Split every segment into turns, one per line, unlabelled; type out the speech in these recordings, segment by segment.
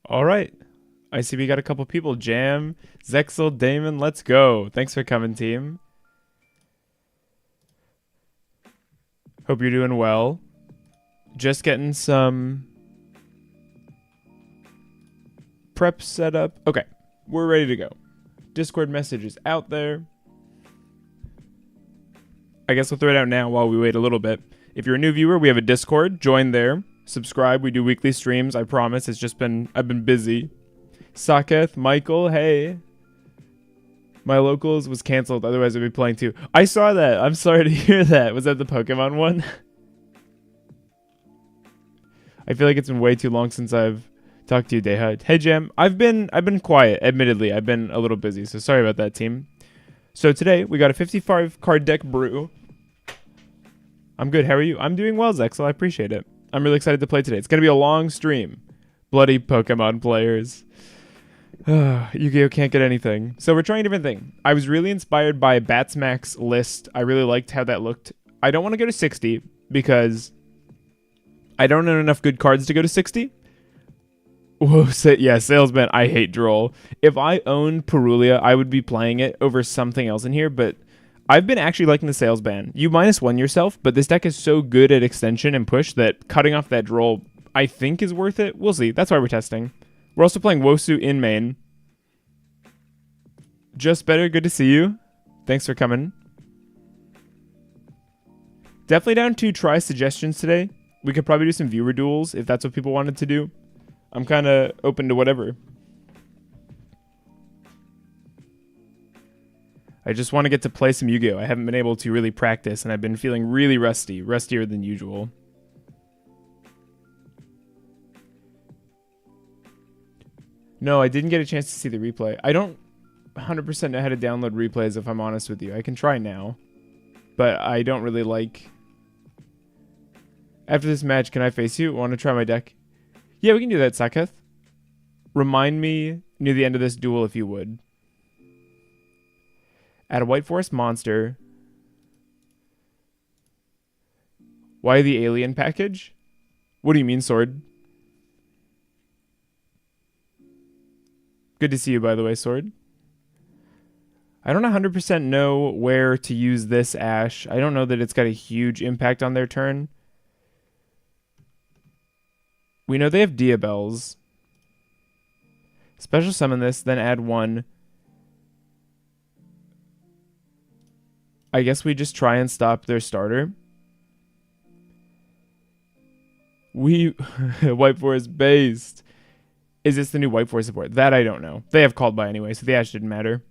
All right. I see we got a couple people. Jam, Zexel, Damon, let's go. Thanks for coming, team. Hope you're doing well. Just getting some prep set up. Okay, we're ready to go. Discord message is out there. I guess we'll throw it out now while we wait a little bit. If you're a new viewer, we have a Discord. Join there. Subscribe. We do weekly streams. I promise. I've been busy. Saketh, Michael, hey. My locals was canceled. Otherwise, I'd be playing too. I saw that. I'm sorry to hear that. Was that the Pokemon one? I feel like it's been way too long since I've talked to you, Deha. Hey, Jam. I've been quiet. Admittedly, I've been a little busy. So sorry about that, team. So today we got a 55 card deck brew. I'm good. How are you? I'm doing well, Zexel. I appreciate it. I'm really excited to play today. It's gonna be a long stream. Bloody Pokemon players. Yu-Gi-Oh can't get anything. So we're trying a different thing. I was really inspired by Batsmack's list. I really liked how that looked. I don't want to go to 60 because I don't own enough good cards to go to 60. Whoa, yeah, Salesman, I hate Droll. If I owned Perulia, I would be playing it over something else in here, but I've been actually liking the Salesman. You -1 yourself, but this deck is so good at extension and push that cutting off that Droll, I think, is worth it. We'll see. That's why we're testing. We're also playing Wosu in main. Just better, good to see you. Thanks for coming. Definitely down to try suggestions today. We could probably do some viewer duels if that's what people wanted to do. I'm kind of open to whatever. I just want to get to play some Yu-Gi-Oh! I haven't been able to really practice, and I've been feeling really rusty. Rustier than usual. No, I didn't get a chance to see the replay. I don't 100% know how to download replays, if I'm honest with you. I can try now, but I don't really like... After this match, can I face you? Want to try my deck? Yeah, we can do that, Saketh. Remind me near the end of this duel if you would. Add a White Forest monster. Why the alien package? What do you mean, Sword? Good to see you, by the way, Sword. I don't 100% know where to use this Ash. I don't know that it's got a huge impact on their turn. We know they have Diabells. Special summon this, then add 1. I guess we just try and stop their starter. White Forest based. Is this the new White Forest support? That I don't know. They have Called By anyway, so the Ash didn't matter.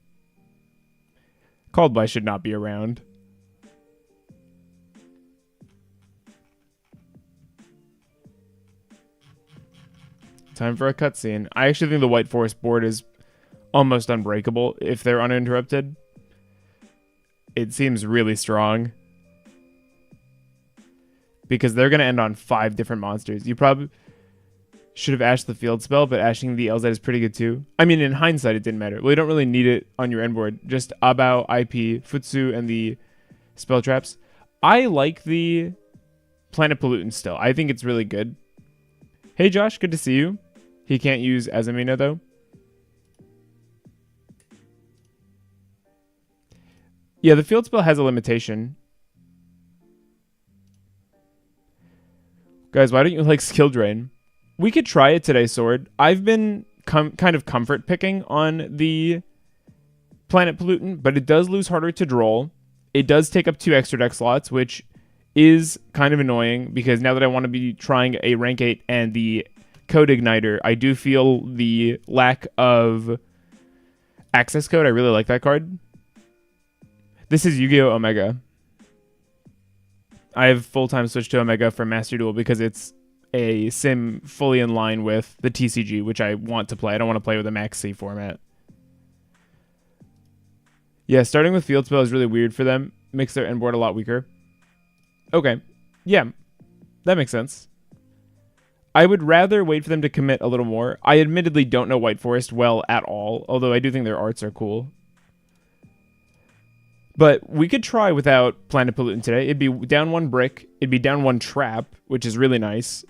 Called By should not be around. Time for a cutscene. I actually think the White Forest board is almost unbreakable if they're uninterrupted. It seems really strong. Because they're going to end on 5 different monsters. You probably should have ashed the field spell, but ashing the LZ is pretty good too. I mean, in hindsight, it didn't matter. Well, you don't really need it on your end board. Just Abao, IP, Futsu, and the spell traps. I like the Planet Pollutant still. I think it's really good. Hey, Josh, good to see you. He can't use Azamina, though. Yeah, the field spell has a limitation. Guys, why don't you like Skill Drain? We could try it today, Sword. I've been kind of comfort picking on the Planet Pollutant, but it does lose harder to Droll. It does take up 2 extra deck slots, which is kind of annoying because now that I want to be trying a rank 8 and the Code Igniter, I do feel the lack of access code. I really like that card. This is Yu-Gi-Oh! Omega. I have full-time switched to Omega for Master Duel because it's a sim fully in line with the TCG, which I want to play. I don't want to play with a Max C format. Yeah, starting with Field Spell is really weird for them. Makes their end board a lot weaker. Okay. Yeah, that makes sense. I would rather wait for them to commit a little more. I admittedly don't know White Forest well at all, although I do think their arts are cool. But we could try without Planet Pollutant today. It'd be down 1 brick. It'd be down 1 trap, which is really nice.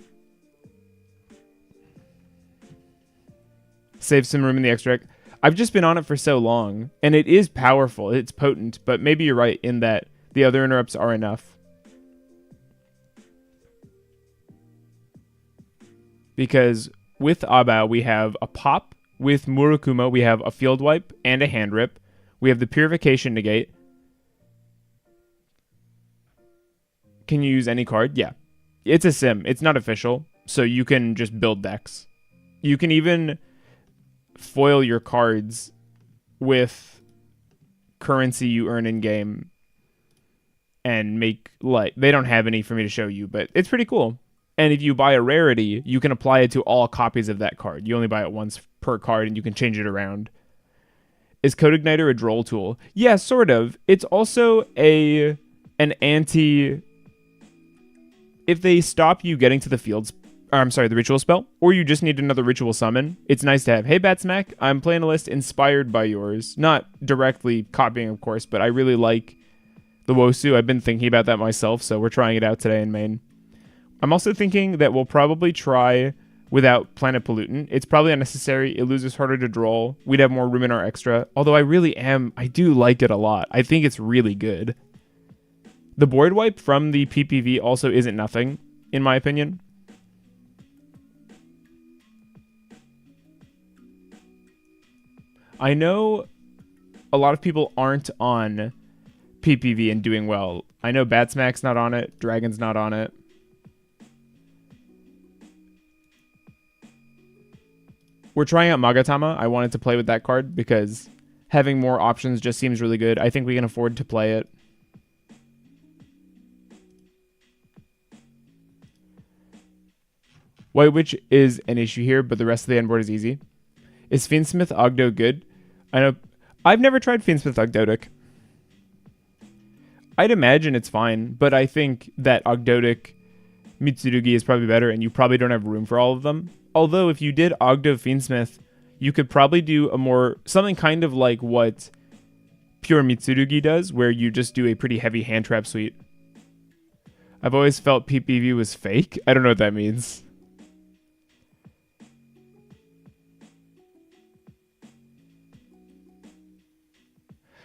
Save some room in the extract. I've just been on it for so long, and it is powerful. It's potent, but maybe you're right in that the other interrupts are enough. Because with Abao, we have a pop. With Murukuma, we have a field wipe and a hand rip. We have the purification negate. Can you use any card? Yeah. It's a sim. It's not official, so you can just build decks. You can even foil your cards with currency you earn in game and make, like, they don't have any for me to show you, but it's pretty cool. And if you buy a rarity, you can apply it to all copies of that card. You only buy it once per card, and you can change it around. Is Code Igniter a droll tool? Yeah, sort of. It's also an anti... If they stop you getting to the fields, the ritual spell, or you just need another ritual summon, it's nice to have. Hey, Batsmack, I'm playing a list inspired by yours. Not directly copying, of course, but I really like the Wosu. I've been thinking about that myself, so we're trying it out today in main. I'm also thinking that we'll probably try without Planet Pollutant. It's probably unnecessary. It loses harder to draw. We'd have more room in our extra. Although I do like it a lot. I think it's really good. The board wipe from the PPV also isn't nothing, in my opinion. I know a lot of people aren't on PPV and doing well. I know Batsmack's not on it. Dragon's not on it. We're trying out Magatama. I wanted to play with that card because having more options just seems really good. I think we can afford to play it. White Witch is an issue here, but the rest of the end board is easy. Is Fiendsmith Ogdo good? I know I've never tried Fiendsmith Ogdoadic. I'd imagine it's fine, but I think that Ogdoadic Mitsurugi is probably better, and you probably don't have room for all of them. Although if you did Ogdo Fiendsmith, you could probably do something kind of like what Pure Mitsurugi does, where you just do a pretty heavy hand trap suite. I've always felt PPV was fake. I don't know what that means.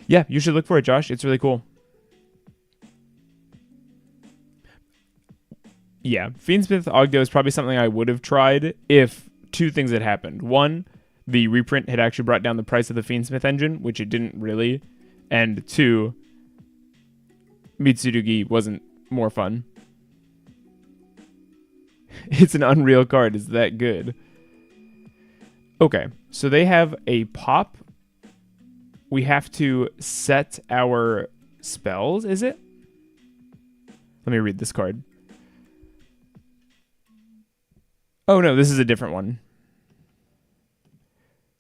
Yeah, you should look for it, Josh. It's really cool. Yeah, Fiendsmith Ogdo is probably something I would have tried if two things had happened. One, the reprint had actually brought down the price of the Fiendsmith engine, which it didn't really. And two, Mitsurugi wasn't more fun. It's an Unreal card. Is that good? Okay, so they have a pop. We have to set our spells, is it? Let me read this card. Oh no, this is a different one.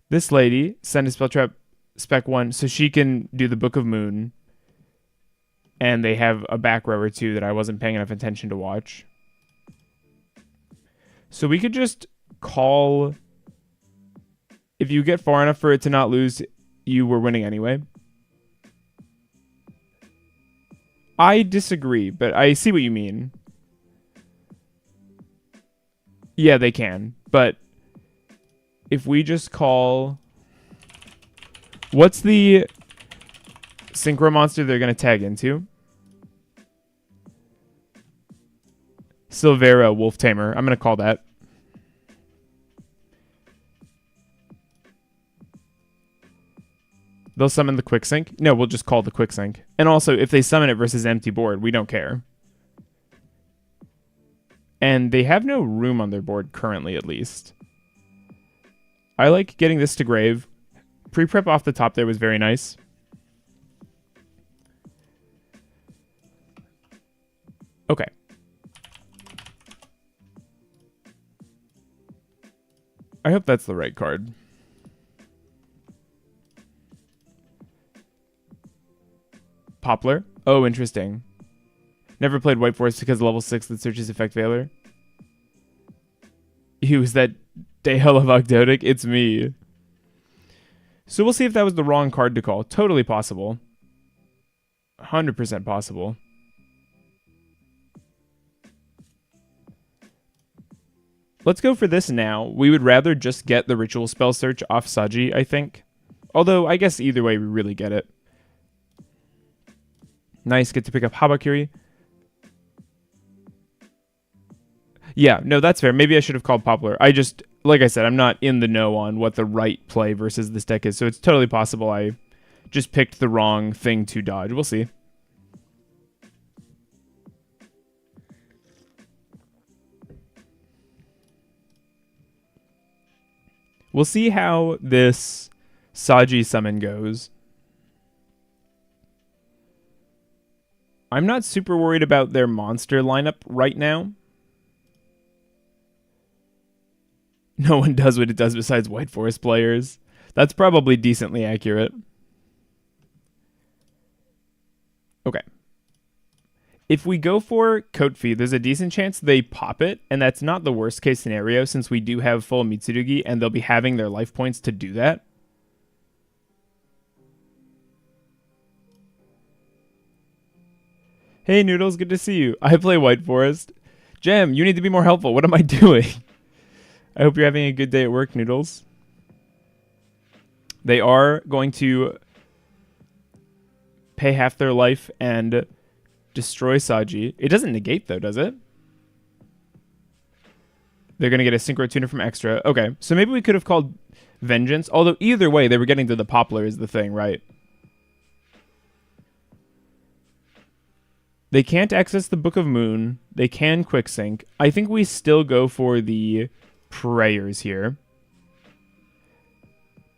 This lady sent a spell trap spec 1 so she can do the Book of Moon. And they have a back row or two that I wasn't paying enough attention to watch. So we could just call... If you get far enough for it to not lose, you were winning anyway. I disagree, but I see what you mean. Yeah, they can, but if we just call... What's the synchro monster they're going to tag into? Silvera Wolf Tamer. I'm going to call that. They'll summon the Quick Sync? No, we'll just call the Quick Sync. And also, if they summon it versus empty board, we don't care. And they have no room on their board currently, at least. I like getting this to grave. Pre-prep off the top there was very nice. Okay. I hope that's the right card. Poplar. Oh, interesting. Never played White Force because level 6 that searches effect failure. Is that Dayhell of Ogdoadic? It's me. So we'll see if that was the wrong card to call. Totally possible. 100% possible. Let's go for this now. We would rather just get the ritual spell search off Saji, I think. Although, I guess either way, we really get it. Nice, get to pick up Habakiri. Yeah, no, that's fair. Maybe I should have called Poplar. I just, like I said, I'm not in the know on what the right play versus this deck is, so it's totally possible I just picked the wrong thing to dodge. We'll see. We'll see how this Saji summon goes. I'm not super worried about their monster lineup right now. No one does what it does besides White Forest players. That's probably decently accurate. Okay. If we go for Kotefi, there's a decent chance they pop it, and that's not the worst case scenario since we do have full Mitsurugi, and they'll be having their life points to do that. Hey Noodles, good to see you. I play White Forest. Gem, you need to be more helpful. What am I doing? I hope you're having a good day at work, Noodles. They are going to pay half their life and destroy Saji. It doesn't negate, though, does it? They're going to get a Synchro Tuner from Extra. Okay, so maybe we could have called Vengeance. Although, either way, they were getting to the Poplar is the thing, right? They can't access the Book of Moon. They can Quick Sync. I think we still go for the Prayers here.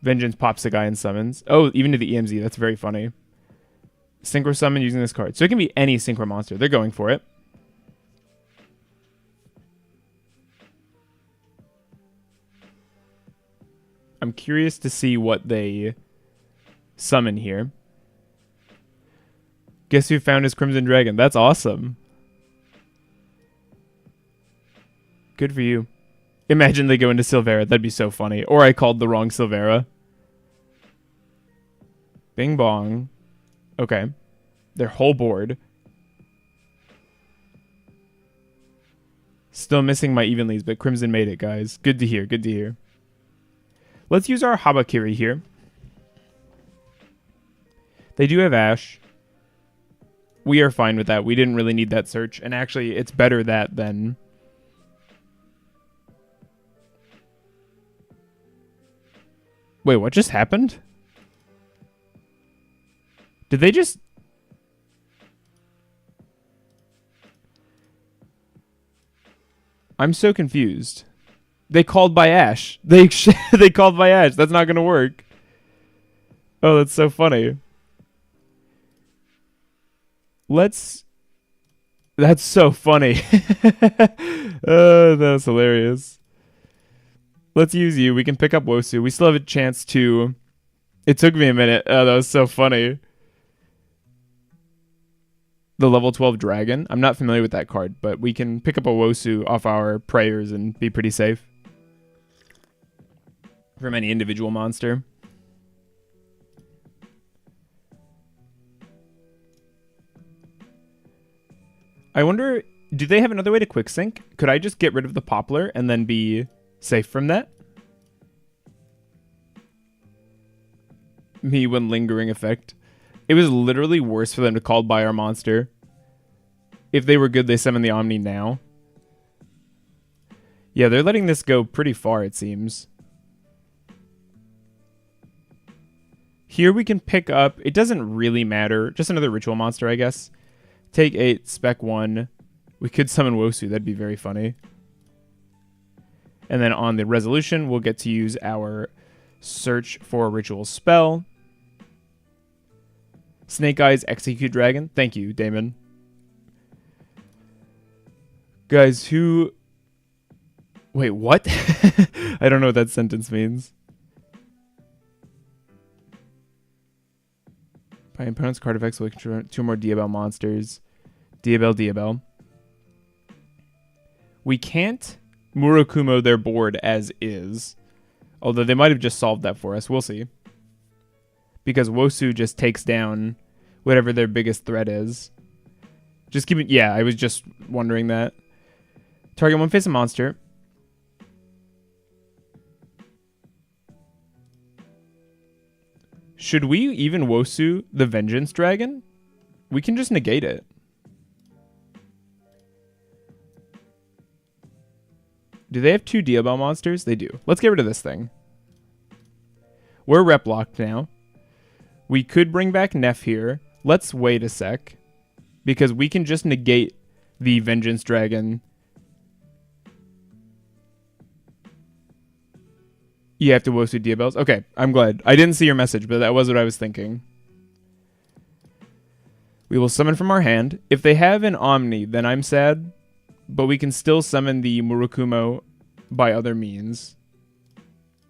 Vengeance pops a guy and summons. Oh, even to the EMZ. That's very funny. Synchro Summon using this card. So it can be any Synchro monster. They're going for it. I'm curious to see what they summon here. Guess who found his Crimson Dragon? That's awesome. Good for you. Imagine they go into Silvera. That'd be so funny. Or I called the wrong Silvera. Bing bong. Okay. Their whole board. Still missing my Evenleys, but Crimson made it, guys. Good to hear. Good to hear. Let's use our Habakiri here. They do have Ash. We are fine with that. We didn't really need that search. And actually, it's better that than... Wait, what just happened? Did they just... I'm so confused. They called by Ash. They called by Ash. That's not going to work. Oh, that's so funny. Let's... That's so funny. Oh, that was hilarious. Let's use you. We can pick up Wosu. We still have a chance to... It took me a minute. Oh, that was so funny. The level 12 dragon. I'm not familiar with that card, but we can pick up a Wosu off our prayers and be pretty safe. From any individual monster. I wonder, do they have another way to quick sync? Could I just get rid of the Poplar and then be safe from that? Me when lingering effect. It was literally worse for them to call by our monster. If they were good, they summon the Omni now. Yeah, they're letting this go pretty far, it seems. Here we can pick up... It doesn't really matter. Just another ritual monster, I guess. Take 8, spec 1. We could summon Wosu. That'd be very funny. And then on the resolution, we'll get to use our search for a ritual spell. Snake Eyes, Execute Dragon. Thank you, Damon. Guys, who... Wait, what? I don't know what that sentence means. By opponent's card effects, we'll control 2 more Diabell monsters. Diabell. We can't Murakumo their board as is. Although they might have just solved that for us. We'll see. Because Wosu just takes down whatever their biggest threat is. Just keep it... Yeah, I was just wondering that. Target one face a monster. Should we even Wosu the Vengeance Dragon? We can just negate it. Do they have 2 Diabell monsters? They do. Let's get rid of this thing. We're rep locked now. We could bring back Neff here. Let's wait a sec. Because we can just negate the Vengeance Dragon. You have to Wosu Diabells? Okay, I'm glad. I didn't see your message, but that was what I was thinking. We will summon from our hand. If they have an Omni, then I'm sad. But we can still summon the Murakumo by other means.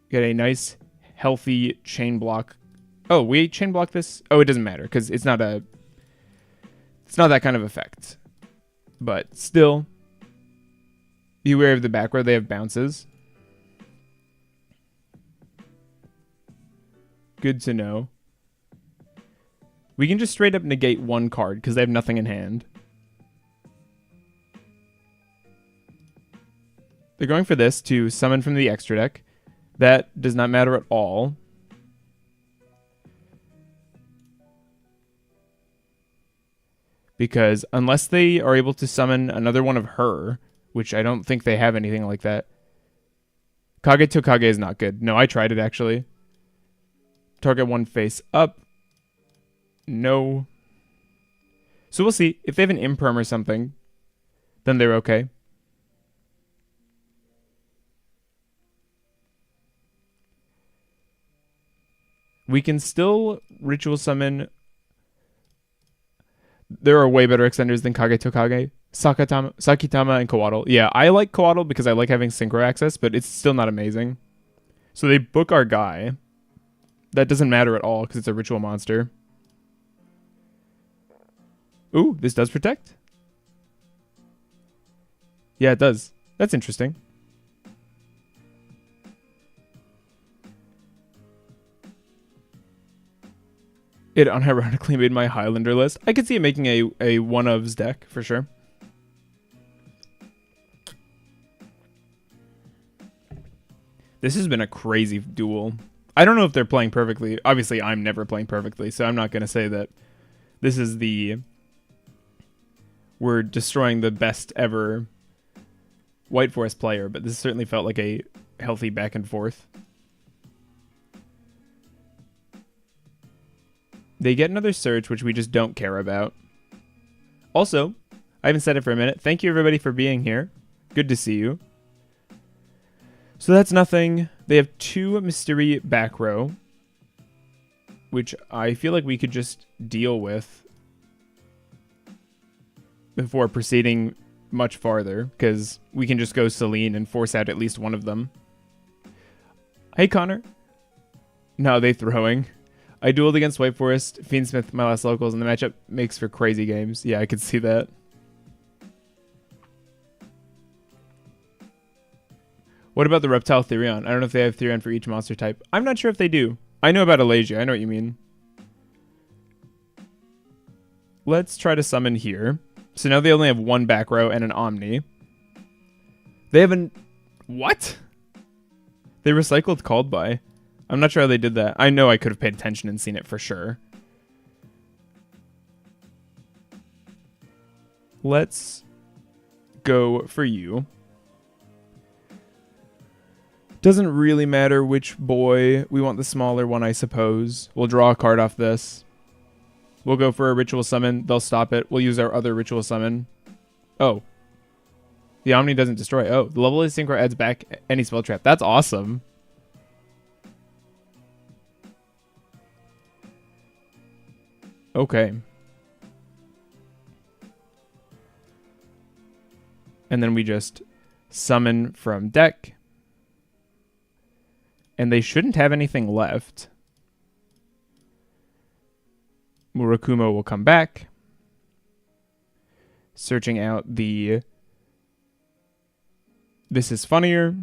Get a nice, healthy chain block. Oh, we chain block this? Oh, it doesn't matter, because it's not that kind of effect. But still, beware of the back row. They have bounces. Good to know. We can just straight up negate 1 card because they have nothing in hand. They're going for this to summon from the extra deck. That does not matter at all. Because unless they are able to summon another one of her, which I don't think they have anything like that. Kage Tokage is not good. No, I tried it actually. Target 1 face up. No. So we'll see. If they have an imperm or something, then they're okay. We can still ritual summon. There are way better extenders than Kage Tokage. Sakitama and Coatl. Yeah, I like Coatl because I like having synchro access, but it's still not amazing. So they book our guy. That doesn't matter at all because it's a ritual monster. Ooh, this does protect? Yeah, it does. That's interesting. It unironically made my Highlander list. I could see it making a one-ofs deck, for sure. This has been a crazy duel. I don't know if they're playing perfectly. Obviously, I'm never playing perfectly, so I'm not going to say that this is the... We're destroying the best ever White Forest player, but this certainly felt like a healthy back and forth. They get another search, which we just don't care about. Also, I haven't said it for a minute. Thank you, everybody, for being here. Good to see you. So that's nothing. They have 2 Mystery back row, which I feel like we could just deal with before proceeding much farther, because we can just go Celine and force out at least one of them. Hey, Connor. No, they throwing. I dueled against White Forest, Fiendsmith, my last locals, and the matchup makes for crazy games. Yeah, I could see that. What about the Reptile Therion? I don't know if they have Therion for each monster type. I'm not sure if they do. I know about Alasia. I know what you mean. Let's try to summon here. So now they only have 1 back row and an Omni. They have an... What? They recycled Called By. I'm not sure how they did that. I know I could have paid attention and seen it for sure. Let's go for you. Doesn't really matter which boy. We want the smaller one, I suppose. We'll draw a card off this. We'll go for a ritual summon. They'll stop it. We'll use our other ritual summon. Oh. The Omni doesn't destroy. Oh, the level of synchro adds back any spell trap. That's awesome. Okay. And then we just summon from deck. And they shouldn't have anything left. Murakumo will come back. Searching out the... This is funnier.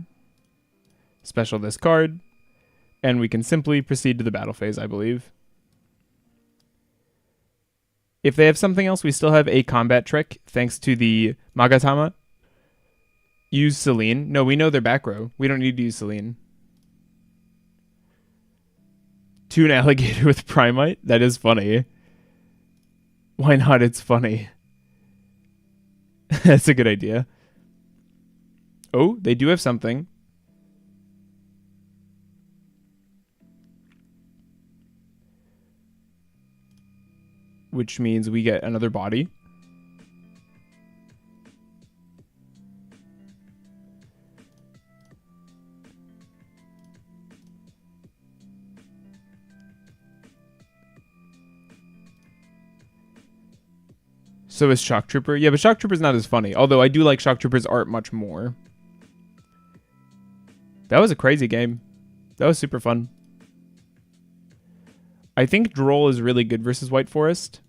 Special this card. And we can simply proceed to the battle phase, I believe. If they have something else, we still have a combat trick, thanks to the Magatama. Use Celine. No, we know they're back row. We don't need to use Celine. Toon Alligator with Primite? That is funny. Why not? It's funny. That's a good idea. Oh, they do have something. Which means we get another body. So is Shock Trooper. Yeah, but Shock Trooper's not as funny. Although I do like Shock Trooper's art much more. That was a crazy game. That was super fun. I think Droll is really good versus White Forest.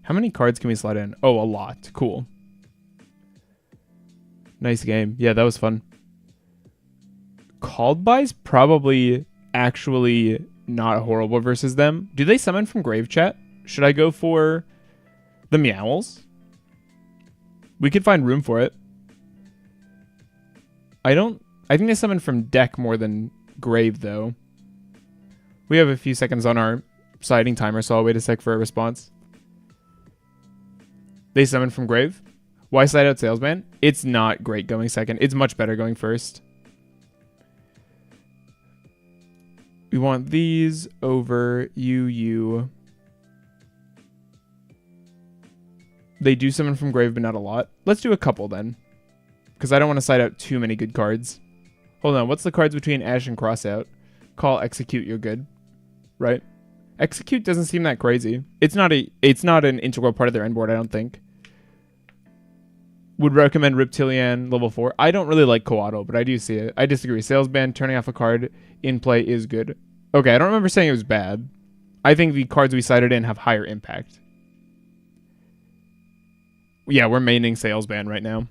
How many cards can we slide in? Oh, a lot. Cool. Nice game. Yeah, that was fun. Called By's probably actually not horrible versus them. Do they summon from Grave Chat? Should I go for the Meowls? We could find room for it. I think they summon from deck more than Grave, though. We have a few seconds on our sliding timer, so I'll wait a sec for a response. They summon from Grave. Why slide out Salesman? It's not great going second. It's much better going first. We want these over you. They do summon from Grave, but not a lot. Let's do a couple then. Because I don't want to side out too many good cards. Hold on, what's the cards between Ash and Crossout? Call, Execute, you're good. Right? Execute doesn't seem that crazy. It's not an integral part of their end board, I don't think. Would recommend Reptilian level 4. I don't really like Coatl, but I do see it. I disagree. Salesman, turning off a card in play is good. Okay, I don't remember saying it was bad. I think the cards we sided in have higher impact. Yeah, we're maining Salesman right now.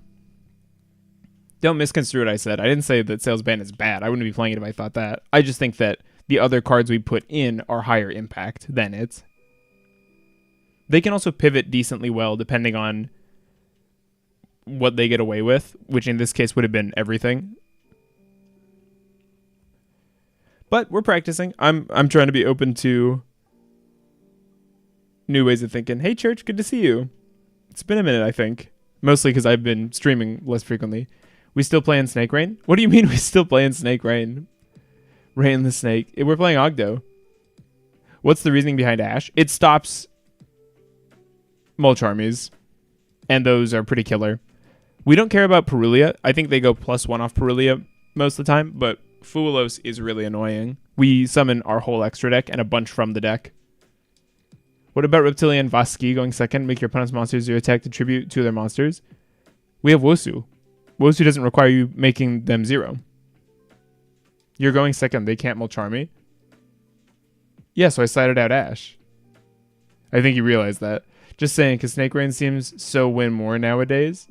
Don't misconstrue what I said. I didn't say that Salesman is bad. I wouldn't be playing it if I thought that. I just think that the other cards we put in are higher impact than it. They can also pivot decently well depending on what they get away with, which in this case would have been everything. But we're practicing. I'm trying to be open to new ways of thinking. Hey, Church, good to see you. It's been a minute, I think. Mostly because I've been streaming less frequently. We still playing Snake Rain? What do you mean we still playing Snake Rain? Rain the Snake. We're playing Ogdo. What's the reasoning behind Ash? It stops Mulcharmies. And those are pretty killer. We don't care about Perulia. I think they go +1 off Perulia most of the time, but Fuelos is really annoying. We summon our whole extra deck and a bunch from the deck. What about Reptilian Vaski going second? Make your opponent's monsters 0 attack to tribute to their monsters. We have Wosu. Wosu doesn't require you making them 0. You're going second. They can't Mulcharmy. Yeah, so I sided out Ash. I think you realize that. Just saying, because Snake Rain seems so win more nowadays.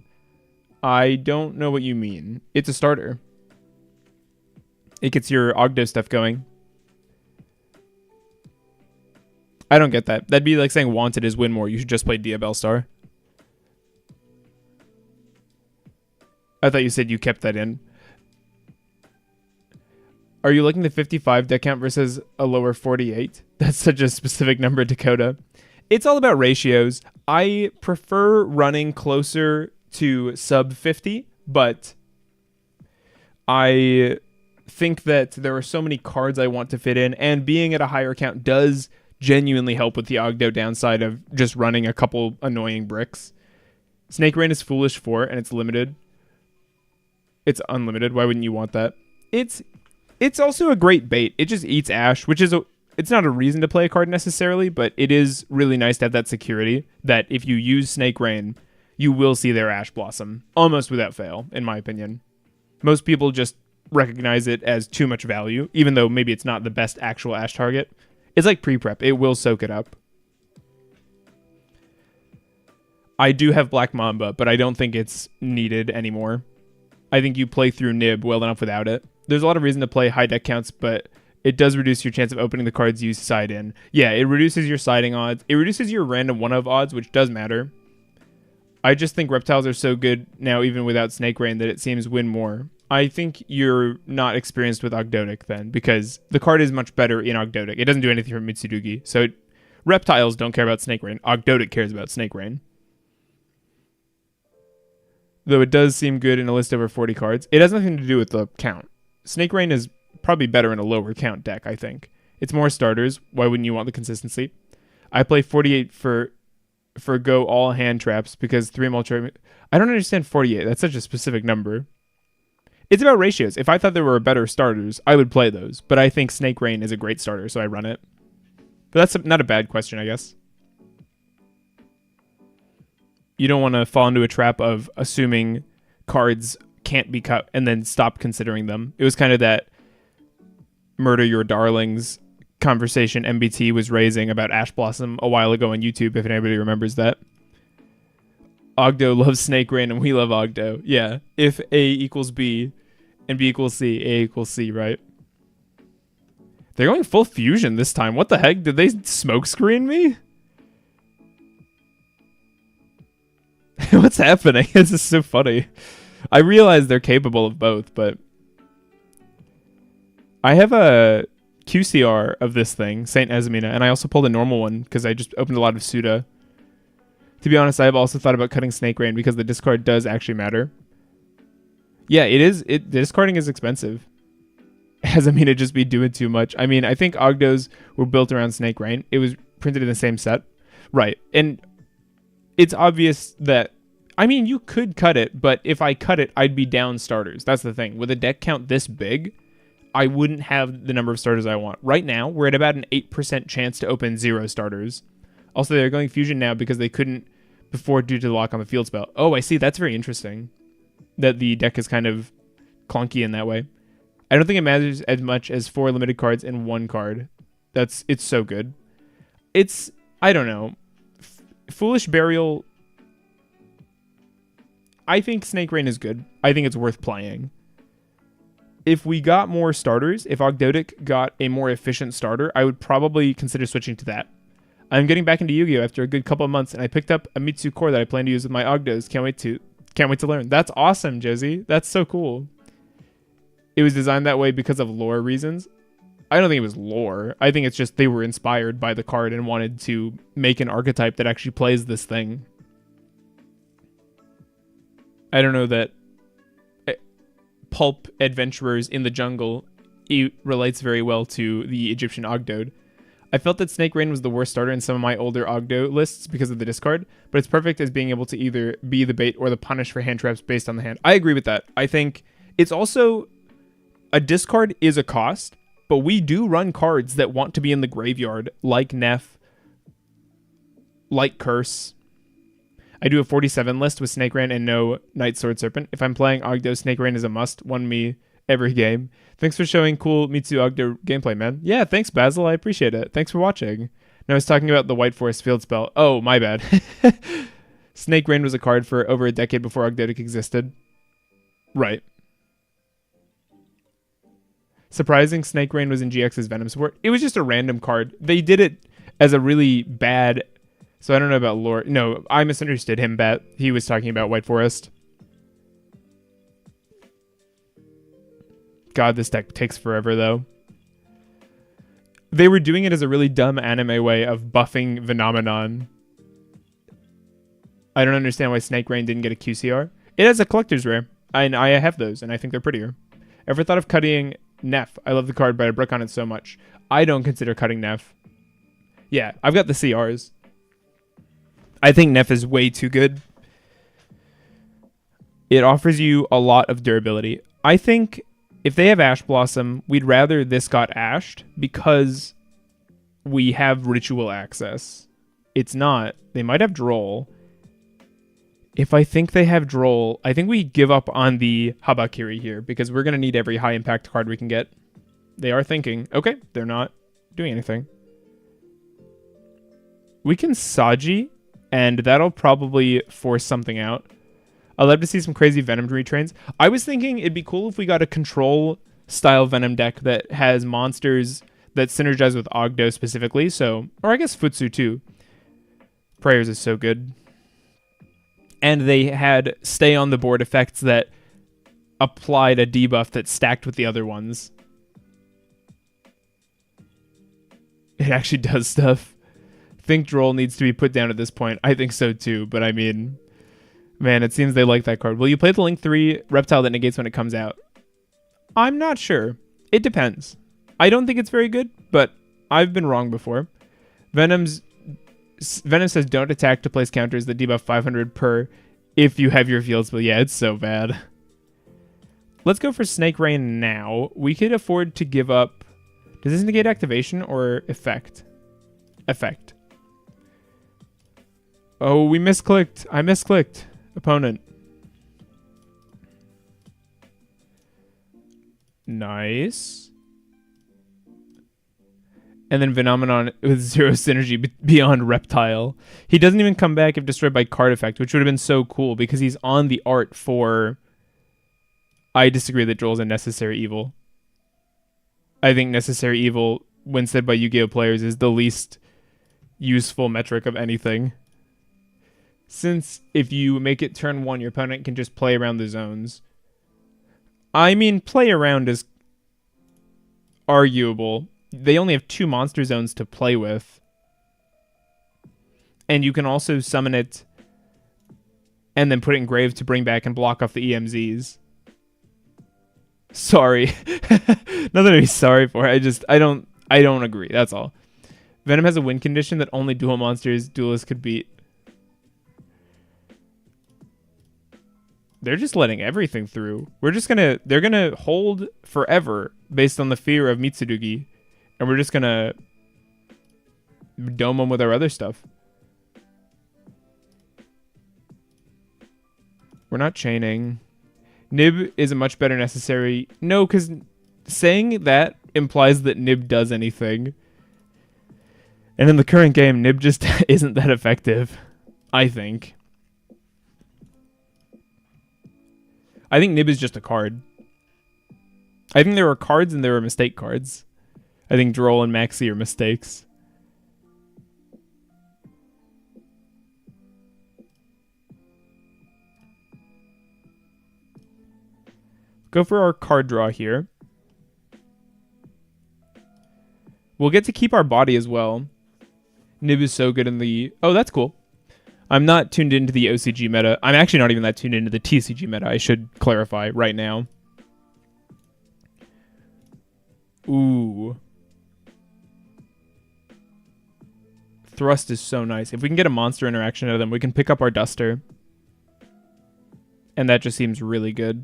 I don't know what you mean. It's a starter. It gets your Ogdo stuff going. I don't get that. That'd be like saying Wanted is win more. You should just play Diabell Star. I thought you said you kept that in. Are you looking at 55 deck count versus a lower 48? That's such a specific number, Dakota. It's all about ratios. I prefer running closer to sub 50, but I think that there are so many cards I want to fit in, and being at a higher count does genuinely help with the Ogdo downside of just running a couple annoying bricks. Snake Rain is Foolish 4, and it's limited. It's unlimited. Why wouldn't you want that? It's also a great bait. It just eats Ash, which is it's not a reason to play a card necessarily, but it is really nice to have that security that if you use Snake Rain, you will see their Ash blossom almost without fail, in my opinion. Most people just recognize it as too much value, even though maybe it's not the best actual Ash target. It's like pre-prep. It will soak it up. I do have Black Mamba, but I don't think it's needed anymore. I think you play through Nib well enough without it. There's a lot of reason to play high deck counts, but it does reduce your chance of opening the cards you side in. Yeah, it reduces your siding odds. It reduces your random 1-of odds, which does matter. I just think reptiles are so good now, even without Snake Rain, that it seems win more. I think you're not experienced with Ogdoadic then, because the card is much better in Ogdoadic. It doesn't do anything for Mitsurugi. So reptiles don't care about Snake Rain. Ogdoadic cares about Snake Rain. Though it does seem good in a list over 40 cards. It has nothing to do with the count. Snake Rain is probably better in a lower count deck, I think. It's more starters. Why wouldn't you want the consistency? I play 48 for go all hand traps because 3 multi. I don't understand 48. That's such a specific number. It's about ratios. If I thought there were better starters, I would play those. But I think Snake Rain is a great starter, so I run it. But that's not a bad question, I guess. You don't want to fall into a trap of assuming cards can't be cut and then stop considering them. It was kind of that murder your darlings conversation MBT was raising about Ash Blossom a while ago on YouTube, if anybody remembers that. Ogdo loves Snake Rain and we love Ogdo. Yeah, if A equals B and B equals C, A equals C, right? They're going full fusion this time. What the heck? Did they smoke screen me? What's happening? This is so funny. I realize they're capable of both, but I have a QCR of this thing, Saint Esmina, and I also pulled a normal one because I just opened a lot of Suda. To be honest, I have also thought about cutting Snake Rain because the discard does actually matter. Yeah, it is. The discarding is expensive. Esmina just be doing too much. I mean, I think Ogdos were built around Snake Rain. It was printed in the same set. Right. And it's obvious that, I mean, you could cut it, but if I cut it, I'd be down starters. That's the thing. With a deck count this big, I wouldn't have the number of starters I want. Right now, we're at about an 8% chance to open 0 starters. Also, they're going fusion now because they couldn't before due to the lock on the field spell. Oh, I see. That's very interesting. That the deck is kind of clunky in that way. I don't think it matters as much as 4 limited cards and 1 card. It's so good. It's, I don't know. Foolish Burial. I think Snake Rain is good. I think it's worth playing. If we got more starters, if Ogdoadic got a more efficient starter, I would probably consider switching to that. I'm getting back into Yu-Gi-Oh! After a good couple of months, and I picked up a Mitsu core that I plan to use with my Ogdos. Can't wait to learn. That's awesome, Josie. That's so cool. It was designed that way because of lore reasons. I don't think it was lore. I think it's just they were inspired by the card and wanted to make an archetype that actually plays this thing. I don't know that pulp adventurers in the jungle relates very well to the Egyptian Ogdoad. I felt that Snake Rain was the worst starter in some of my older Ogdo lists because of the discard, but it's perfect as being able to either be the bait or the punish for hand traps based on the hand. I agree with that. I think it's also a discard is a cost, but we do run cards that want to be in the graveyard, like Neff, like Curse. I do a 47 list with Snake Rain and no Night Sword Serpent. If I'm playing Ogdo, Snake Rain is a must. Won me every game. Thanks for showing cool Mitsu Ogdo gameplay, man. Yeah, thanks, Basil. I appreciate it. Thanks for watching. Now I was talking about the White Forest field spell. Oh, my bad. Snake Rain was a card for over a decade before Ogdoadic existed. Right. Surprising Snake Rain was in GX's Venom support. It was just a random card. They did it as a really bad... So I don't know about lore. No, I misunderstood him, Bat. He was talking about White Forest. God, this deck takes forever, though. They were doing it as a really dumb anime way of buffing Phenomenon. I don't understand why Snake Rain didn't get a QCR. It has a collector's rare, and I have those, and I think they're prettier. Ever thought of cutting Neff? I love the card, but I broke on it so much. I don't consider cutting Neff. Yeah, I've got the CRs. I think Neff is way too good. It offers you a lot of durability. I think if they have Ash Blossom, we'd rather this got ashed because we have ritual access. It's not. They might have Droll. If I think they have Droll, I think we give up on the Habakiri here because we're going to need every high impact card we can get. They are thinking, okay, they're not doing anything. We can Saji, and that'll probably force something out. I'd love to see some crazy Venom retrains. I was thinking it'd be cool if we got a control style Venom deck that has monsters that synergize with Ogdo specifically. So, or I guess Futsu too. Prayers is so good. and they had stay on the board effects that applied a debuff that stacked with the other ones. It actually does stuff. Think Droll needs to be put down at this point. I think so too, but I mean, man, it seems they like that card. Will you play the Link 3 reptile that negates when it comes out? I'm not sure. It depends. I don't think it's very good, but I've been wrong before. Venom says don't attack to place counters that debuff 500 per if you have your field spell. Yeah, it's so bad. Let's go for Snake Rain now. We could afford to give up... Does this negate activation or effect? Effect. Oh, we misclicked. I misclicked. Opponent. Nice. And then Phenomenon with 0 synergy beyond Reptile. He doesn't even come back if destroyed by card effect, which would have been so cool because he's on the art for... I disagree that Droll's a necessary evil. I think necessary evil, when said by Yu-Gi-Oh players, is the least useful metric of anything. Since if you make it turn 1, your opponent can just play around the zones. I mean, play around is arguable. They only have 2 monster zones to play with. And you can also summon it and then put it in grave to bring back and block off the EMZs. Sorry. Nothing to be sorry for. I don't agree. That's all. Venom has a win condition that only dual monsters duelists could beat. They're just letting everything through. They're gonna hold forever based on the fear of Mitsurugi. And we're just gonna dome them with our other stuff. We're not chaining. Nib is a much better necessary... No, because saying that implies that Nib does anything. And in the current game, Nib just isn't that effective, I think. I think Nib is just a card. I think there are cards and there are mistake cards. I think Droll and Maxi are mistakes. Go for our card draw here. We'll get to keep our body as well. Nib is so good in the... Oh, that's cool. I'm not tuned into the OCG meta. I'm actually not even that tuned into the TCG meta. I should clarify right now. Ooh. Thrust is so nice. If we can get a monster interaction out of them, we can pick up our Duster. And that just seems really good.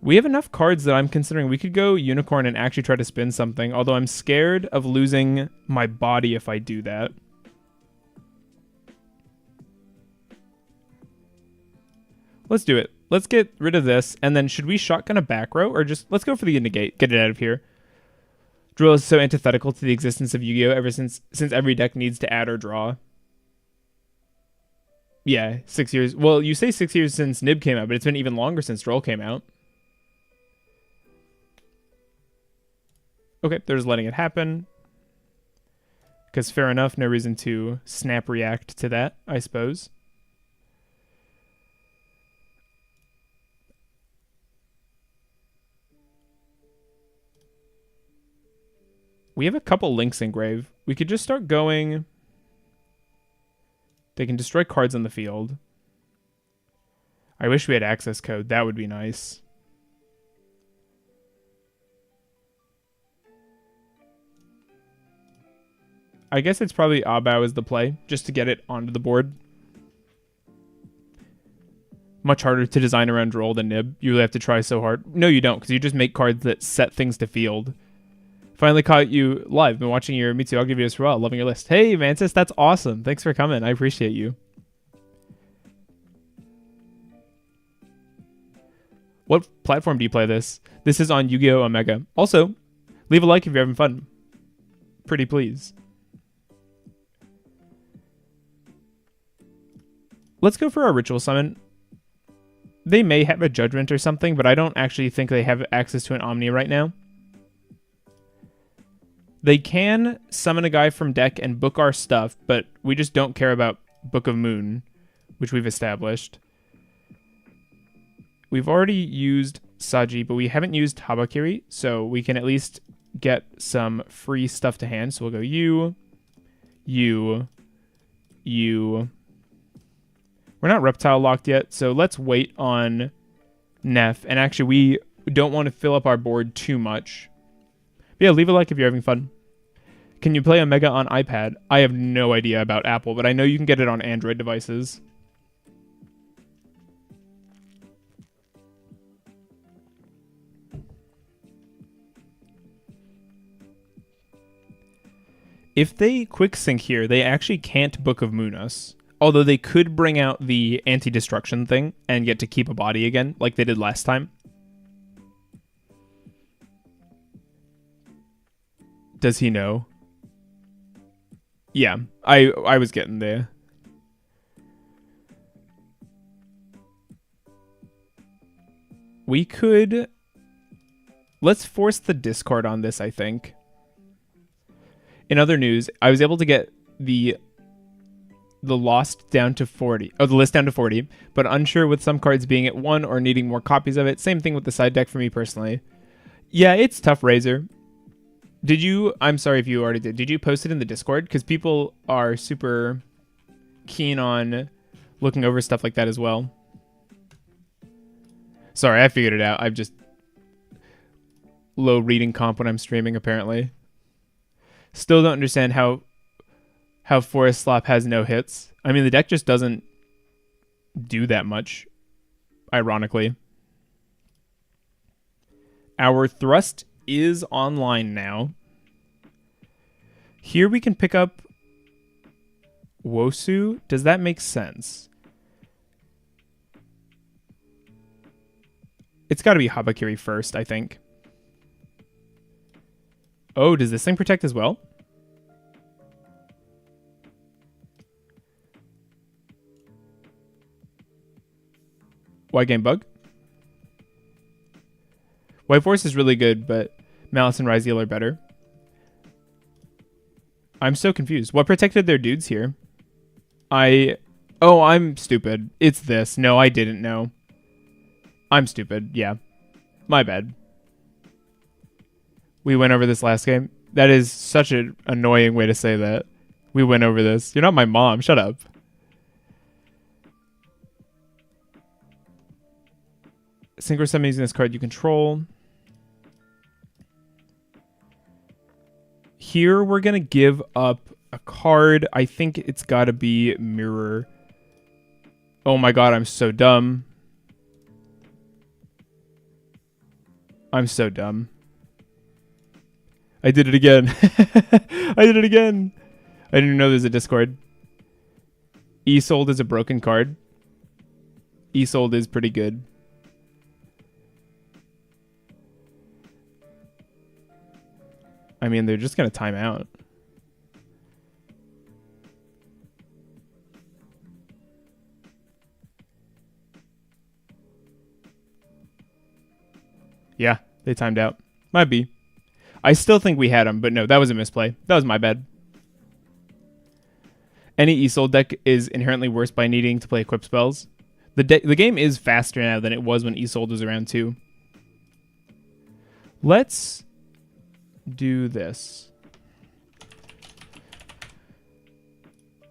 We have enough cards that I'm considering we could go Unicorn and actually try to spin something, although I'm scared of losing my body if I do that. Let's do it. Let's get rid of this, and then should we shotgun a back row, or just... Let's go for the negate. Get it out of here. Drill is so antithetical to the existence of Yu-Gi-Oh! Ever since every deck needs to add or draw. Yeah, 6 years. Well, you say 6 years since Nib came out, but it's been even longer since Droll came out. Okay, they're just letting it happen. Because fair enough, no reason to snap react to that, I suppose. We have a couple links in grave. We could just start going. They can destroy cards on the field. I wish we had access code. That would be nice. I guess it's probably Abao is the play, just to get it onto the board. Much harder to design around Droll than Nib. You really have to try so hard. No, you don't, because you just make cards that set things to field. Finally caught you live. Been watching your Mitsurugi videos for a while. Loving your list. Hey, Mantis, that's awesome. Thanks for coming. I appreciate you. What platform do you play this? This is on Yu-Gi-Oh! Omega. Also, leave a like if you're having fun. Pretty please. Let's go for our Ritual Summon. They may have a Judgment or something, but I don't actually think they have access to an Omni right now. They can summon a guy from deck and book our stuff, but we just don't care about Book of Moon. which we've established. We've already used Saji, but we haven't used Habakiri, so we can at least get some free stuff to hand. So we'll go you. We're not reptile locked yet, so let's wait on Neff. And actually, we don't want to fill up our board too much. But yeah, leave a like if you're having fun. Can you play Omega on iPad? I have no idea about Apple, but I know you can get it on Android devices. If they quick sync here, they actually can't Book of Moon us. Although they could bring out the anti-destruction thing and get to keep a body again, like they did last time. Does he know? Yeah, I was getting there. We could... Let's force the discard on this, I think. In other news, I was able to get the Lost down to 40. Oh, the list down to 40, but unsure with some cards being at 1 or needing more copies of it. Same thing with the side deck for me personally. Yeah, it's tough, Razor. Did you... I'm sorry if you already did. Did you post it in the Discord? Because people are super keen on looking over stuff like that as well. Sorry, I figured it out. I've just... low reading comp when I'm streaming, apparently. Still don't understand how Forest Slop has no hits. I mean, the deck just doesn't do that much, ironically. Our Thrust is online now. Here we can pick up Wosu. Does that make sense? It's got to be Habakiri first, I think. Oh, does this thing protect as well? White Game Bug? White Force is really good, but Malice and Ryzeal are better. I'm so confused. What protected their dudes here? Oh, I'm stupid. It's this. No, I didn't know. I'm stupid. Yeah. My bad. We went over this last game. That is such an annoying way to say that. We went over this. You're not my mom. Shut up. Synchro summon using this card you control. Here we're going to give up a card. I think it's got to be Mirror. Oh my god, I'm so dumb. I'm so dumb. I did it again. I did it again. I didn't even know there's a Discord. Isolde is a broken card. Isolde is pretty good. I mean, they're just going to time out. Yeah, they timed out. Might be. I still think we had him, but no, that was a misplay. That was my bad. Any Isolde deck is inherently worse by needing to play equip spells. The game is faster now than it was when Isolde was around too. Let's do this.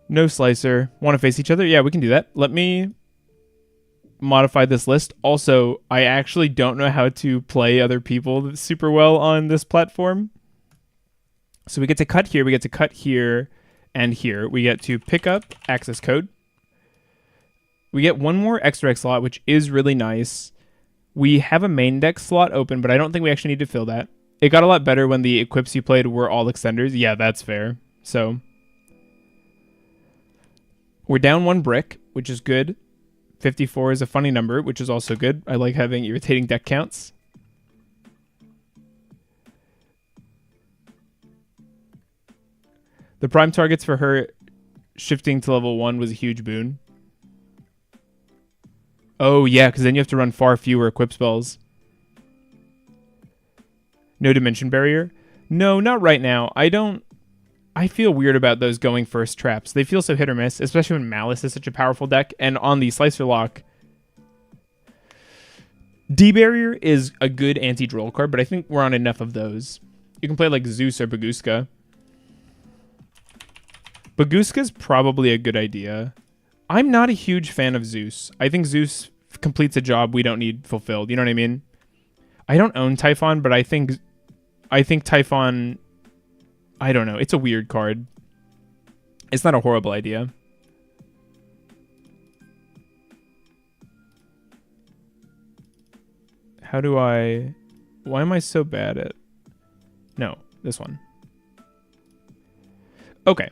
No Slicer. Want to face each other? Yeah, we can do that. Let me modify this list. Also, I actually don't know how to play other people super well on this platform. So we get to cut here, we get to cut here, and here. We get to pick up access code. We get one more extra X slot, which is really nice. We have a main deck slot open, but I don't think we actually need to fill that. It got a lot better when the equips you played were all extenders. Yeah, that's fair. So we're down 1 brick, which is good. 54 is a funny number, which is also good. I like having irritating deck counts. The prime targets for her shifting to level 1 was a huge boon. Oh, yeah, because then you have to run far fewer equip spells. No dimension barrier? No, not right now. I don't I feel weird about those going first traps. They feel so hit or miss, especially when Malice is such a powerful deck. And on the Slicer Lock, D-Barrier is a good anti-droll card, but I think we're on enough of those. You can play like Zeus or Baguska. Baguska's probably a good idea. I'm not a huge fan of Zeus. I think Zeus completes a job we don't need fulfilled. You know what I mean? I don't own Typhon, but I think Typhon, I don't know. It's a weird card. It's not a horrible idea. Why am I so bad at... No, this one. Okay,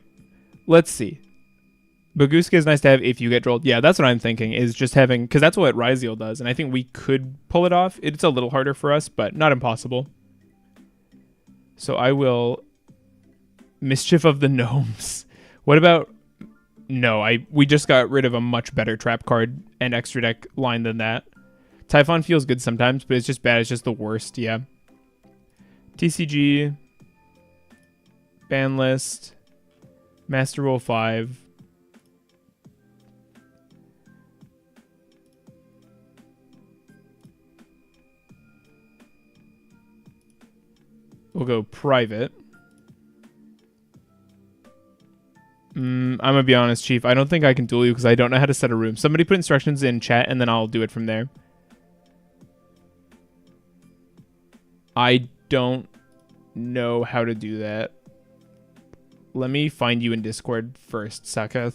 let's see. Baguska is nice to have if you get drolled. Yeah, that's what I'm thinking, is just having... Because that's what Ryziel does, and I think we could pull it off. It's a little harder for us, but not impossible. So I will... Mischief of the Gnomes. What about... No, we just got rid of a much better trap card and extra deck line than that. Typhon feels good sometimes, but it's just bad. It's just the worst, yeah. TCG. Ban list. Master Roll 5. We'll go private. I'm going to be honest, Chief. I don't think I can duel you because I don't know how to set a room. Somebody put instructions in chat and then I'll do it from there. I don't know how to do that. Let me find you in Discord first, Sakath.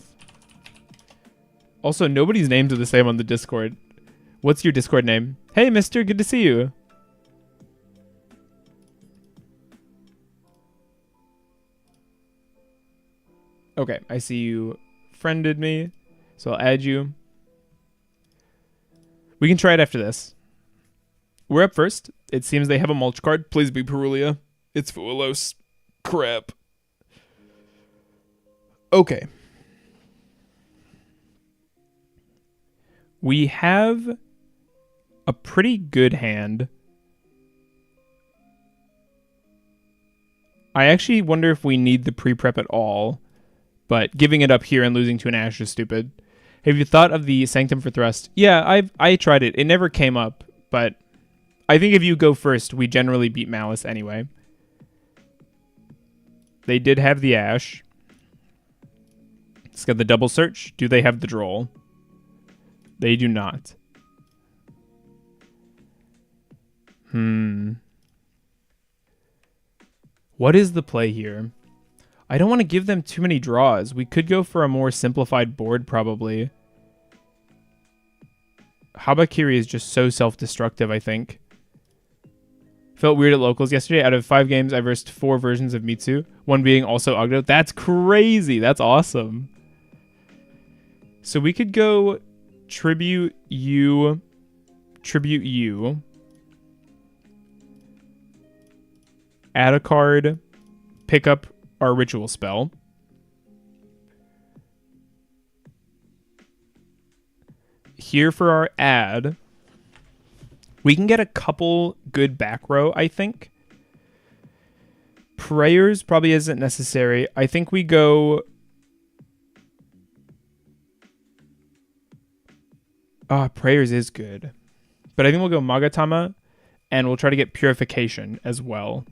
Also, nobody's names are the same on the Discord. What's your Discord name? Hey, mister, good to see you. Okay, I see you friended me, so I'll add you. We can try it after this. We're up first. It seems they have a mulch card. Please be Perulia. It's Fuelos. Crap. Okay. We have a pretty good hand. I actually wonder if we need the pre-prep at all, but giving it up here and losing to an Ash is stupid. Have you thought of the Sanctum for Thrust? Yeah, I tried it. It never came up, but I think if you go first, we generally beat Malice anyway. They did have the Ash. Let's get the double search. Do they have the Droll? They do not. What is the play here? I don't want to give them too many draws. We could go for a more simplified board, probably. Habakiri is just so self-destructive, I think. Felt weird at locals yesterday. Out of 5 games, I versed 4 versions of Mitsu. One being also Ogdo. That's crazy. That's awesome. So we could go tribute you. Add a card. Pick up our ritual spell. Here for our add. We can get a couple good back row, I think. Prayers probably isn't necessary. I think we go... Prayers is good. But I think we'll go Magatama, and we'll try to get Purification as well.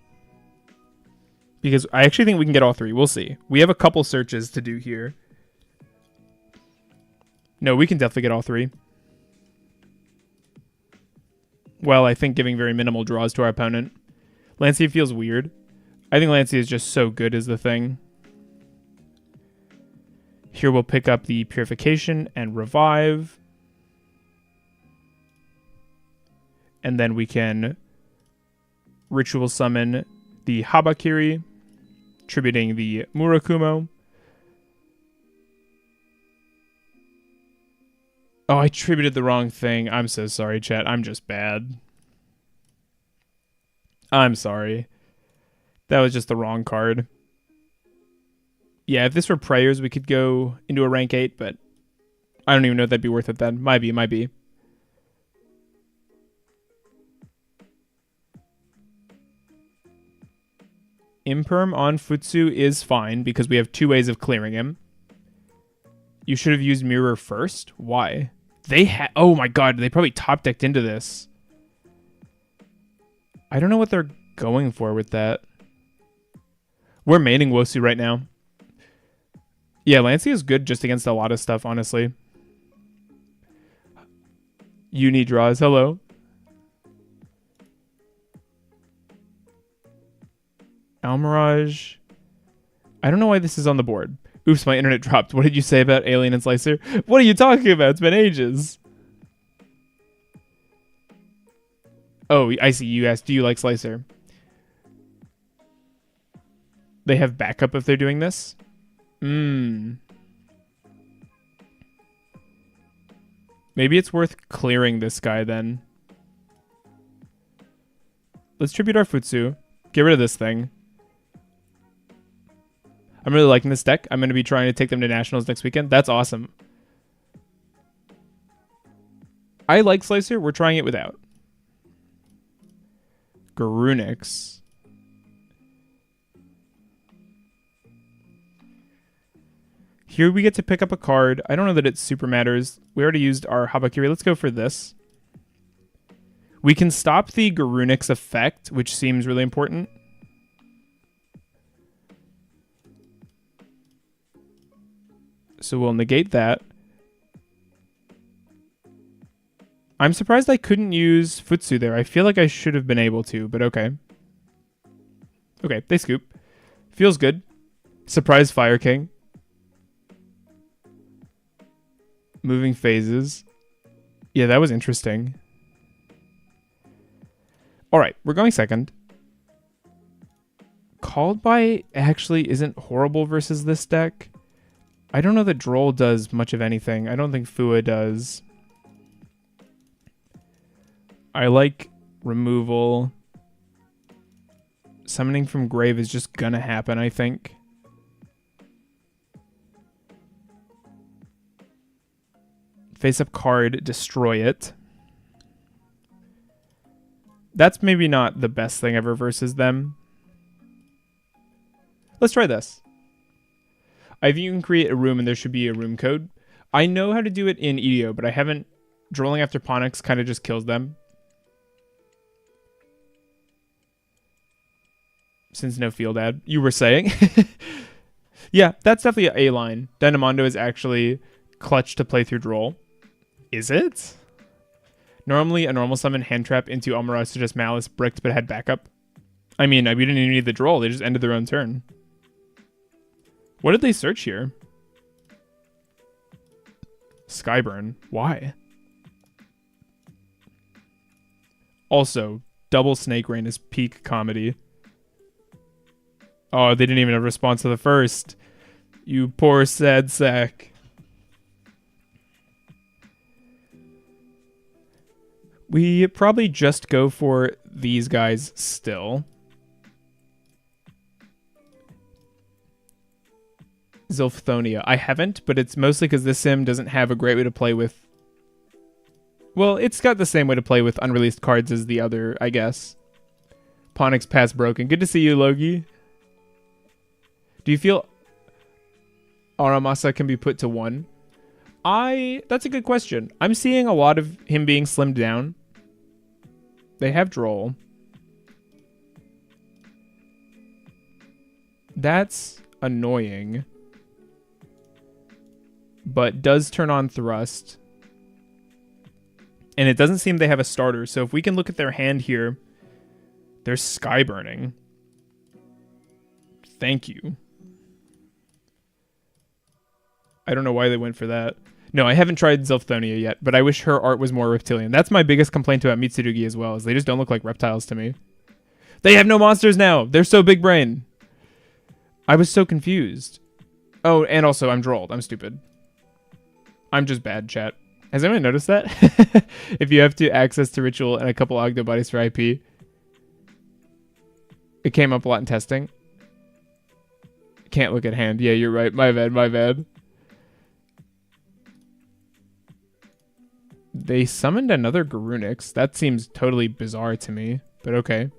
Because I actually think we can get all 3. We'll see. We have a couple searches to do here. No, we can definitely get all 3. Well, I think giving very minimal draws to our opponent. Lancea feels weird. I think Lancea is just so good is the thing. Here we'll pick up the Purification and Revive. And then we can Ritual Summon the Habakiri, tributing the Murakumo. Oh, I tributed the wrong thing. I'm so sorry, chat. I'm just bad. I'm sorry. That was just the wrong card. Yeah, if this were Prayers, we could go into a rank 8, but I don't even know if that'd be worth it then. Might be. Imperm on Futsu is fine because we have 2 ways of clearing him. You should have used Mirror first. Why? Oh my god, they probably top decked into this. I don't know what they're going for with that. We're maining Wosu right now. Yeah, Lancey is good just against a lot of stuff, honestly. Uni draws. Hello. Almirage. I don't know why this is on the board. Oops, my internet dropped. What did you say about Alien and Slicer? What are you talking about? It's been ages. Oh, I see. You asked, do you like Slicer? They have backup if they're doing this? Maybe it's worth clearing this guy then. Let's tribute our Futsu. Get rid of this thing. I'm really liking this deck. I'm going to be trying to take them to Nationals next weekend. That's awesome. I like Slicer. We're trying it without. Garunix. Here we get to pick up a card. I don't know that it super matters. We already used our Habakiri. Let's go for this. We can stop the Garunix effect, which seems really important. So we'll negate that. I'm surprised I couldn't use Futsu there. I feel like I should have been able to, but okay. Okay, they scoop. Feels good. Surprise Fire King. Moving phases. Yeah, that was interesting. Alright, we're going second. Called by actually isn't horrible versus this deck. I don't know that Droll does much of anything. I don't think Fua does. I like removal. Summoning from grave is just gonna happen, I think. Face up card, destroy it. That's maybe not the best thing ever versus them. Let's try this. I think you can create a room and there should be a room code. I know how to do it in EDO, but I haven't. Drolling after Ponix kind of just kills them. Since no field ad. You were saying? Yeah, that's definitely a line. Dynamondo is actually clutch to play through Droll. Is it? Normally, a normal summon hand trap into Almirage to just Malice bricked but had backup. I mean, we didn't even need the Droll. They just ended their own turn. What did they search here? Skyburn. Why? Also, double Snake Rain is peak comedy. Oh, they didn't even have a response to the first. You poor sad sack. We probably just go for these guys still. Zilphthonia. I haven't, but it's mostly because this sim doesn't have a great way to play with... Well, it's got the same way to play with unreleased cards as the other, I guess. Ponix Pass broken. Good to see you, Logi. Do you feel Aramasa can be put to 1? That's a good question. I'm seeing a lot of him being slimmed down. They have Droll. That's annoying. But does turn on Thrust. And it doesn't seem they have a starter. So if we can look at their hand here, they're Skyburning. Thank you. I don't know why they went for that. No, I haven't tried Zilphthonia yet, but I wish her art was more reptilian. That's my biggest complaint about Mitsurugi as well, is they just don't look like reptiles to me. They have no monsters now! They're so big brain! I was so confused. Oh, and also, I'm Drolled. I'm stupid. I'm just bad, chat. Has anyone noticed that? If you have to access to Ritual and a couple Ogdo bodies for IP, it came up a lot in testing. Can't look at hand. Yeah, you're right. My bad, my bad. They summoned another Garunix. That seems totally bizarre to me, but okay.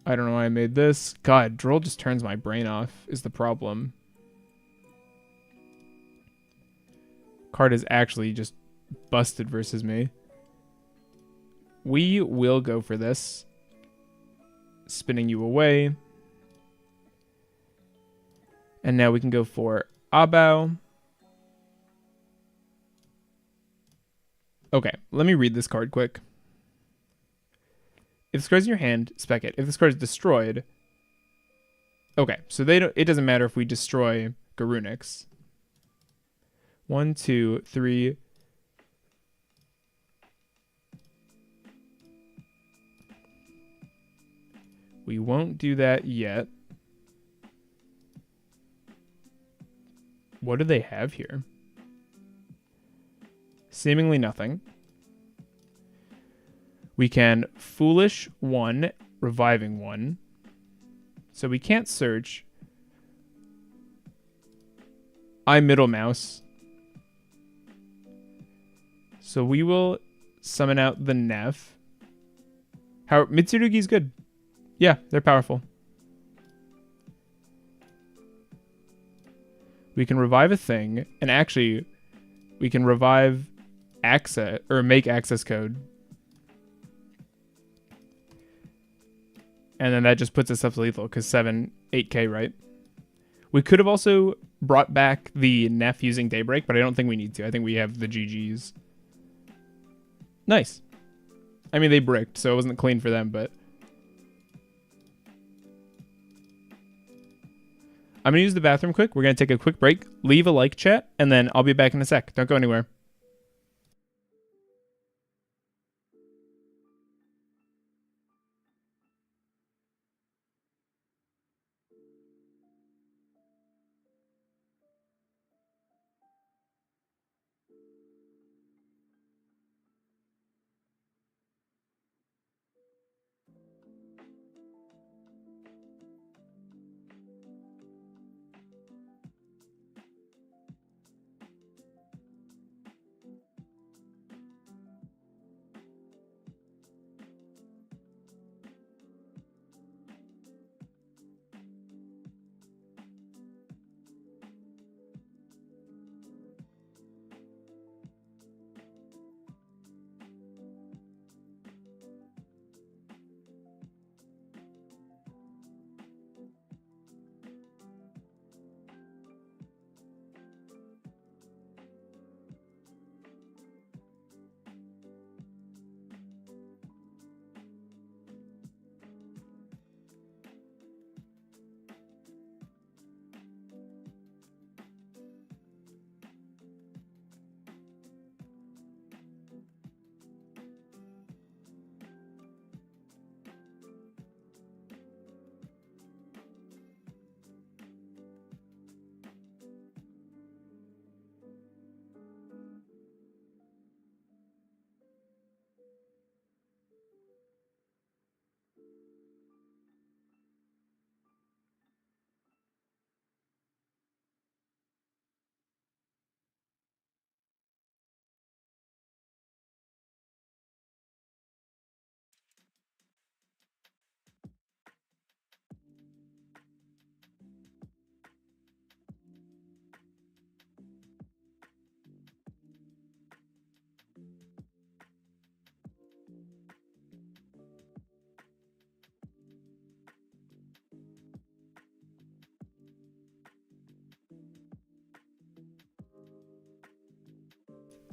I don't know why I made this. God, Droll just turns my brain off is the problem. Card is actually just busted versus me. We will go for this. Spinning you away. And now we can go for Abao. Okay, let me read this card quick. If this card's in your hand, spec it. If this card is destroyed... Okay, so it doesn't matter if we destroy Garunix. 1, 2, 3... We won't do that yet. What do they have here? Seemingly nothing. We can Foolish 1, Reviving 1. So we can't search. I Middle Mouse. So we will summon out the Neff. Mitsurugi's good. Yeah, they're powerful. We can revive a thing, and actually, we can revive access, or make access code. And then that just puts us up to lethal, because 8k, right? We could have also brought back the Neff using Daybreak, but I don't think we need to. I think we have the GGs. Nice. I mean, they bricked, so it wasn't clean for them, but... I'm going to use the bathroom quick. We're going to take a quick break, leave a like, chat, and then I'll be back in a sec. Don't go anywhere.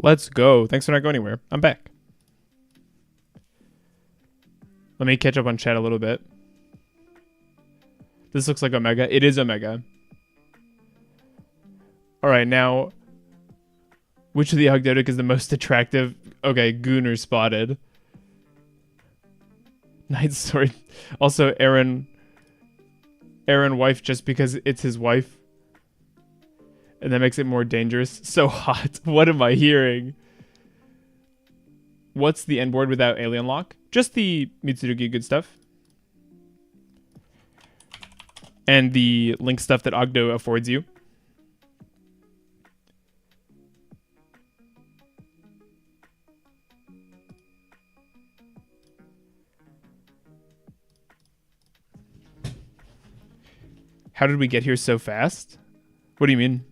Let's go. Thanks for not going anywhere. I'm back. Let me catch up on chat a little bit. This looks like Omega. It is Omega. Alright, now... Which of the Ogdoadic is the most attractive? Okay, Gunnar spotted. Knight's Sword. Also, Aaron wife just because it's his wife. And that makes it more dangerous. So hot. What am I hearing? What's the end board without Alien Lock? Just the Mitsurugi good stuff. And the link stuff that Ogdo affords you. How did we get here so fast? What do you mean?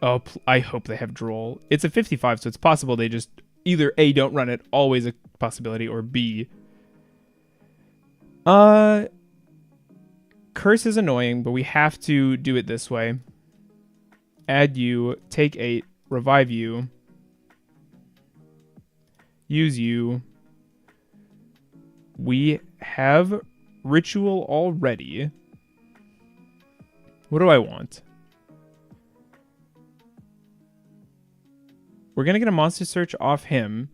Oh, I hope they have droll. It's a 55, so it's possible they just either A, don't run it, always a possibility, or B. Curse is annoying, but we have to do it this way. Add you, take 8, revive you, use you. We have ritual already. What do I want? We're going to get a monster search off him.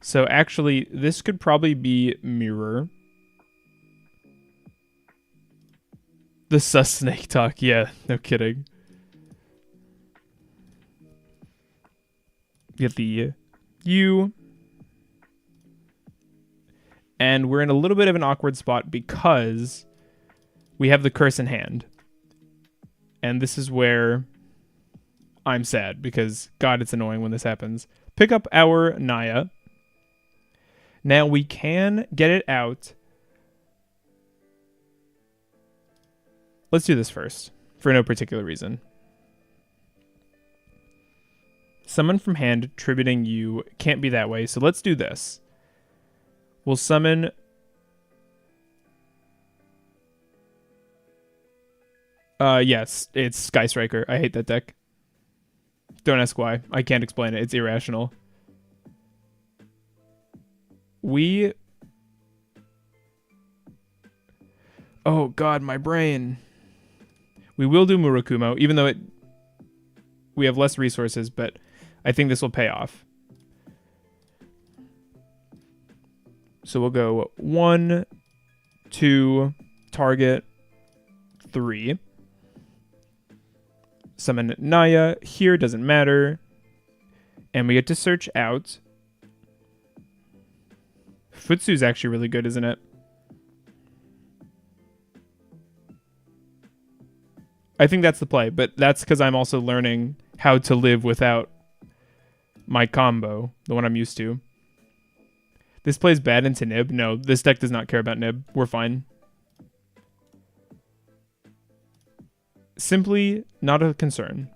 So actually, this could probably be mirror. The sus snake talk. Yeah, no kidding. Get the U. And we're in a little bit of an awkward spot because we have the curse in hand. And this is where I'm sad because, God, it's annoying when this happens. Pick up our Naya. Now we can get it out. Let's do this first, for no particular reason. Summon from hand, tributing you. Can't be that way, so let's do this. We'll summon... yes, it's Sky Striker. I hate that deck. Don't ask why. I can't explain it. It's irrational. We... Oh, God, my brain. We will do Murakumo, even though we have less resources, but I think this will pay off. So we'll go 1, 2, target, 3. Summon Naya. Here, doesn't matter. And we get to search out. Futsu's actually really good, isn't it? I think that's the play, but that's because I'm also learning how to live without my combo, the one I'm used to. This plays bad into Nib. No, this deck does not care about Nib. We're fine. Simply not a concern.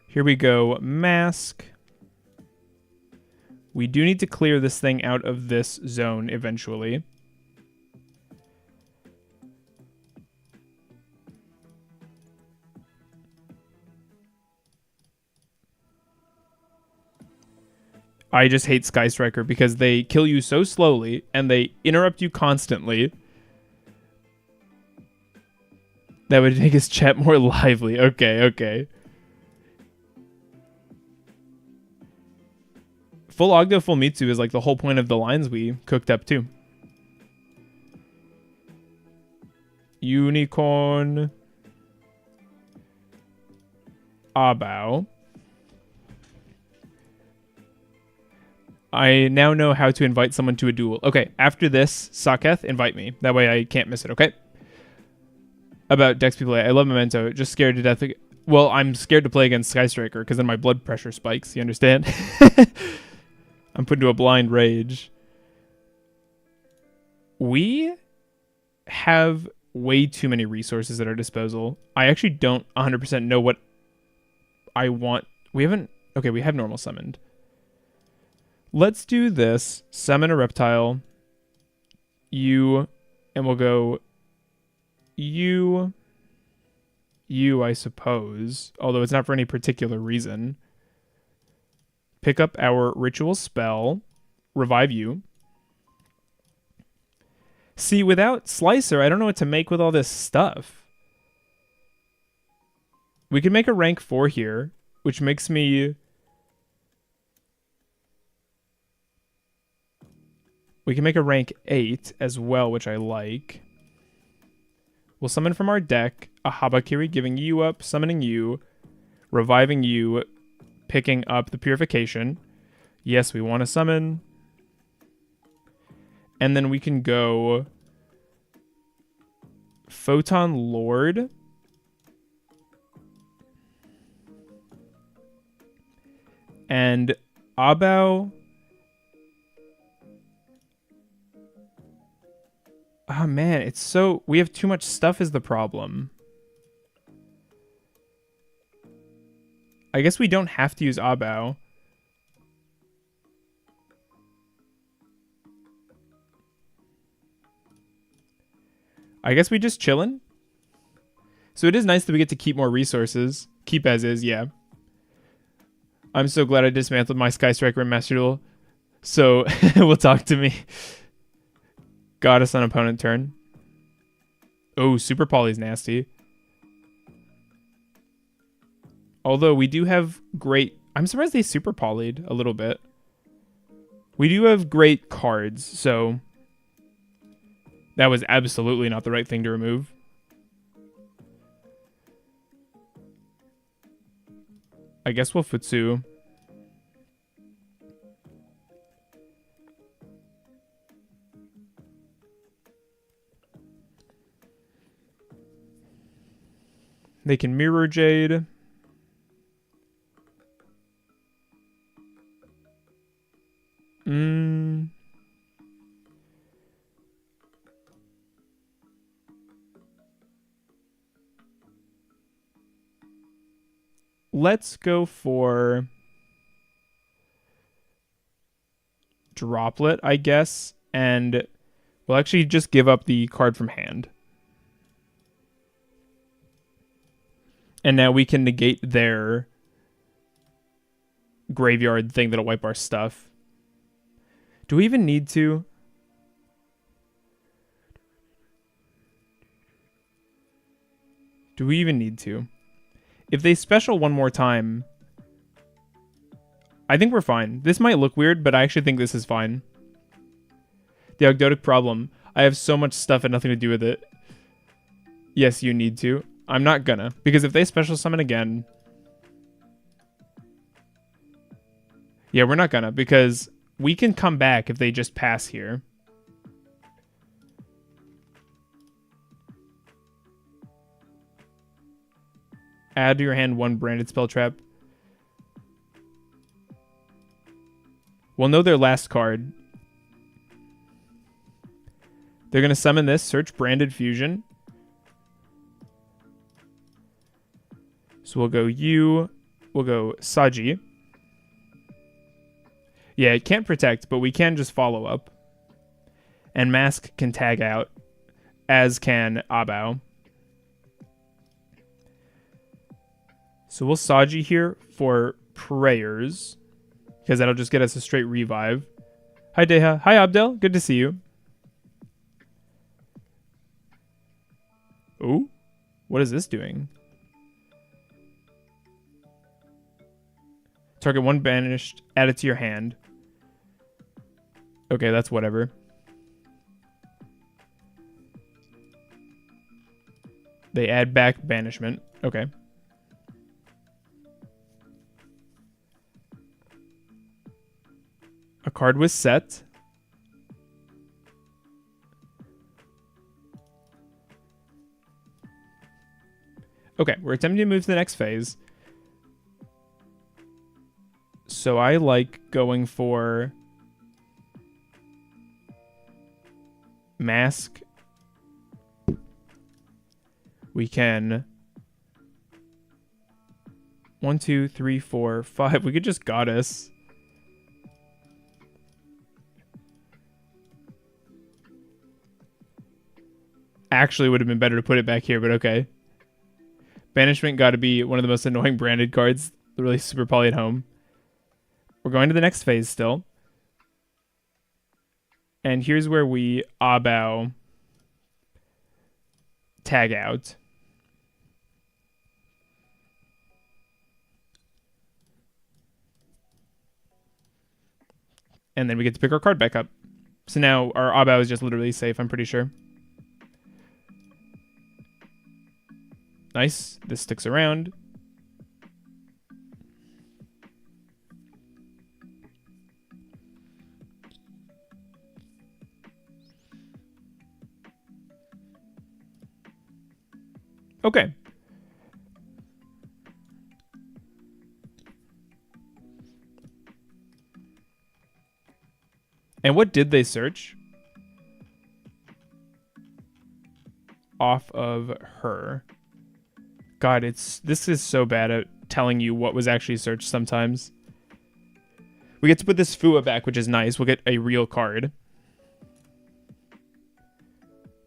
Here we go. Mask. We do need to clear this thing out of this zone eventually. I just hate Sky Striker because they kill you so slowly and they interrupt you constantly. That would make his chat more lively. Okay, okay. Full Ogdo, full Mitsu is like the whole point of the lines we cooked up too. Unicorn. Abao. I now know how to invite someone to a duel. Okay, after this, Saketh, invite me. That way I can't miss it, okay? About decks people play. I love Memento. Just scared to death. Well, I'm scared to play against Sky Striker because then my blood pressure spikes. You understand? I'm put into a blind rage. We have way too many resources at our disposal. I actually don't 100% know what I want. We haven't... Okay, we have normal summoned. Let's do this. Summon a reptile. You. And we'll go... You, I suppose, although it's not for any particular reason. Pick up our ritual spell, revive you. See, without Slicer, I don't know what to make with all this stuff. We can make a rank 4 here, which makes me... We can make a rank 8 as well, which I like. We'll summon from our deck a Habakiri, giving you up, summoning you, reviving you, picking up the Purification. Yes, we want to summon. And then we can go Photon Lord. And Abao. Oh man, it's so... We have too much stuff is the problem. I guess we don't have to use Abao. I guess we just chillin'. So it is nice that we get to keep more resources. Keep as is, yeah. I'm so glad I dismantled my Sky Striker and Master Duel. So, will talk to me. Goddess on opponent turn. Oh, Super Poly's nasty. Although we do have great... I'm surprised they Super Poly'd a little bit. We do have great cards, so... That was absolutely not the right thing to remove. I guess we'll Futsu. They can Mirror Jade. Let's go for Droplet, I guess, and we'll actually just give up the card from hand. And now we can negate their graveyard thing that'll wipe our stuff. Do we even need to? Do we even need to? If they special one more time, I think we're fine. This might look weird, but I actually think this is fine. The Ogdoadic problem. I have so much stuff and nothing to do with it. Yes, you need to. I'm not gonna, because if they special summon again... Yeah, we're not gonna, because we can come back if they just pass here. Add to your hand one branded spell trap. We'll know their last card. They're going to summon this, search branded fusion. So we'll go you, we'll go Saji. Yeah, it can't protect, but we can just follow up. And Mask can tag out, as can Abao. So we'll Saji here for prayers, because that'll just get us a straight revive. Hi, Deha. Hi, Abdel. Good to see you. Ooh, what is this doing? Target one banished, add it to your hand. Okay, that's whatever. They add back banishment. Okay. A card was set. Okay, we're attempting to move to the next phase. So I like going for Mask. We can 1, 2, 3, 4, 5. We could just Goddess. Actually would have been better to put it back here, but okay. Banishment got to be one of the most annoying branded cards. Really super poly at home. We're going to the next phase still. And here's where we Abao tag out. And then we get to pick our card back up. So now our Abao is just literally safe, I'm pretty sure. Nice. This sticks around. Okay. And what did they search? off of her. God, this is so bad at telling you what was actually searched sometimes. We get to put this Fua back, which is nice. We'll get a real card.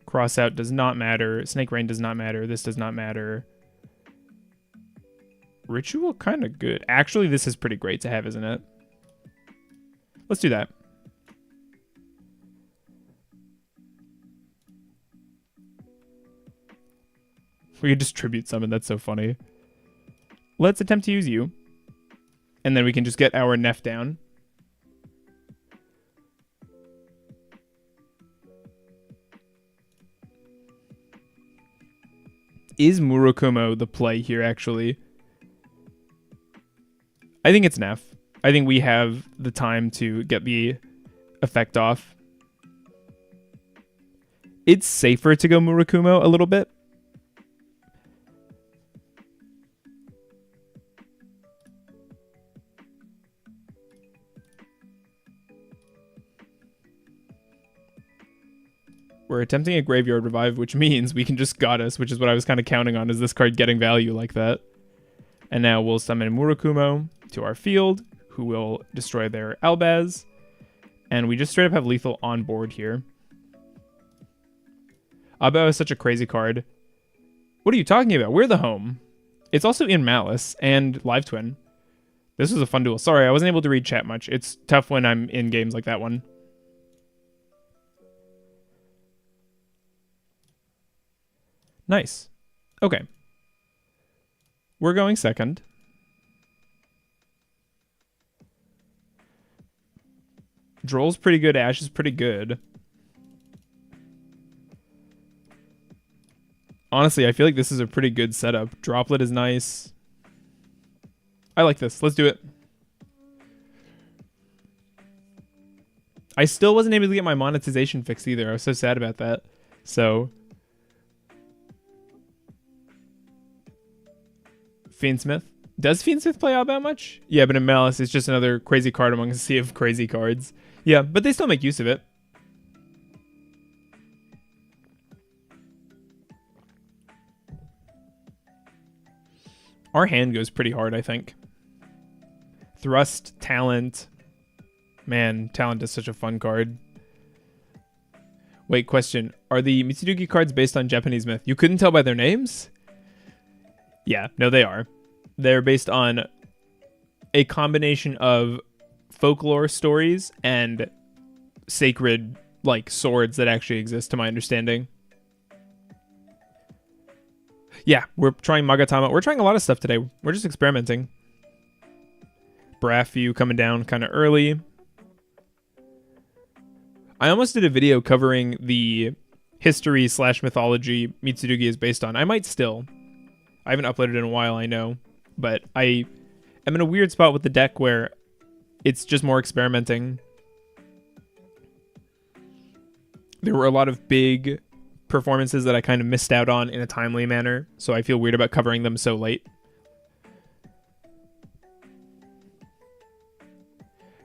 Crossout does not matter. Snake Rain does not matter. This does not matter. Ritual kind of good. Actually, this is pretty great to have, isn't it? Let's do that. We could distribute summon. That's so funny. Let's attempt to use you. And then we can just get our Neff down. Is Murakumo the play here, actually? I think it's Neff. I think we have the time to get the effect off. It's safer to go Murakumo a little bit. We're attempting a Graveyard Revive, which means we can just Goddess, which is what I was kind of counting on, is this card getting value like that. And now we'll summon Murakumo to our field, who will destroy their Albaz. And we just straight up have lethal on board here. Abao is such a crazy card. What are you talking about? We're the home. It's also in Malice and Live Twin. This was a fun duel. Sorry, I wasn't able to read chat much. It's tough when I'm in games like that one. Nice. Okay. We're going second. Droll's pretty good. Ash is pretty good. Honestly, I feel like this is a pretty good setup. Droplet is nice. I like this. Let's do it. I still wasn't able to get my monetization fixed either. I was so sad about that. So... Fiendsmith. Does Fiendsmith play out that much? Yeah, but in Malice, it's just another crazy card among a sea of crazy cards. Yeah, but they still make use of it. Our hand goes pretty hard, I think. Thrust, Talent. Man, Talent is such a fun card. Wait, question. Are the Mitsurugi cards based on Japanese myth? You couldn't tell by their names? Yeah, no, they are. They're based on a combination of folklore stories and sacred, like, swords that actually exist, to my understanding. Yeah, we're trying Magatama. We're trying a lot of stuff today. We're just experimenting. Braffy coming down kind of early. I almost did a video covering the history/mythology Mitsurugi is based on. I might still. I haven't uploaded in a while, I know. But I am in a weird spot with the deck where it's just more experimenting. There were a lot of big performances that I kind of missed out on in a timely manner, so I feel weird about covering them so late.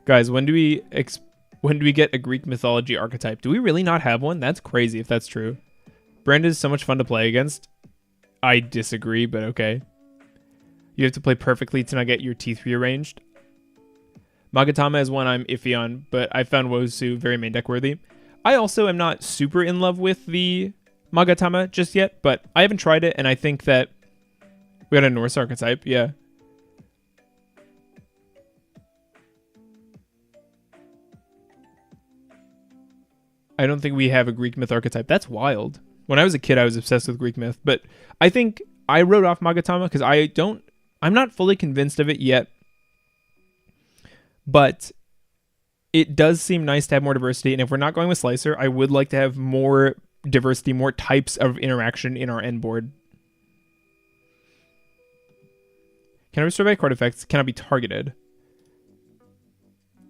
Guys, when do we get a Greek mythology archetype? Do we really not have one? That's crazy if that's true. Brand is so much fun to play against. I disagree, but okay. You have to play perfectly to not get your teeth rearranged. Magatama is one I'm iffy on, but I found Wosu very main deck worthy. I also am not super in love with the Magatama just yet, but I haven't tried it, and I think that we got a Norse archetype, yeah. I don't think we have a Greek myth archetype. That's wild. When I was a kid, I was obsessed with Greek myth, but I think I wrote off Magatama because I'm not fully convinced of it yet, but it does seem nice to have more diversity, and if we're not going with Slicer, I would like to have more diversity, more types of interaction in our end board. Can I restore by card effects? Cannot be targeted.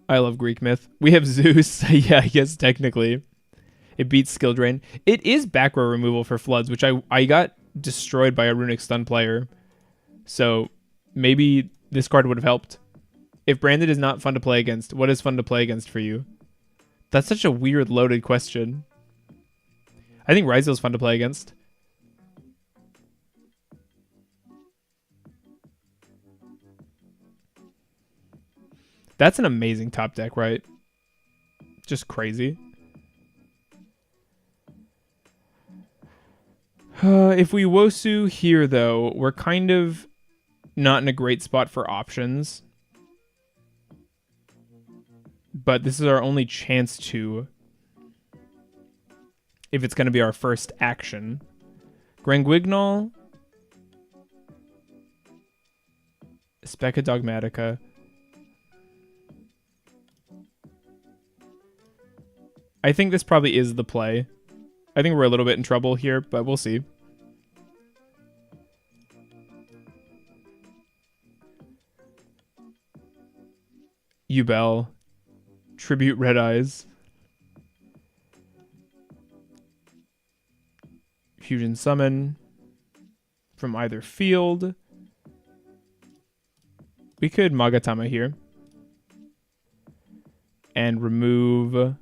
I love Greek myth. We have Zeus. Yeah, I guess technically. It beats Skill Drain. It is back row removal for Floods, which I got destroyed by a Runic Stun player. So maybe this card would have helped. If Branded is not fun to play against, what is fun to play against for you? That's such a weird loaded question. I think Ryzeal is fun to play against. That's an amazing top deck, right? Just crazy. If we Wosu here, though, we're kind of not in a great spot for options. But this is our only chance to, if it's going to be our first action. Granguignol. Speca Dogmatica. I think this probably is the play. I think we're a little bit in trouble here, but we'll see. Yubel. Tribute Red Eyes. Fusion Summon from either field. We could Magatama here. And remove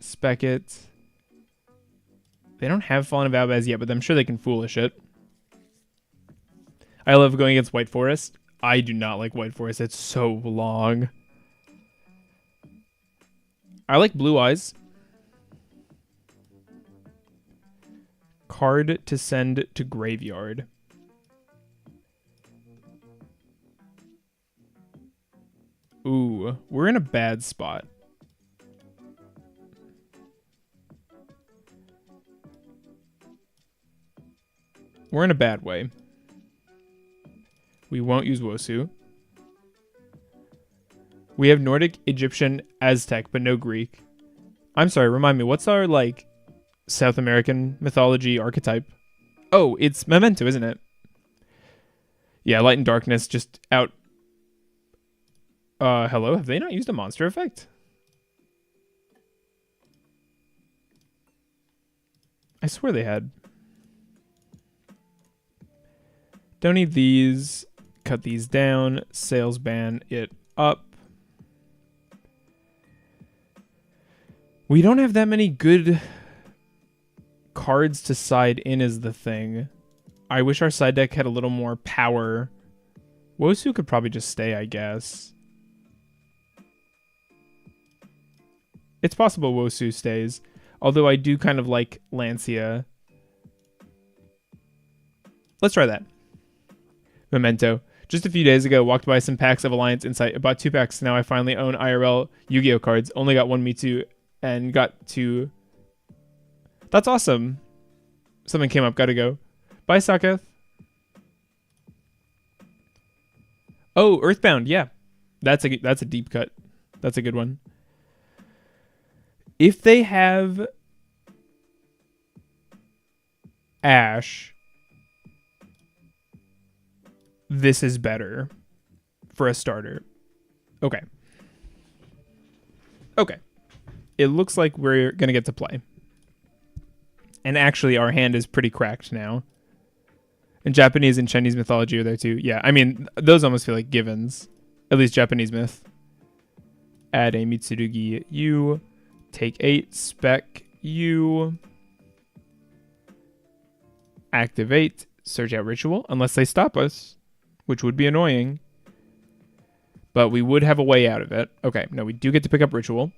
Speckett. They don't have Fallen of Albaz yet, but I'm sure they can Foolish it. I love going against White Forest. I do not like White Forest. It's so long. I like Blue Eyes. Card to send to graveyard. Ooh, we're in a bad spot. We're in a bad way. We won't use Wosu. We have Nordic, Egyptian, Aztec, but no Greek. I'm sorry, remind me, what's our, like, South American mythology archetype? Oh, it's Memento, isn't it? Yeah, Light and Darkness just out. Hello? Have they not used a monster effect? I swear they had. Don't need these. Cut these down. Sales ban it up. We don't have that many good cards to side in is the thing. I wish our side deck had a little more power. Wosu could probably just stay, I guess. It's possible Wosu stays. Although I do kind of like Lancia. Let's try that. Memento. Just a few days ago, walked by some packs of Alliance Insight. I bought 2 packs. Now I finally own IRL Yu-Gi-Oh cards. Only got 1 Mitsu and got 2. That's awesome. Something came up. Gotta go. Bye, Saketh. Oh, Earthbound. Yeah. That's a deep cut. That's a good one. If they have Ash, this is better for a starter. Okay. Okay. It looks like we're going to get to play. And actually, our hand is pretty cracked now. And Japanese and Chinese mythology are there too. Yeah, I mean, those almost feel like givens. At least Japanese myth. Add a Mitsurugi U. Take 8. Spec U. Activate. Search out Ritual. Unless they stop us. Which would be annoying. But we would have a way out of it. Okay, no, we do get to pick up Ritual.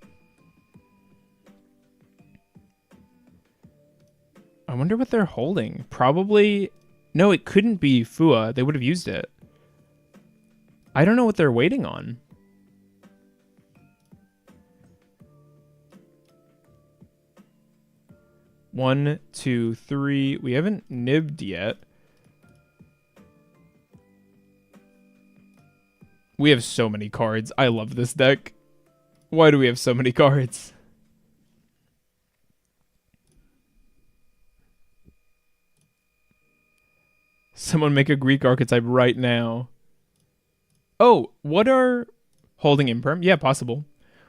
I wonder what they're holding. Probably... No, it couldn't be Fua. They would have used it. I don't know what they're waiting on. One, two, three. We haven't nibbed yet. We have so many cards. I love this deck. Why do we have so many cards? Someone make a Greek archetype right now. Oh, what are... Holding Imperm? Yeah, possible.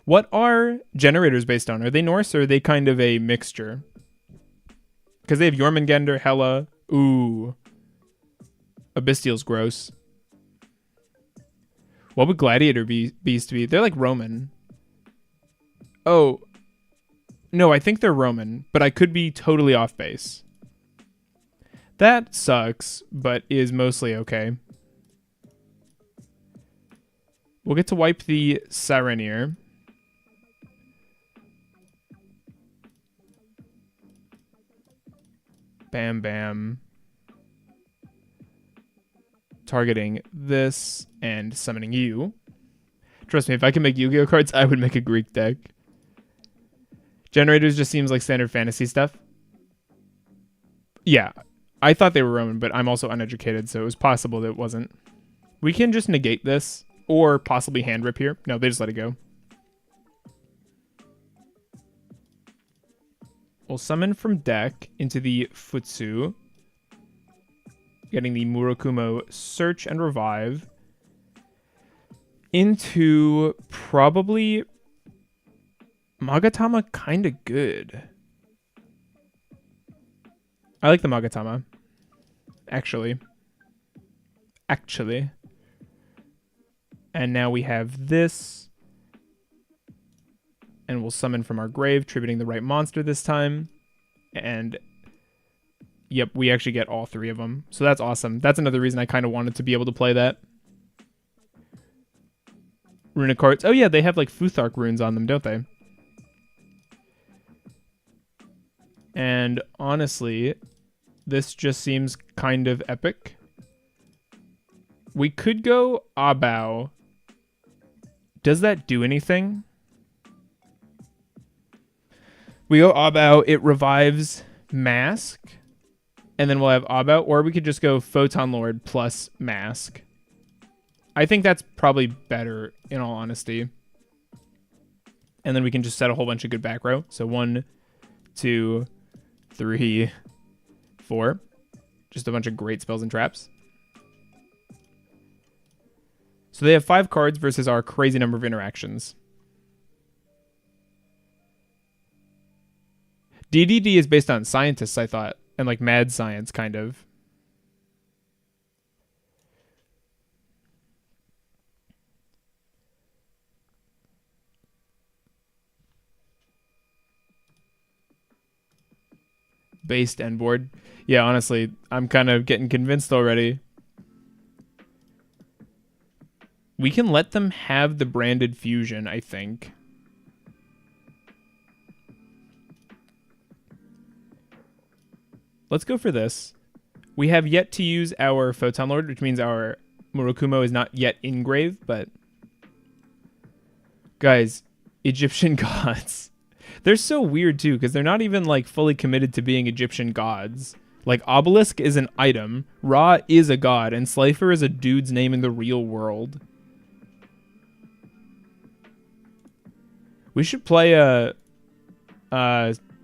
What are generators based on? Are they Norse or are they kind of a mixture? Because they have Jormungandr, Hela. Ooh. Abystial's gross. What would Gladiator Beast be? They're like Roman. Oh. No, I think they're Roman, but I could be totally off base. That sucks, but is mostly okay. We'll get to wipe the Saranir. Bam, bam. Targeting this and summoning you. Trust me, if I can make Yu-Gi-Oh cards, I would make a Greek deck. Generators just seems like standard fantasy stuff. Yeah, I thought they were Roman, but I'm also uneducated, so it was possible that it wasn't. We can just negate this, or possibly hand rip here. No, they just let it go. We'll summon from deck into the Futsu. Getting the Murakumo Search and Revive. Into probably Magatama, kind of good. I like the Magatama. Actually. And now we have this. And we'll summon from our grave, tributing the right monster this time. And yep, we actually get all three of them. So that's awesome. That's another reason I kind of wanted to be able to play that. Runic cards. Oh yeah, they have like Futhark runes on them, don't they? And honestly, this just seems kind of epic. We could go Abao. Does that do anything? We go Abao, it revives Mask. And then we'll have Abao, or we could just go Photon Lord plus Mask. I think that's probably better, in all honesty. And then we can just set a whole bunch of good back row. So 1, 2, 3, 4. Just a bunch of great spells and traps. So they have 5 cards versus our crazy number of interactions. DDD is based on scientists, I thought. And like mad science, kind of. Based end board. Yeah, honestly, I'm kind of getting convinced already. We can let them have the branded fusion, I think. Let's go for this. We have yet to use our Photon Lord, which means our Murakumo is not yet in grave, but... Guys, Egyptian gods. They're so weird, too, because they're not even, like, fully committed to being Egyptian gods. Like, Obelisk is an item, Ra is a god, and Slifer is a dude's name in the real world. We should play a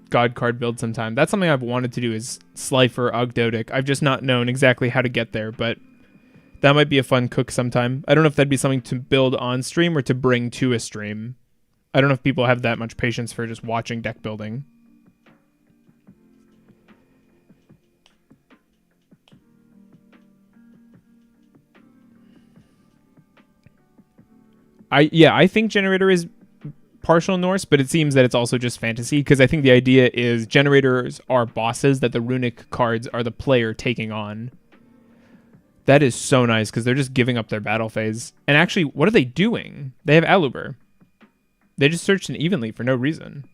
god card build sometime. That's something I've wanted to do, is Slifer Ogdoadic. I've just not known exactly how to get there, but that might be a fun cook sometime. I don't know if that'd be something to build on stream or to bring to a stream. I don't know if people have that much patience for just watching deck building. I think Generator is partial Norse, but it seems that it's also just fantasy, because I think the idea is generators are bosses that the runic cards are the player taking on. That is so nice, because they're just giving up their battle phase. And actually, what are they doing? They have Aluber. They just searched an evenly for no reason.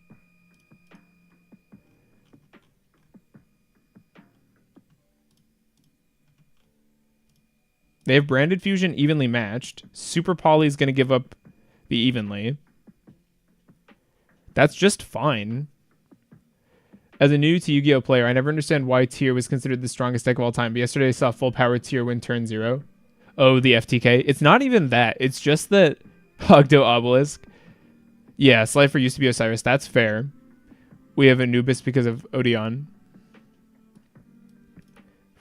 They have branded fusion evenly matched. Super Poly is going to give up the evenly. That's just fine. As a new to Yu-Gi-Oh player, I never understand why Tier was considered the strongest deck of all time. But yesterday I saw full power Tier win turn 0. Oh, the FTK. It's not even that. It's just that Ogdo Obelisk. Yeah, Slifer used to be Osiris. That's fair. We have Anubis because of Odeon.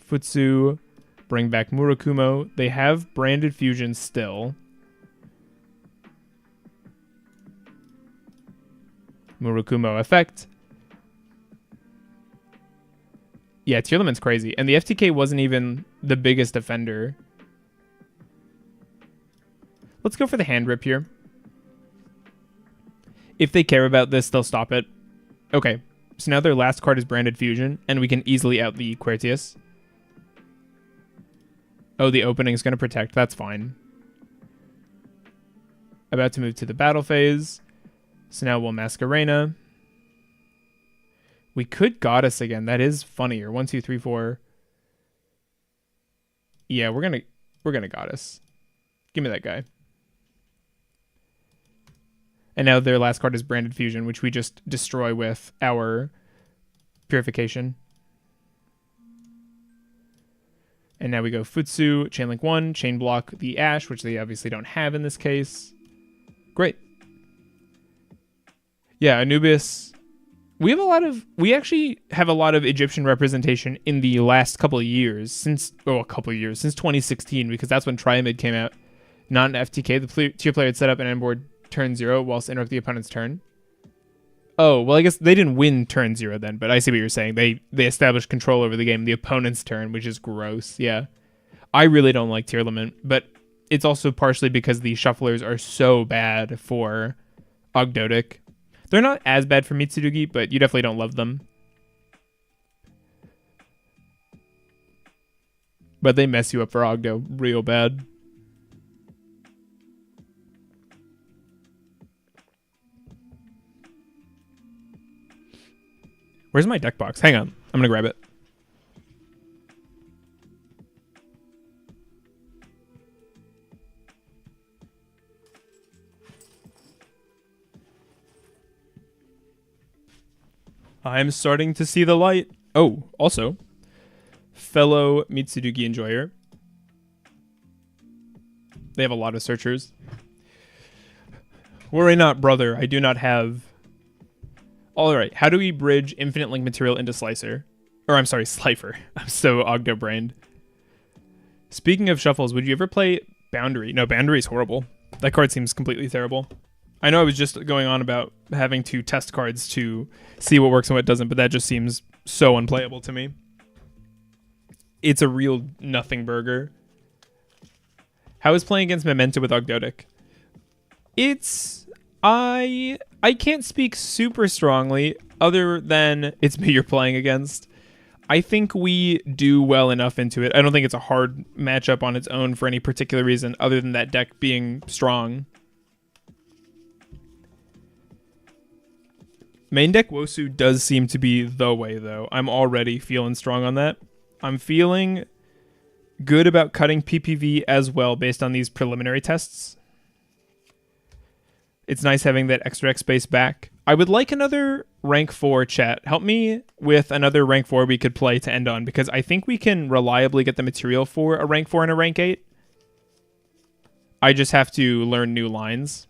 Futsu. Bring back Murakumo. They have branded fusion still. Murakumo effect. Yeah, Tearlament's crazy. And the FTK wasn't even the biggest offender. Let's go for the hand rip here. If they care about this, they'll stop it. Okay, so now their last card is branded fusion, and we can easily out the Quertius. Oh, the opening is going to protect. That's fine. About to move to the battle phase. So now we'll Masquerena. We could Goddess again. That is funnier. 1, 2, 3, 4. Yeah, we're gonna Goddess. Give me that guy. And now their last card is Branded Fusion, which we just destroy with our Purification. And now we go Futsu, Chainlink 1, Chain Block the Ash, which they obviously don't have in this case. Great. Yeah, Anubis. We actually have a lot of Egyptian representation in the last couple of years, since 2016, because that's when Triamid came out. Not an FTK, the tier player had set up an endboard turn 0 whilst interrupt the opponent's turn. Oh, well, I guess they didn't win turn 0 then, but I see what you're saying. They established control over the game, the opponent's turn, which is gross, yeah. I really don't like Tier Limit, but it's also partially because the shufflers are so bad for Ogdoadic. They're not as bad for Mitsurugi, but you definitely don't love them. But they mess you up for Ogdo real bad. Where's my deck box? Hang on. I'm going to grab it. I'm starting to see the light. Oh, also, fellow Mitsurugi enjoyer. They have a lot of searchers. Worry not, brother. I do not have... Alright, how do we bridge infinite link material into Slicer? Or, I'm sorry, Slifer. I'm so Ogdo-brained. Speaking of shuffles, would you ever play Boundary? No, Boundary is horrible. That card seems completely terrible. I know I was just going on about having to test cards to see what works and what doesn't, but that just seems so unplayable to me. It's a real nothing burger. How is playing against Memento with Ogdoadic? I can't speak super strongly other than it's me you're playing against. I think we do well enough into it. I don't think it's a hard matchup on its own for any particular reason other than that deck being strong. Main deck Wosu does seem to be the way, though. I'm already feeling strong on that. I'm feeling good about cutting PPV as well based on these preliminary tests. It's nice having that extra X space back. I would like another rank 4 chat. Help me with another rank 4 we could play to end on, because I think we can reliably get the material for a rank 4 and a rank 8. I just have to learn new lines.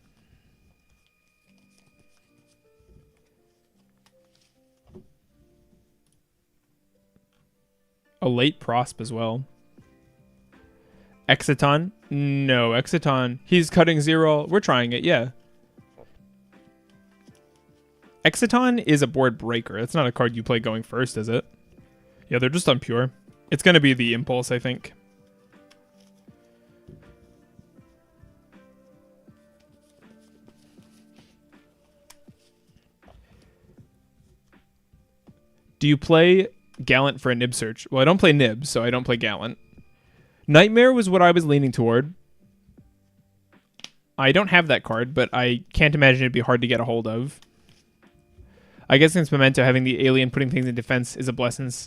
A late Prosp as well. Exiton? No, Exiton. He's cutting 0. We're trying it, yeah. Exiton is a board breaker. That's not a card you play going first, is it? Yeah, they're just on pure. It's going to be the Impulse, I think. Do you play Gallant for a Nib search? Well, I don't play Nib, so I don't play Gallant. Nightmare was what I was leaning toward. I don't have that card, but I can't imagine it'd be hard to get a hold of. I guess since Memento having the alien putting things in defense is a blessing.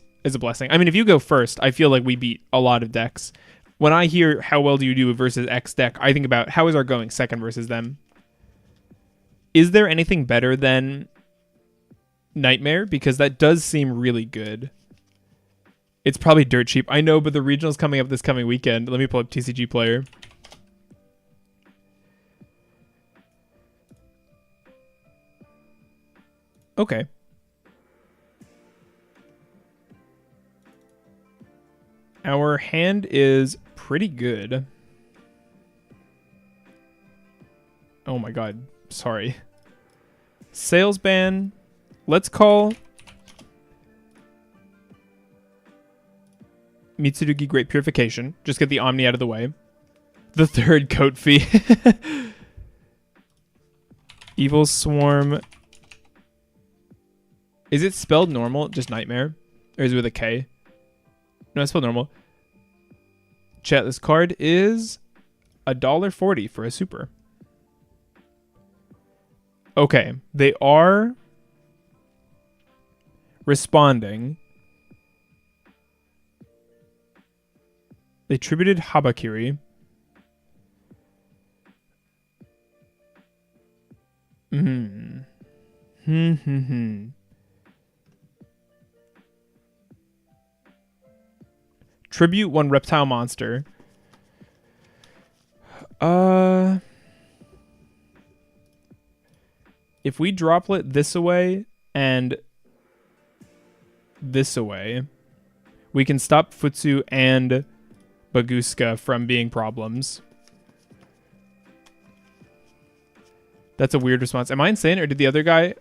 I mean, if you go first, I feel like we beat a lot of decks. When I hear how well do you do versus X deck, I think about how is our going second versus them. Is there anything better than Nightmare? Because that does seem really good. It's probably dirt cheap. I know, but the regional's coming up this coming weekend. Let me pull up TCG Player. Okay. Our hand is pretty good. Oh my god. Sorry. Sales ban. Let's call Mitsurugi Great Purification. Just get the Omni out of the way. The third coat fee. Evil Swarm. Is it spelled normal? Just Nightmare? Or is it with a K? No, it's spelled normal. Chat, this card is $1.40 for a super. Okay, they are responding. They tributed Habakiri. Tribute one reptile monster. If we droplet this away and this away, we can stop Futsu and Baguska from being problems. That's a weird response. Am I insane, or did the other guy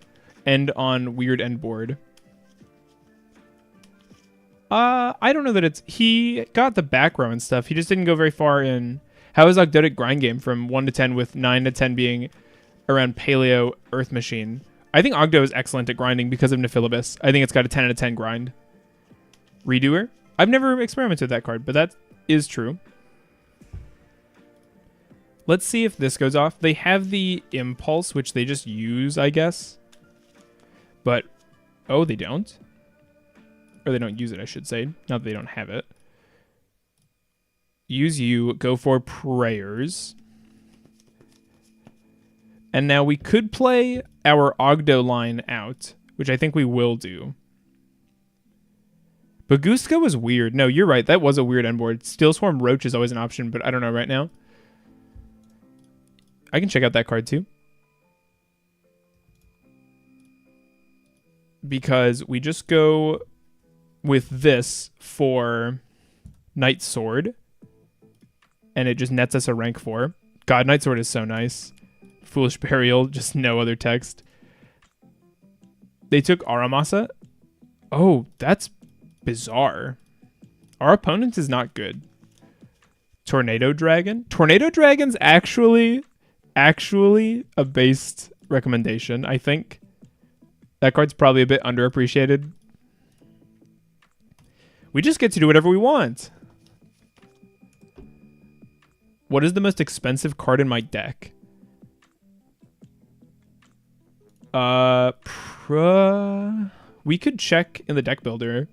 end on weird end board? I don't know that it's... He got the back row and stuff. He just didn't go very far in... How is Ogdoadic grind game from 1 to 10 with 9 to 10 being around Paleo Earth Machine? I think Ogdo is excellent at grinding because of Nephilibus. I think it's got a 10 out of 10 grind. Redoer? I've never experimented with that card, but that is true. Let's see if this goes off. They have the Impulse, which they just use, I guess. But, oh, they don't? Or they don't use it, I should say. Not that they don't have it. Use you, go for Prayers. And now we could play our Ogdo line out, which I think we will do. Baguska was weird. No, you're right. That was a weird end board. Steel Swarm Roach is always an option, but I don't know right now. I can check out that card too. Because we just go with this for Night Sword. And it just nets us a rank 4. God, Night Sword is so nice. Foolish Burial, just no other text. They took Aramasa. Oh, that's bizarre. Our opponent is not good. Tornado Dragon. Tornado Dragon's actually a based recommendation, I think. That card's probably a bit underappreciated. We just get to do whatever we want. What is the most expensive card in my deck? We could check in the deck builder.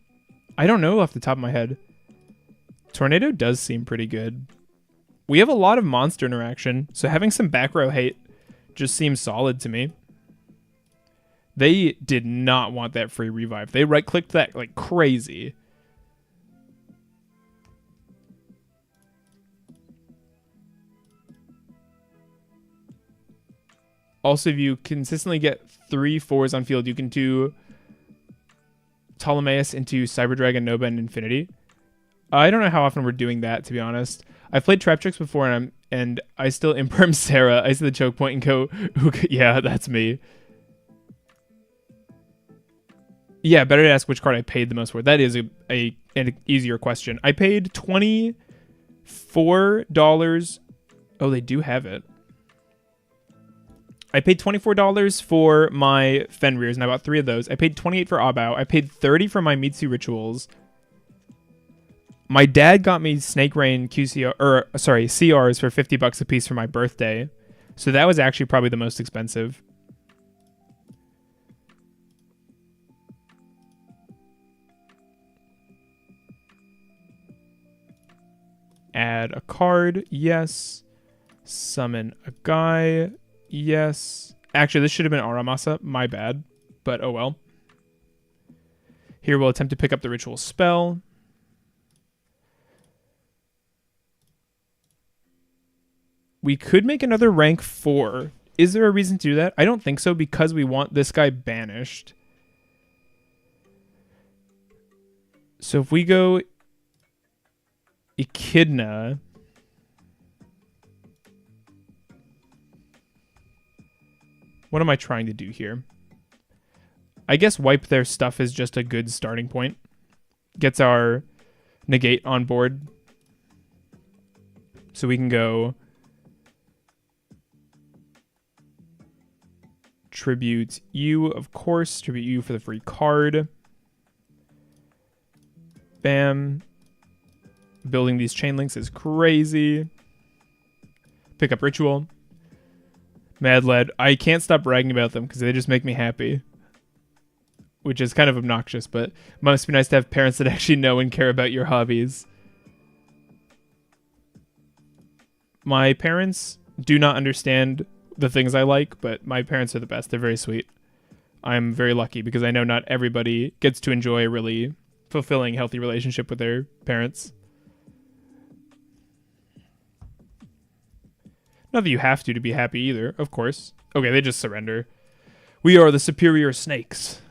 I don't know off the top of my head. Tornado does seem pretty good. We have a lot of monster interaction, so having some back row hate just seems solid to me. They did not want that free revive. They right-clicked that like crazy. Also, if you consistently get 3 4s on field, you can do Ptolemaeus into Cyber Dragon, Nova, and Infinity. I don't know how often we're doing that, to be honest. I've played Trap Tricks before, and I still imperm Sarah. I see the choke point and go, yeah, that's me. Yeah, better to ask which card I paid the most for. That is an easier question. I paid $24. Oh, they do have it. I paid $24 for my Fenrirs, and I bought 3 of those. I paid $28 for Abao. I paid $30 for my Mitsu Rituals. My dad got me Snake Rain QCR, CRs for $50 a piece for my birthday. So that was actually probably the most expensive. Add a card, yes. Summon a guy, yes. Actually, this should have been Aramasa, my bad. But oh well. Here we'll attempt to pick up the ritual spell. We could make another rank 4. Is there a reason to do that? I don't think so, because we want this guy banished. So if we go Echidna, what am I trying to do here? I guess wipe their stuff is just a good starting point. Gets our negate on board. So we can go tribute you, of course. Tribute you for the free card. Bam. Building these chain links is crazy. Pick up ritual. Mad Lad. I can't stop bragging about them because they just make me happy. Which is kind of obnoxious, but must be nice to have parents that actually know and care about your hobbies. My parents do not understand the things I like, but my parents are the best. They're very sweet. I'm very lucky because I know not everybody gets to enjoy a really fulfilling, healthy relationship with their parents. Not that you have to be happy either, of course. Okay, they just surrender. We are the superior snakes.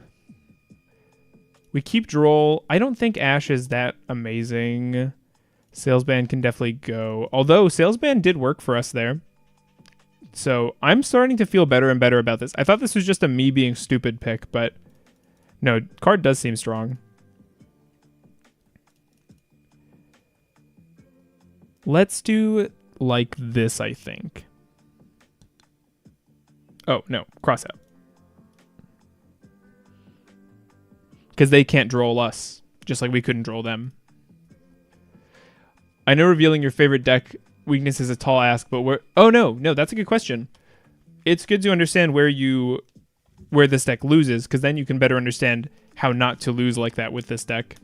We keep Droll. I don't think Ash is that amazing. Salesman can definitely go. Although, Salesman did work for us there. So, I'm starting to feel better and better about this. I thought this was just a me being stupid pick, but... No, card does seem strong. Let's do like this, I think. Oh, no. Cross out. Because they can't droll us, just like we couldn't droll them. I know revealing your favorite deck weakness is a tall ask, but where... Oh, no, that's a good question. It's good to understand where this deck loses, because then you can better understand how not to lose like that with this deck.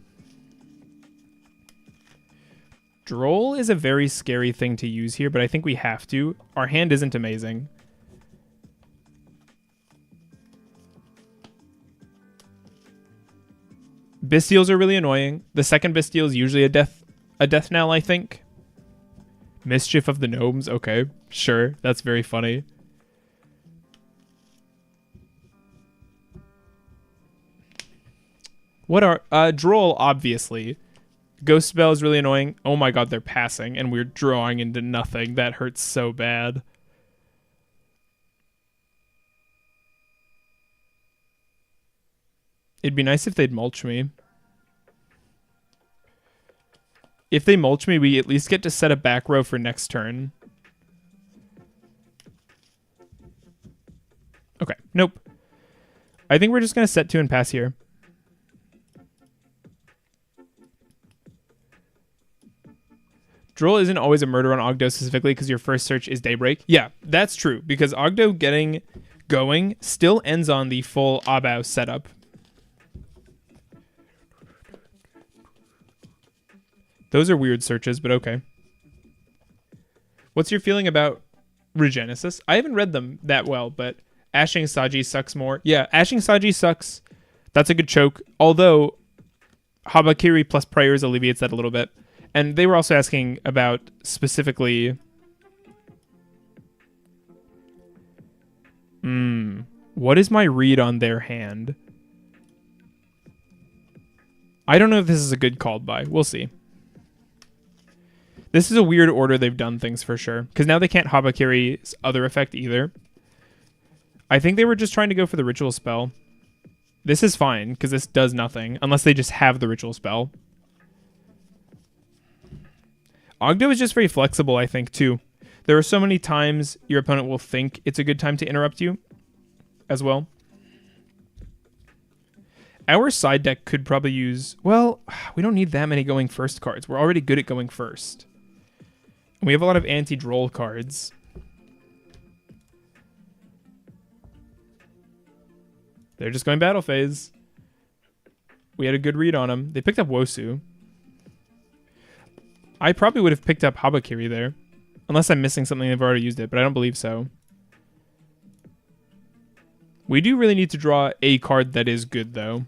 Droll is a very scary thing to use here, but I think we have to. Our hand isn't amazing. Bystials are really annoying. The second Bystial is usually a death knell, I think. Mischief of the Gnomes. Okay, sure. That's very funny. What are... Droll, obviously. Ghost Spell is really annoying. Oh my god, they're passing, and we're drawing into nothing. That hurts so bad. It'd be nice if they'd mulch me. If they mulch me, we at least get to set a back row for next turn. Okay, nope. I think we're just going to set 2 and pass here. Droll isn't always a murder on Ogdo specifically because your first search is Daybreak. Yeah, that's true, because Ogdo getting going still ends on the full Abao setup. Those are weird searches, but okay. What's your feeling about Regenesis? I haven't read them that well, but Ashing Saji sucks more. Yeah, Ashing Saji sucks. That's a good choke. Although, Habakiri plus Prayers alleviates that a little bit. And they were also asking about specifically... what is my read on their hand? I don't know if this is a good called by. We'll see. This is a weird order they've done things for sure. Because now they can't Habakiri's other effect either. I think they were just trying to go for the ritual spell. This is fine, because this does nothing. Unless they just have the ritual spell. Ogdo is just very flexible, I think, too. There are so many times your opponent will think it's a good time to interrupt you as well. Our side deck could probably use... Well, we don't need that many going first cards. We're already good at going first. We have a lot of anti-droll cards. They're just going battle phase. We had a good read on them. They picked up Wosu. I probably would have picked up Habakiri there. Unless I'm missing something, they've already used it, but I don't believe so. We do really need to draw a card that is good, though.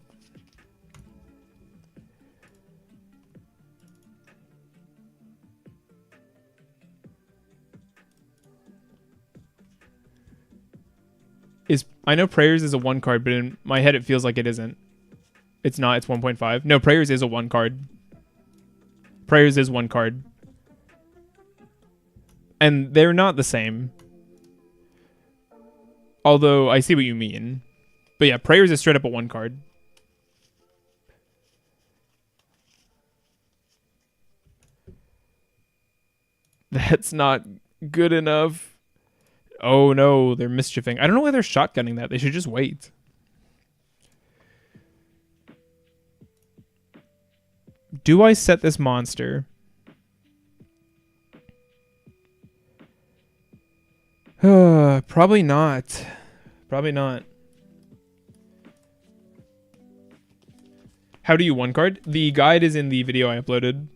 I know Prayers is a 1 card, but in my head it feels like it isn't. It's not, it's 1.5. No, Prayers is a 1 card. Prayers is 1 card. And they're not the same. Although, I see what you mean. But yeah, Prayers is straight up a 1 card. That's not good enough. Oh no, they're mischiefing. I don't know why they're shotgunning that. They should just wait. Do I set this monster? Probably not. Probably not. How do you one card? The guide is in the video I uploaded.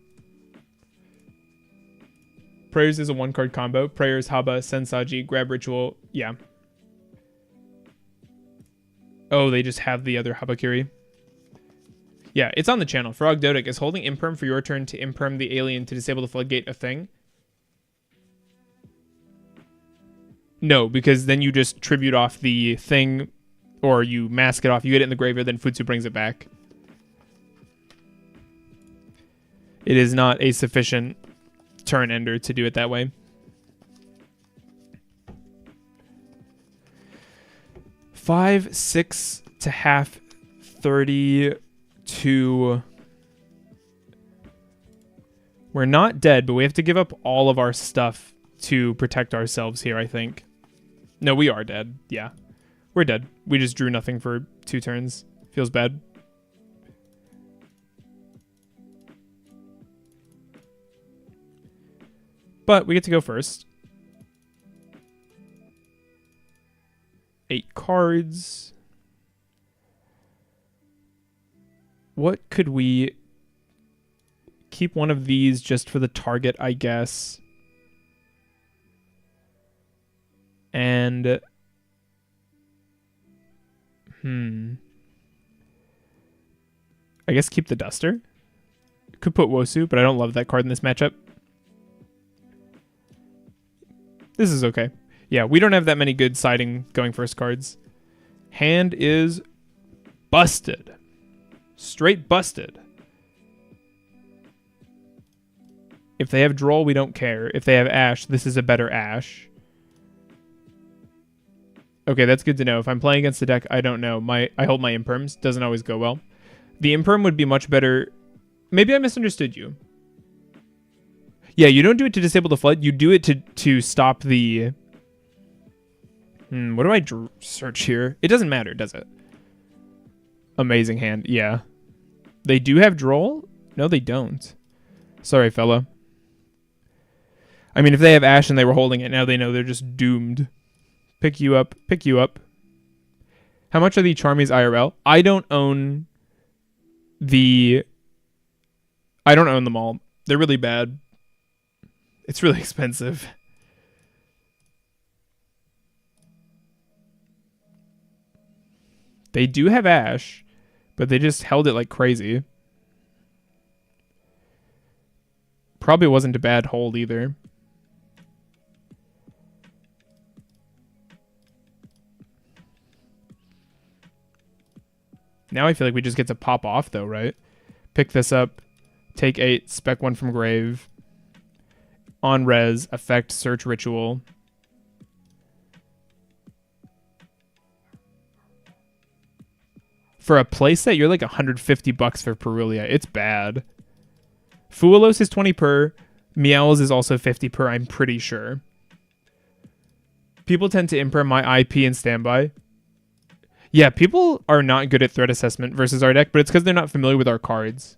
Prayers is a one card combo. Prayers, Haba, Sensaji, Grab Ritual. Yeah. Oh, they just have the other Habakiri. Yeah, it's on the channel. For Ogdoadic, is holding Imperm for your turn to Imperm the alien to disable the floodgate a thing? No, because then you just tribute off the thing, or you mask it off. You get it in the graveyard, then Futsu brings it back. It is not a sufficient turn ender to do it that way. 5, 6 to half 32. We're not dead, but we have to give up all of our stuff to protect ourselves here, I think. No, we are dead. Yeah. We're dead. We just drew nothing for 2 turns. Feels bad. But we get to go first. 8 cards. What could we... Keep one of these just for the target, I guess. And... I guess keep the Duster. Could put Wosu, but I don't love that card in this matchup. This is okay. Yeah, we don't have that many good siding going first cards. Hand is busted. Straight busted. If they have Droll, we don't care. If they have Ash, this is a better Ash. Okay, that's good to know. If I'm playing against the deck, I don't know. I hold my Imperms. Doesn't always go well. The Imperm would be much better. Maybe I misunderstood you. Yeah, you don't do it to disable the flood. You do it to stop the... what do I search here? It doesn't matter, does it? Amazing hand. Yeah. They do have Droll? No, they don't. Sorry, fella. I mean, if they have Ash and they were holding it, now they know they're just doomed. Pick you up. Pick you up. How much are the Charmies IRL? I don't own them all. They're really bad. It's really expensive. They do have Ash, but they just held it like crazy. Probably wasn't a bad hold either. Now I feel like we just get to pop off though, right? Pick this up, take 8, spec 1 from grave. On res, effect, search ritual. For a playset, you're like 150 bucks for Perulia. It's bad. Fuelos is 20 per. Meowls is also 50 per, I'm pretty sure. People tend to imprint my IP and standby. Yeah, people are not good at threat assessment versus our deck, but it's because they're not familiar with our cards.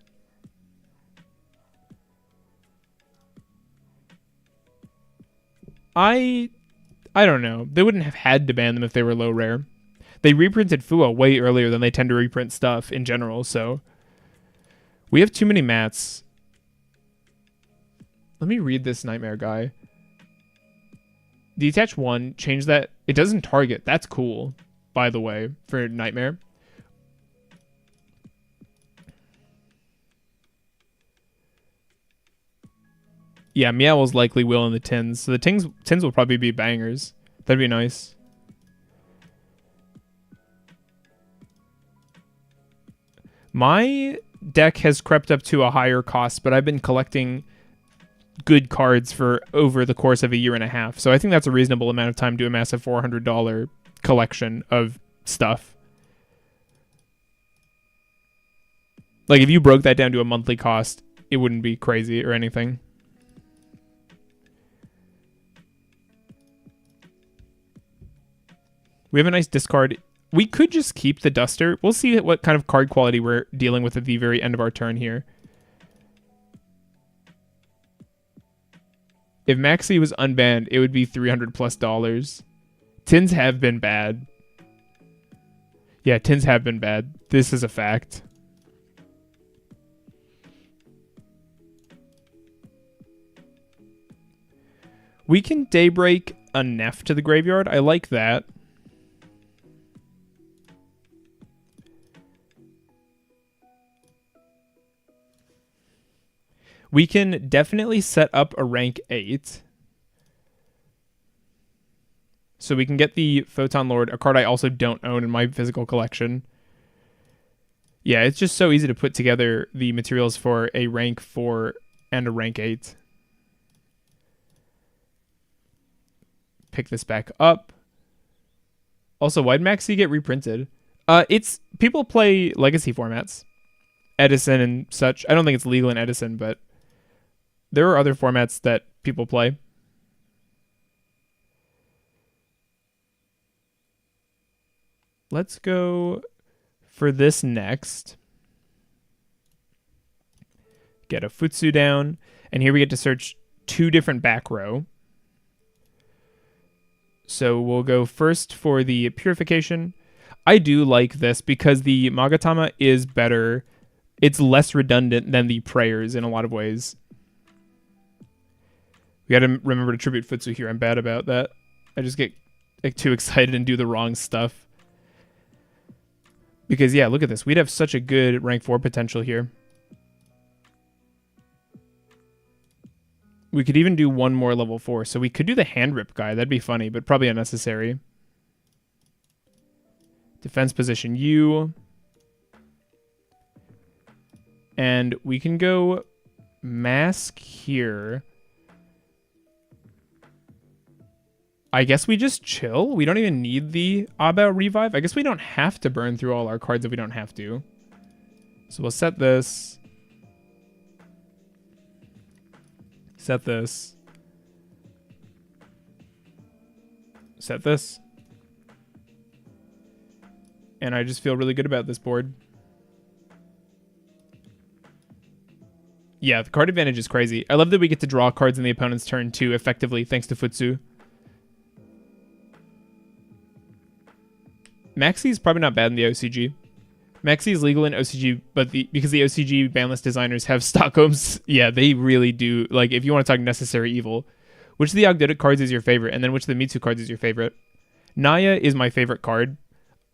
I don't know. They wouldn't have had to ban them if they were low rare. They reprinted Fua way earlier than they tend to reprint stuff in general, so... We have too many mats. Let me read this Nightmare guy. Detach 1, change that. It doesn't target. That's cool, by the way, for Nightmare. Yeah, Meowls likely will in the tins. So the tins will probably be bangers. That'd be nice. My deck has crept up to a higher cost, but I've been collecting good cards for over the course of a year and a half. So I think that's a reasonable amount of time to amass a $400 collection of stuff. Like, if you broke that down to a monthly cost, it wouldn't be crazy or anything. We have a nice discard. We could just keep the Duster. We'll see what kind of card quality we're dealing with at the very end of our turn here. If Maxi was unbanned, it would be $300+. Tins have been bad. Yeah, tins have been bad. This is a fact. We can Daybreak a Neff to the graveyard. I like that. We can definitely set up a rank 8. So we can get the Photon Lord, a card I also don't own in my physical collection. Yeah, it's just so easy to put together the materials for a rank 4 and a rank 8. Pick this back up. Also, why'd Maxi get reprinted? It's people play legacy formats. Edison and such. I don't think it's legal in Edison, but there are other formats that people play. Let's go for this next. Get a Futsu down. And here we get to search 2 different back row. So we'll go first for the Purification. I do like this because the Magatama is better. It's less redundant than the Prayers in a lot of ways. We got to remember to tribute Futsu here. I'm bad about that. I just get like too excited and do the wrong stuff. Because, yeah, look at this. We'd have such a good rank 4 potential here. We could even do one more level 4. So we could do the hand rip guy. That'd be funny, but probably unnecessary. Defense position U. And we can go mask here. I guess we just chill. We don't even need the Abao revive. I guess we don't have to burn through all our cards if we don't have to. So we'll set this. Set this. Set this. And I just feel really good about this board. Yeah, the card advantage is crazy. I love that we get to draw cards in the opponent's turn too, effectively, thanks to Futsu. Maxi is probably not bad in the OCG. Maxi is legal in OCG, but because the OCG banlist designers have Stockholms, yeah, they really do. Like, if you want to talk necessary evil, which of the Ogdoadic cards is your favorite, and then which of the Mitsu cards is your favorite? Naya is my favorite card.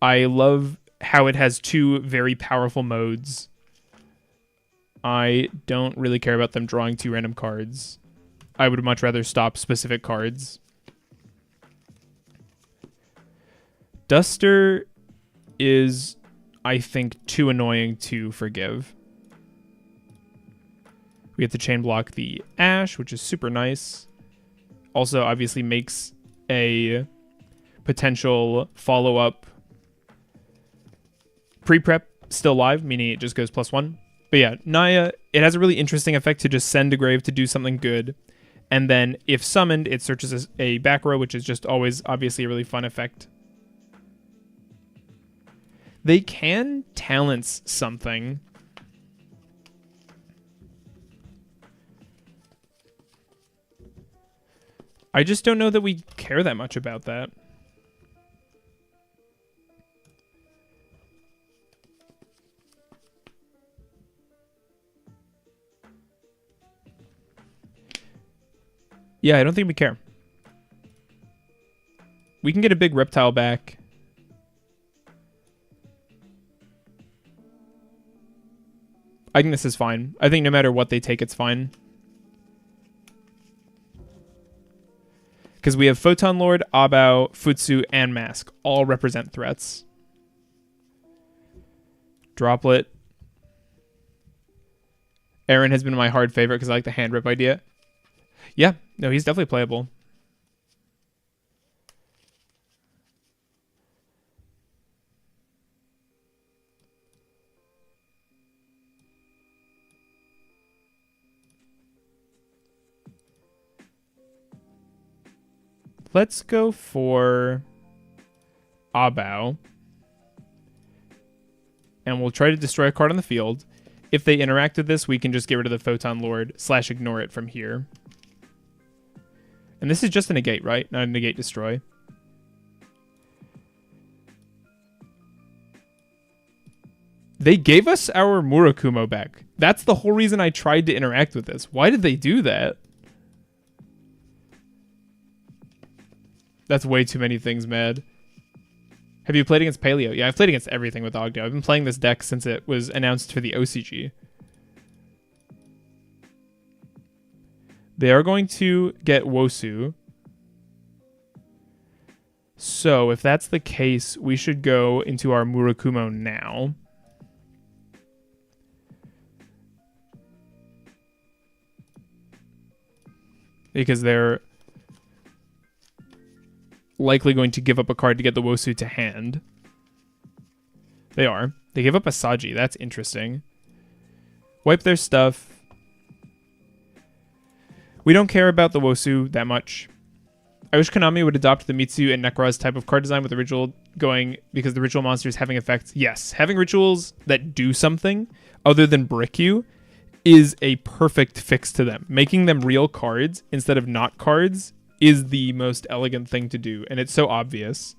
I love how it has 2 very powerful modes. I don't really care about them drawing 2 random cards. I would much rather stop specific cards. Duster is, I think, too annoying to forgive. We have to chain block the Ash, which is super nice. Also, obviously makes a potential follow-up pre-prep still live, meaning it just goes +1. But yeah, Naya, it has a really interesting effect to just send a grave to do something good. And then if summoned, it searches a back row, which is just always obviously a really fun effect. They can talents something. I just don't know that we care that much about that. Yeah, I don't think we care. We can get a big reptile back. I think this is fine. I think no matter what they take, it's fine. Because we have Photon Lord, Abao, Futsu, and Mask. All represent threats. Droplet. Aaron has been my hard favorite because I like the hand rip idea. Yeah, no, he's definitely playable. Let's go for Abao. And we'll try to destroy a card on the field. If they interact with this, we can just get rid of the Photon Lord / ignore it from here. And this is just a negate, right? Not a negate destroy. They gave us our Murakumo back. That's the whole reason I tried to interact with this. Why did they do that? That's way too many things, Mad. Have you played against Paleo? Yeah, I've played against everything with Ogdoadic. I've been playing this deck since it was announced for the OCG. They are going to get Wosu. So, if that's the case, we should go into our Murakumo now. Because they're likely going to give up a card to get the Wosu to hand. They are. They give up a Saji. That's interesting. Wipe their stuff. We don't care about the Wosu that much. I wish Konami would adopt the Mitsu and Necroz type of card design with the ritual going, because the ritual monsters having effects. Yes, having rituals that do something other than brick you is a perfect fix to them. Making them real cards instead of not cards is the most elegant thing to do, and it's so obvious.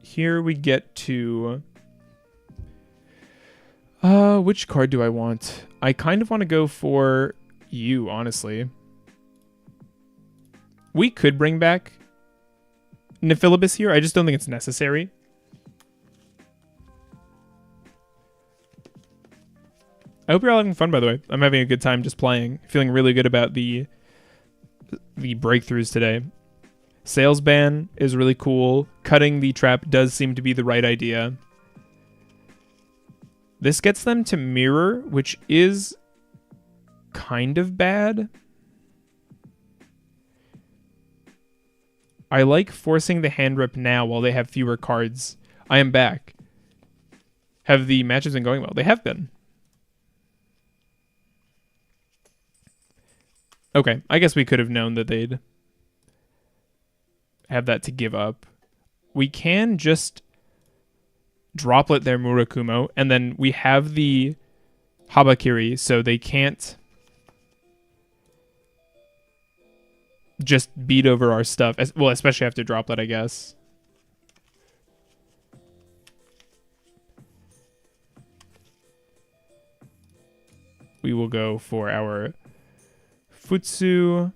Here we get to... which card do I want? I kind of want to go for you, honestly. We could bring back Nephilibus here. I just don't think it's necessary. I hope you're all having fun, by the way. I'm having a good time just playing. Feeling really good about the breakthroughs today. Sales ban is really cool. Cutting the trap does seem to be the right idea. This gets them to mirror, which is kind of bad. I like forcing the hand rip now while they have fewer cards. I am back. Have the matches been going well? They have been. Okay, I guess we could have known that they'd have that to give up. We can just droplet their Murakumo, and then we have the Habakiri, so they can't just beat over our stuff. Well, especially after droplet, I guess. We will go for our Futsu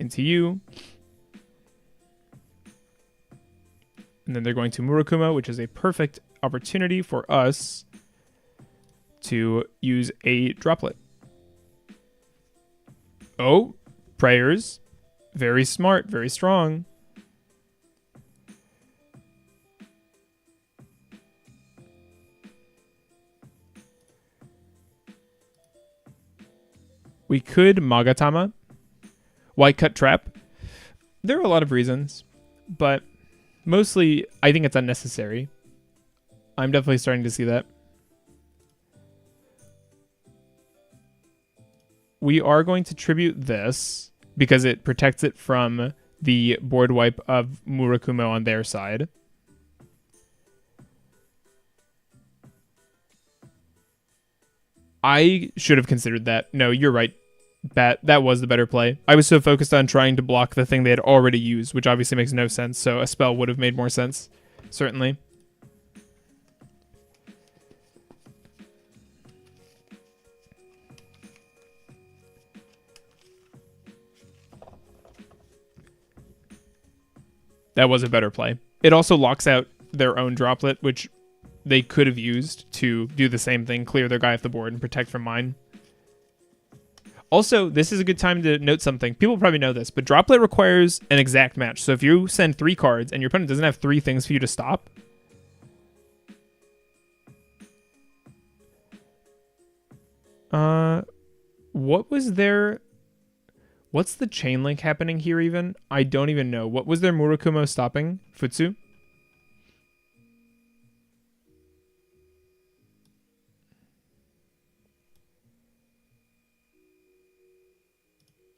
into you. And then they're going to Murakumo, which is a perfect opportunity for us to use a droplet. Oh, prayers. Very smart, very strong. We could Magatama. Why cut trap? There are a lot of reasons, but mostly I think it's unnecessary. I'm definitely starting to see that. We are going to tribute this because it protects it from the board wipe of Murakumo on their side. I should have considered that. No, you're right. That was the better play. I was so focused on trying to block the thing they had already used, which obviously makes no sense, so a spell would have made more sense. Certainly. That was a better play. It also locks out their own droplet, which they could have used to do the same thing, clear their guy off the board and protect from mine. Also, this is a good time to note something. People probably know this, but droplet requires an exact match. So if you send 3 cards and your opponent doesn't have 3 things for you to stop, what was their... What's the chain link happening here even? I don't even know. What was their Murakumo stopping? Futsu?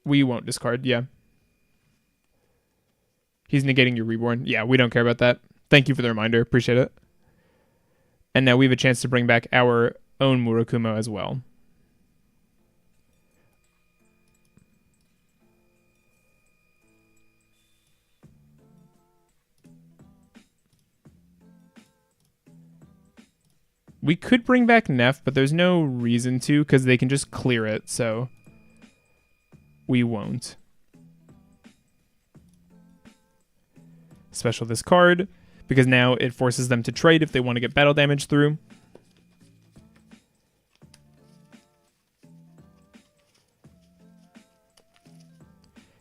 We won't discard, yeah. He's negating your reborn. Yeah, we don't care about that. Thank you for the reminder. Appreciate it. And now we have a chance to bring back our own Murakumo as well. We could bring back Neff, but there's no reason to because they can just clear it, so we won't. Special this card because now it forces them to trade if they want to get battle damage through.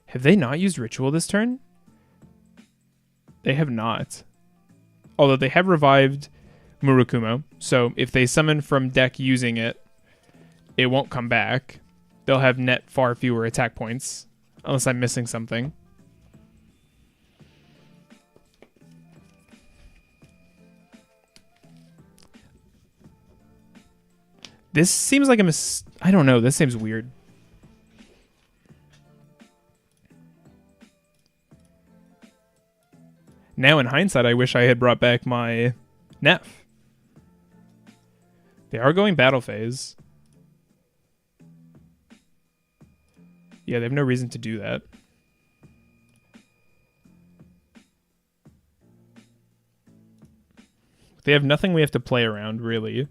Have they not used Ritual this turn? They have not. Although they have revived Murakumo, so if they summon from deck using it, it won't come back. They'll have net far fewer attack points, unless I'm missing something. This seems like I don't know, this seems weird. Now in hindsight, I wish I had brought back my Neff. They are going battle phase. Yeah, they have no reason to do that. They have nothing we have to play around, really.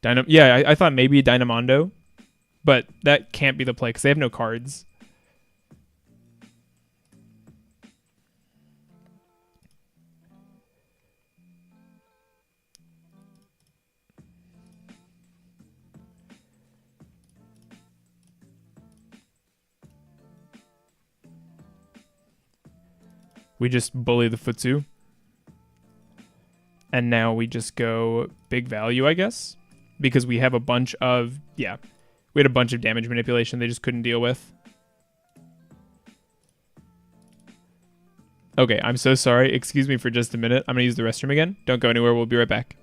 Yeah, I thought maybe Dynamondo, but that can't be the play because they have no cards. We just bully the Futsu. And now we just go big value, I guess. Because we have a bunch of... Yeah. We had a bunch of damage manipulation they just couldn't deal with. Okay, I'm so sorry. Excuse me for just a minute. I'm going to use the restroom again. Don't go anywhere. We'll be right back.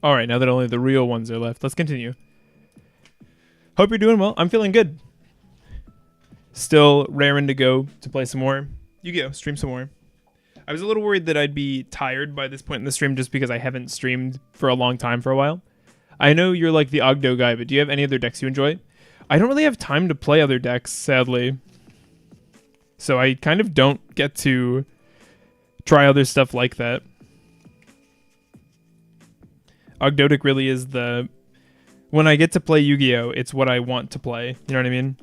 All right, now that only the real ones are left, let's continue. Hope you're doing well. I'm feeling good. Still raring to go to play some more Yu-Gi-Oh! Stream some more. I was a little worried that I'd be tired by this point in the stream just because I haven't streamed for a long time for a while. I know you're like the Ogdo guy, but do you have any other decks you enjoy? I don't really have time to play other decks, sadly. So I kind of don't get to try other stuff like that. Ogdoadic really is When I get to play Yu-Gi-Oh, it's what I want to play. You know what I mean?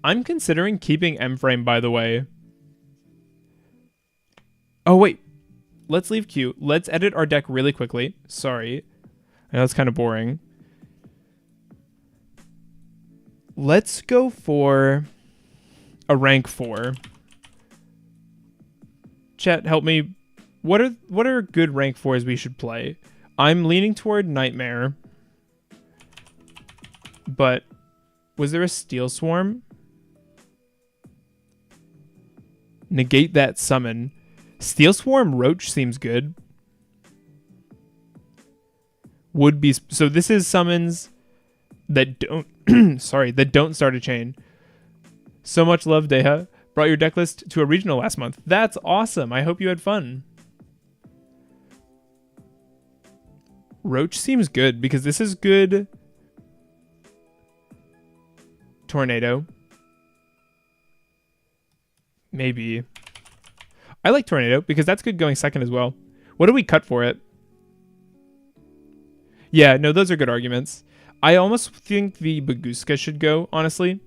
I'm considering keeping M-Frame, by the way. Oh, wait. Let's leave Q. Let's edit our deck really quickly. Sorry. I know that's kind of boring. Let's go for a rank 4. Chat, help me. What are good rank 4s we should play? I'm leaning toward Nightmare. But was there a Steel Swarm? Negate that summon. Steel Swarm Roach seems good. Would be so this is summons that don't sorry, that don't start a chain. So much love, Deha. Brought your deck list to a regional last month. That's awesome. I hope you had fun. Roach seems good because this is good. Tornado. Maybe. I like Tornado because that's good going second as well. What do we cut for it? Yeah, no, those are good arguments. I almost think the Baguska should go, honestly.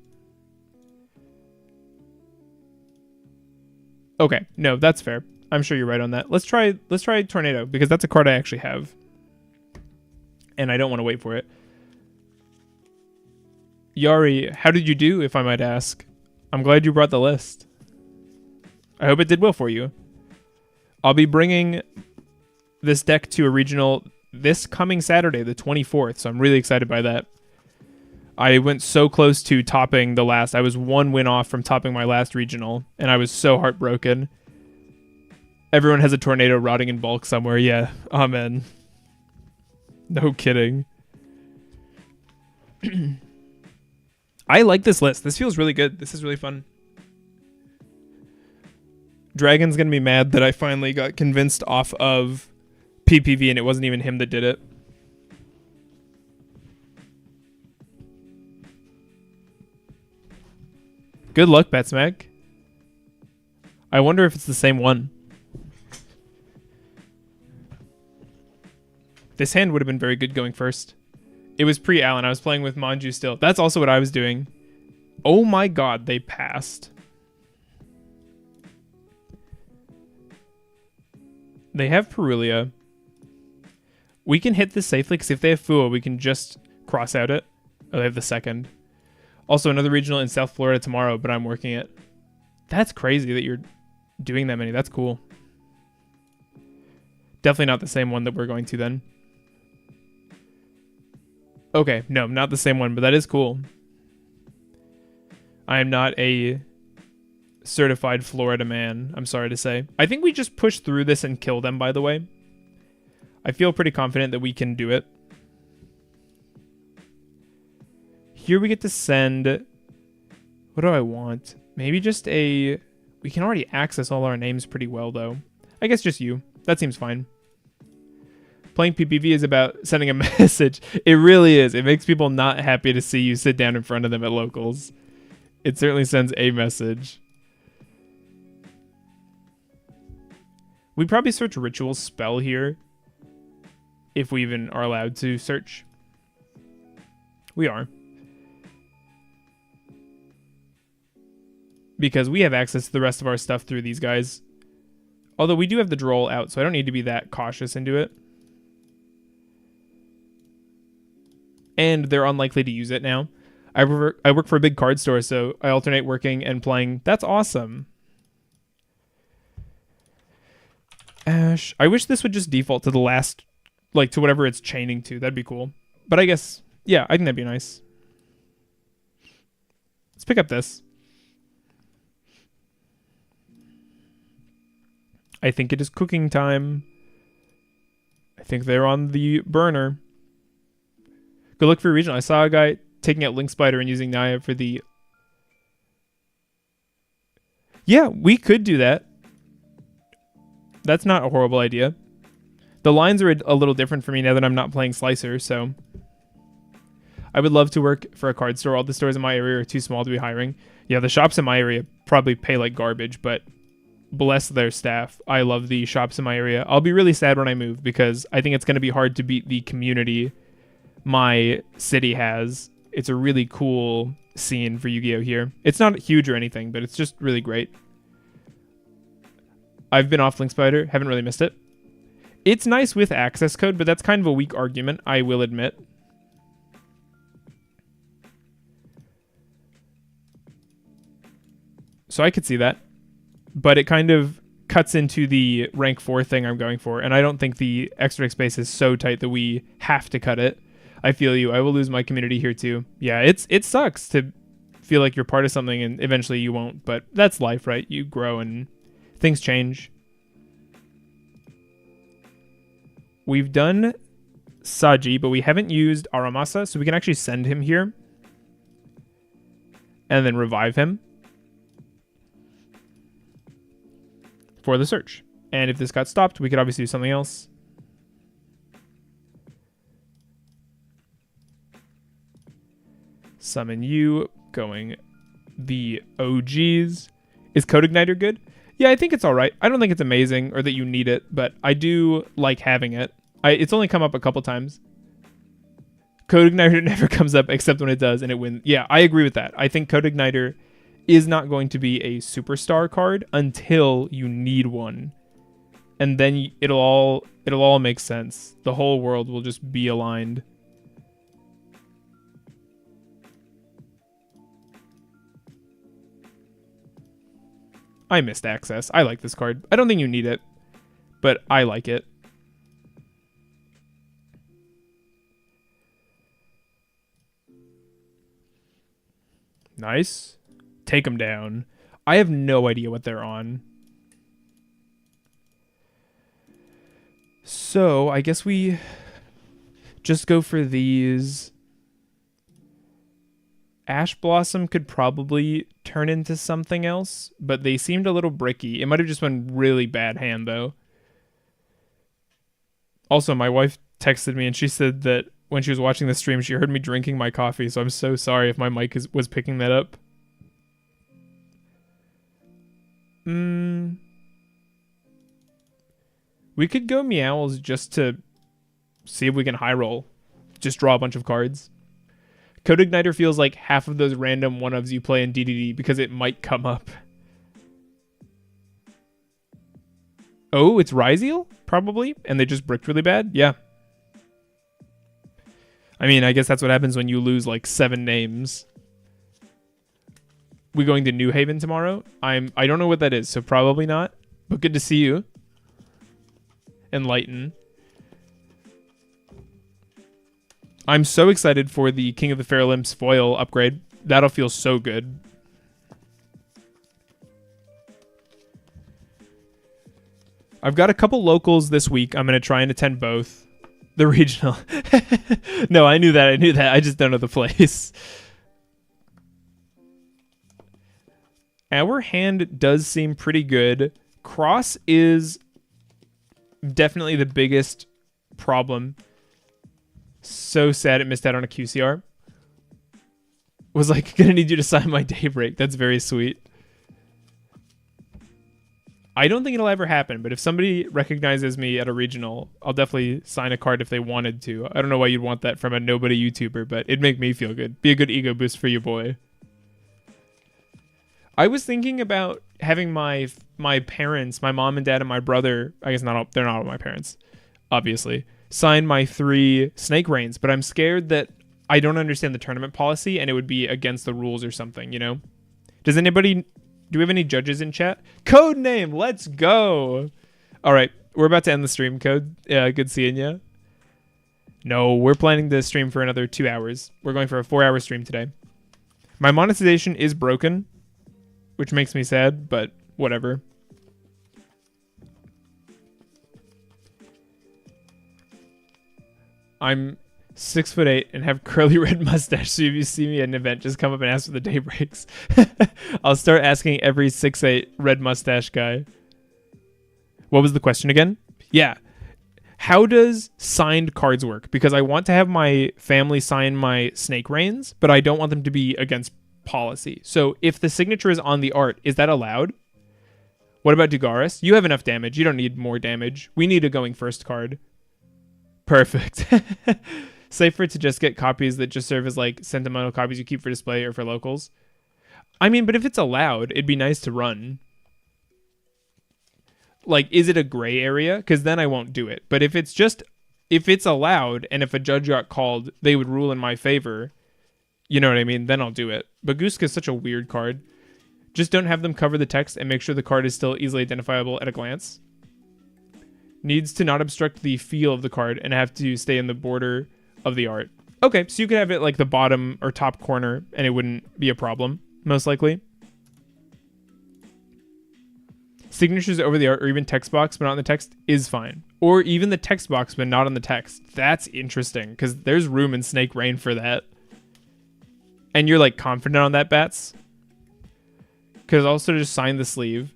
Okay, no, that's fair. I'm sure you're right on that. Let's try Tornado because that's a card I actually have. And I don't want to wait for it. Yari, how did you do, if I might ask? I'm glad you brought the list. I hope it did well for you. I'll be bringing this deck to a regional this coming Saturday, the 24th, so I'm really excited by that. I went so close to topping the last. I was one win off from topping my last regional, and I was so heartbroken. Everyone has a tornado rotting in bulk somewhere. Yeah, amen. No kidding. I like this list. This feels really good. This is really fun. Dragon's going to be mad that I finally got convinced off of PPV and it wasn't even him that did it. Good luck, Betsmack. I wonder if it's the same one. This hand would have been very good going first. It was pre-Allen. I was playing with Manju still. That's also what I was doing. Oh my god, they passed. They have Perulia. We can hit this safely because if they have Fua, we can just cross out it. Oh, they have the second. Also, another regional in South Florida tomorrow, but I'm working it. That's crazy that you're doing that many. That's cool. Definitely not the same one that we're going to then. Okay, no, not the same one, but that is cool. I am not a certified Florida man, I'm sorry to say. I think we just push through this and kill them, by the way. I feel pretty confident that we can do it. Here we get to send... What do I want? Maybe just a... We can already access all our names pretty well, though. I guess just you. That seems fine. Playing PPV is about sending a message. It really is. It makes people not happy to see you sit down in front of them at locals. It certainly sends a message. We probably search Ritual Spell here. If we even are allowed to search. We are. Because we have access to the rest of our stuff through these guys. Although we do have the Droll out, so I don't need to be that cautious into it. And they're unlikely to use it now. I work for a big card store, so I alternate working and playing. That's awesome. Ash. I wish this would just default to the last, like, to whatever it's chaining to. That'd be cool. But I guess, yeah, I think that'd be nice. Let's pick up this. I think it is cooking time. I think they're on the burner. Good luck for your regional. I saw a guy taking out Link Spider and using Naya for the... Yeah, we could do that. That's not a horrible idea. The lines are a little different for me now that I'm not playing Slicer, so... I would love to work for a card store. All the stores in my area are too small to be hiring. Yeah, the shops in my area probably pay like garbage, but bless their staff. I love the shops in my area. I'll be really sad when I move because I think it's going to be hard to beat the community my city has. It's a really cool scene for Yu-Gi-Oh here. It's not huge or anything, but it's just really great. I've been off Link Spider, haven't really missed it. It's nice with access code, but that's kind of a weak argument, I will admit. So I could see that, but it kind of cuts into the rank 4 thing I'm going for, and I don't think the extra space is so tight that we have to cut it. I feel you. I will lose my community here too. Yeah, it sucks to feel like you're part of something and eventually you won't, but that's life, right? You grow and things change. We've done Saji, but we haven't used Aramasa, so we can actually send him here and then revive him for the search. And if this got stopped, we could obviously do something else. Summon you, going the OGs. Is Code Igniter good? Yeah, I think it's all right. I don't think it's amazing or that you need it, but I do like having it. It's only come up a couple times. Code Igniter never comes up except when it does and it wins. Yeah, I agree with that. I think Code Igniter is not going to be a superstar card until you need one. And then it'll all make sense. The whole world will just be aligned. I missed access. I like this card. I don't think you need it, but I like it. Nice. Take them down. I have no idea what they're on. So I guess we just go for these. Ash Blossom could probably turn into something else, but they seemed a little bricky. It might have just been really bad hand, though. Also, my wife texted me, and she said that when she was watching the stream, she heard me drinking my coffee, so I'm so sorry if my mic was picking that up. We could go Meowls just to see if we can high roll. Just draw a bunch of cards. Code Igniter feels like half of those random one-ofs you play in DDD because it might come up. Oh, it's Ryzeal? Probably. And they just bricked really bad? Yeah. I mean, I guess that's what happens when you lose like 7 names. We going to New Haven tomorrow? I don't know what that is, so probably not. But good to see you. Enlighten. I'm so excited for the King of the Fair Limbs foil upgrade. That'll feel so good. I've got a couple locals this week. I'm going to try and attend both. The regional. No, I knew that. I just don't know the place. Our hand does seem pretty good. Cross is definitely the biggest problem. So sad it missed out on a QCR. Was like, gonna need you to sign my Daybreak. That's very sweet. I don't think it'll ever happen, but if somebody recognizes me at a regional, I'll definitely sign a card if they wanted to. I don't know why you'd want that from a nobody YouTuber, but it'd make me feel good. Be a good ego boost for you, boy. I was thinking about having my parents, my mom and dad and my brother, I guess they're not all my parents, obviously, sign my 3 Snake Reigns, but I'm scared that I don't understand the tournament policy and it would be against the rules or something, you know? Do we have any judges in chat? Code name, let's go. All right, we're about to end the stream, Code. Yeah, good seeing you. No, we're planning to stream for another 2 hours. We're going for a 4-hour stream today. My monetization is broken, which makes me sad, but whatever. I'm 6'8" and have curly red mustache, so if you see me at an event, just come up and ask for the Daybreaks. I'll start asking every 6'8" red mustache guy. What was the question again? Yeah. How does signed cards work? Because I want to have my family sign my Snake Reigns, but I don't want them to be against policy. So if the signature is on the art, is that allowed? What about Dugaris? You have enough damage. You don't need more damage. We need a going first card. Perfect. Safer to just get copies that just serve as like sentimental copies you keep for display or for locals. I mean, but if it's allowed, it'd be nice to run. Like, is it a gray area? Because then I won't do it. But if it's allowed, and if a judge got called, they would rule in my favor. You know what I mean? Then I'll do it. But Guska is such a weird card. Just don't have them cover the text and make sure the card is still easily identifiable at a glance. Needs to not obstruct the feel of the card and have to stay in the border of the art. Okay, so you could have it like the bottom or top corner and it wouldn't be a problem, most likely. Signatures over the art or even text box but not in the text is fine. Or even the text box but not on the text. That's interesting because there's room in Snake Rain for that. And you're like confident on that, Bats? Because also just sign the sleeve.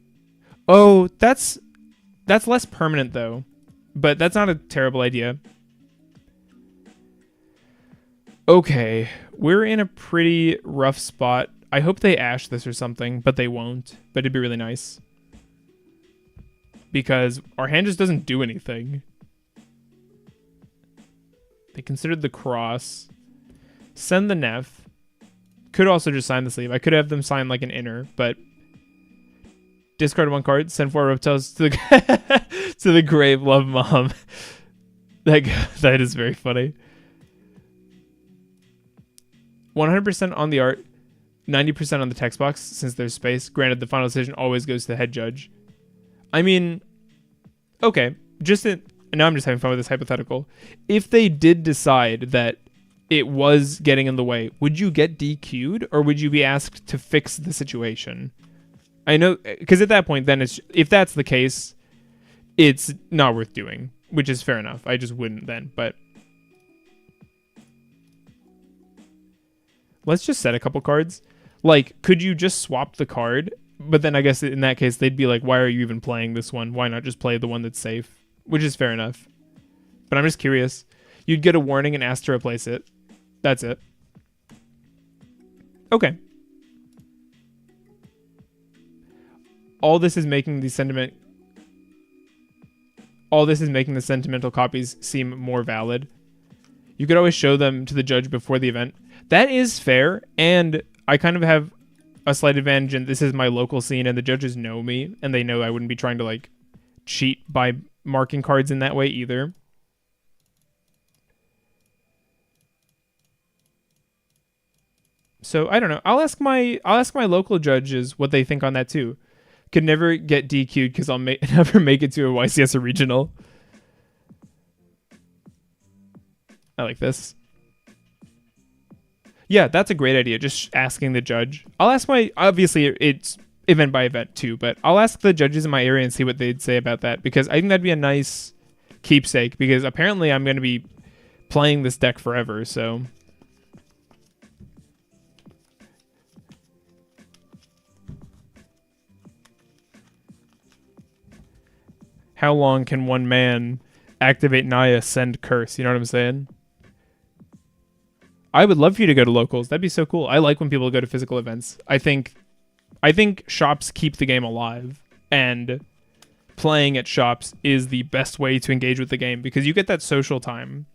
Oh, that's less permanent though. But that's not a terrible idea. Okay, we're in a pretty rough spot. I hope they ash this or something, but they won't. But it'd be really nice. Because our hand just doesn't do anything. They considered the cross. Send the Neff. Could also just sign the sleeve. I could have them sign like an inner, but discard one card. Send 4 reptiles to the to the grave. Love, Mom. That is very funny. 100% on the art, 90% on the text box since there's space. Granted, the final decision always goes to the head judge. I mean, okay. Now I'm just having fun with this hypothetical. If they did decide that it was getting in the way, would you get DQ'd or would you be asked to fix the situation? I know, because at that point, then if that's the case, it's not worth doing, which is fair enough. I just wouldn't then, but let's just set a couple cards. Like, could you just swap the card? But then I guess in that case, they'd be like, why are you even playing this one? Why not just play the one that's safe? Which is fair enough. But I'm just curious. You'd get a warning and ask to replace it. That's it. Okay. All this is making the sentimental copies seem more valid. You could always show them to the judge before the event. That is fair, and I kind of have a slight advantage, and this is my local scene, and the judges know me, and they know I wouldn't be trying to, like, cheat by marking cards in that way either. So, I don't know. I'll ask my local judges what they think on that, too. Could never get DQ'd because I'll never make it to a YCS regional. I like this. Yeah, that's a great idea. Just asking the judge. I'll ask obviously it's event by event too, but I'll ask the judges in my area and see what they'd say about that, because I think that'd be a nice keepsake, because apparently I'm going to be playing this deck forever, so. How long can one man activate Naya, send curse? You know what I'm saying? I would love for you to go to locals. That'd be so cool. I like when people go to physical events. I think shops keep the game alive, and playing at shops is the best way to engage with the game because you get that social time.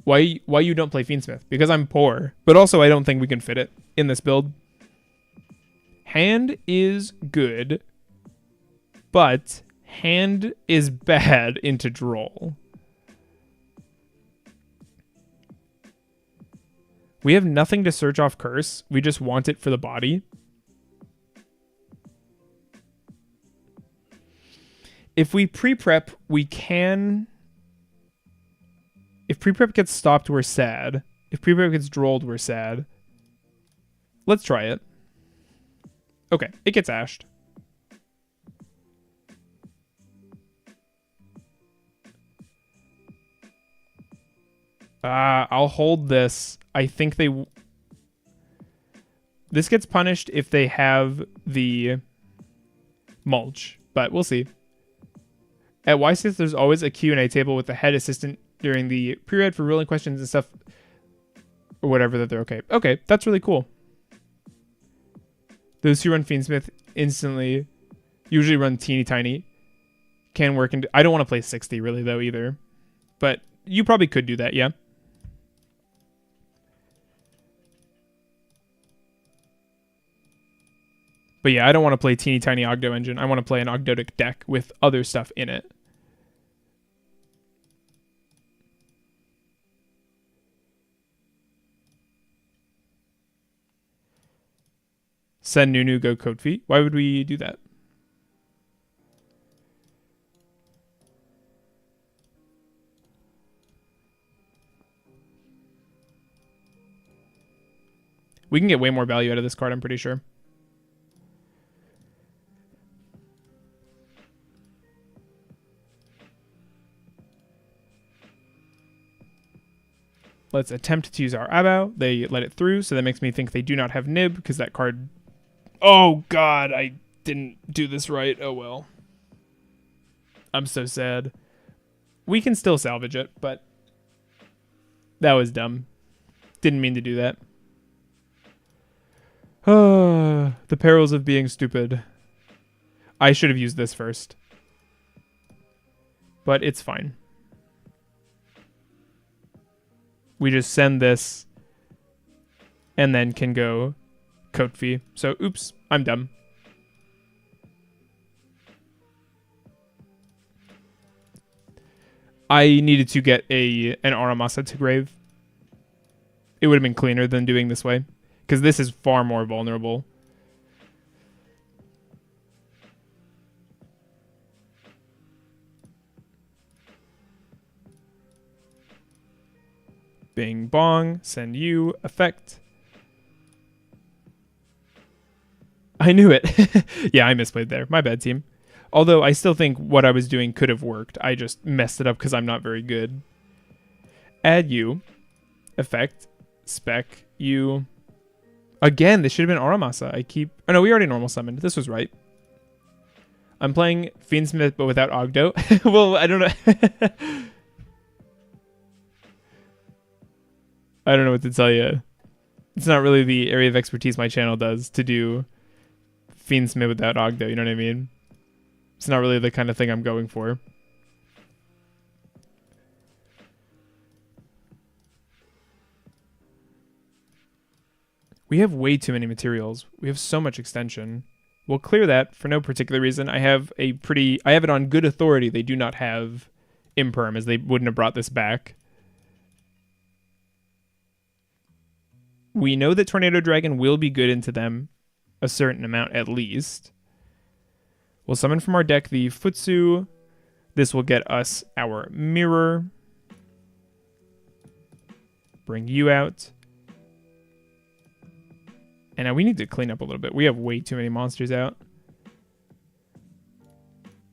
Why you don't play Fiendsmith? Because I'm poor, but also I don't think we can fit it in this build. Hand is good, but hand is bad into draw. We have nothing to search off curse. We just want it for the body. If we pre-prep, we can. If pre-prep gets stopped, we're sad. If pre-prep gets drolled, we're sad. Let's try it. Okay, it gets ashed. I'll hold this. I think this gets punished if they have the mulch, but we'll see. At YCS, there's always a Q&A table with the head assistant during the pre-read for ruling questions and stuff, or whatever, that they're okay. Okay, that's really cool. Those who run Fiendsmith instantly usually run teeny tiny. Can work into... I don't want to play 60 really though either. But you probably could do that, yeah. But yeah, I don't want to play teeny tiny Ogdo engine. I want to play an Ogdoadic deck with other stuff in it. Send Nunu, go Kofi. Why would we do that? We can get way more value out of this card, I'm pretty sure. Let's attempt to use our Abao. They let it through, so that makes me think they do not have Nib, because that card... Oh, God, I didn't do this right. Oh, well. I'm so sad. We can still salvage it, but that was dumb. Didn't mean to do that. The perils of being stupid. I should have used this first. But it's fine. We just send this and then can go Kofi. So, oops, I'm dumb. I needed to get an Aramasa to grave. It would have been cleaner than doing this way, because this is far more vulnerable. Bing bong, send you, effect. I knew it. Yeah, I misplayed there. My bad, team. Although I still think what I was doing could have worked. I just messed it up because I'm not very good. Add you, effect, spec, you. Again, this should have been Aramasa. Oh no, we already normal summoned. This was right. I'm playing Fiendsmith but without Ogdo. Well, I don't know. I don't know what to tell you. It's not really the area of expertise my channel does to do Fiendsmith without Ogdo, you know what I mean? It's not really the kind of thing I'm going for. We have way too many materials. We have so much extension. We'll clear that for no particular reason. I have it on good authority. They do not have Imperm, as they wouldn't have brought this back. We know that Tornado Dragon will be good into them a certain amount at least. We'll summon from our deck the Futsu. This will get us our Mirror. Bring you out. And now we need to clean up a little bit. We have way too many monsters out.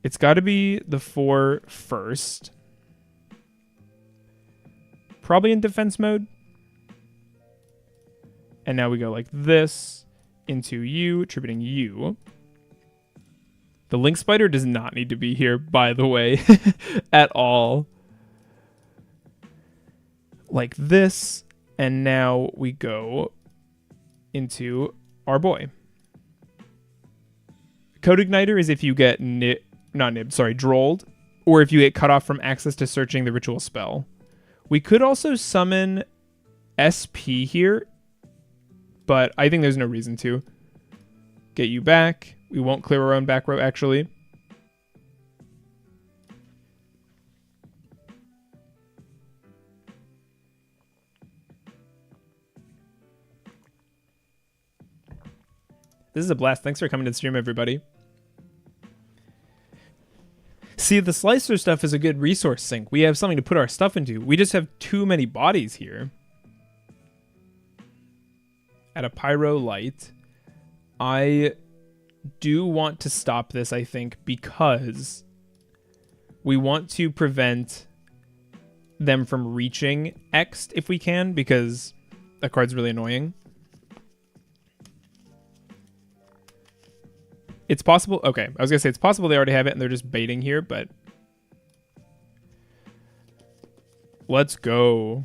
It's got to be the 4 first. Probably in defense mode. And now we go like this into you, attributing you. The Link Spider does not need to be here, by the way, at all. Like this. And now we go into our boy. Code Igniter is if you get drolled, or if you get cut off from access to searching the ritual spell. We could also summon SP here, but I think there's no reason to. Get you back. We won't clear our own back row, actually. This is a blast. Thanks for coming to the stream, everybody. See, the Slicer stuff is a good resource sink. We have something to put our stuff into. We just have too many bodies here. At a Pyro Light, I do want to stop this, I think, because we want to prevent them from reaching X if we can, because that card's really annoying. It's possible. Okay, I was going to say it's possible they already have it and they're just baiting here, but let's go.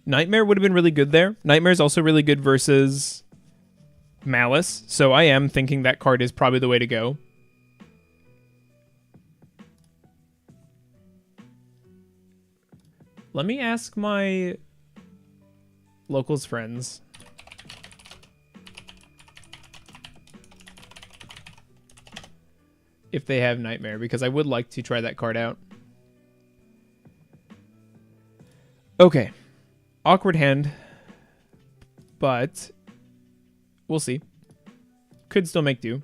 Nightmare would have been really good there. Nightmare is also really good versus Malice, so I am thinking that card is probably the way to go. Let me ask my locals friends. If they have Nightmare, because I would like to try that card out. Okay. Awkward hand. But we'll see. Could still make do.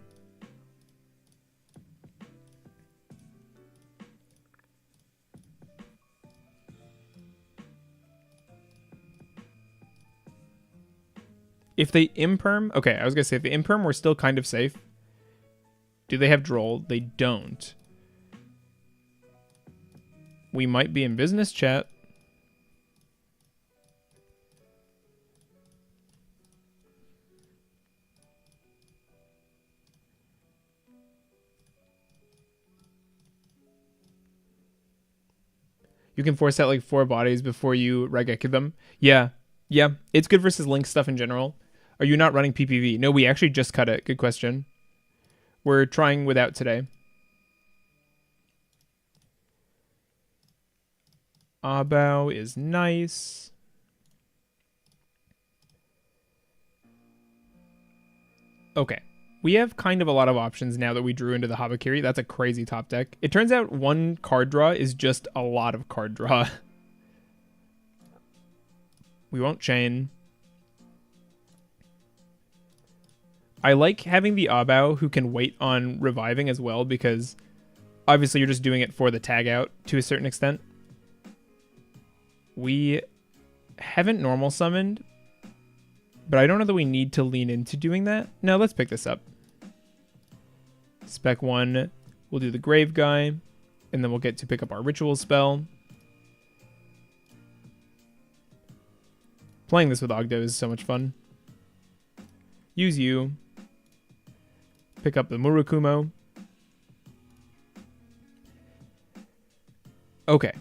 If they imperm... Okay, I was going to say, if they imperm, we're still kind of safe. Do they have Droll? They don't. We might be in business, chat. You can force out like 4 bodies before you Raigeki them. Yeah. Yeah. It's good versus Link stuff in general. Are you not running PPV? No, we actually just cut it. Good question. We're trying without today. Abao is nice. Okay. We have kind of a lot of options now that we drew into the Habakiri. That's a crazy top deck. It turns out 1 card draw is just a lot of card draw. We won't chain. I like having the Abao who can wait on reviving as well, because obviously you're just doing it for the tag out to a certain extent. We haven't normal summoned, but I don't know that we need to lean into doing that. No, let's pick this up. Spec 1, we'll do the Grave guy, and then we'll get to pick up our Ritual spell. Playing this with Ogdo is so much fun. Use you. Pick up the Murokumo. Okay.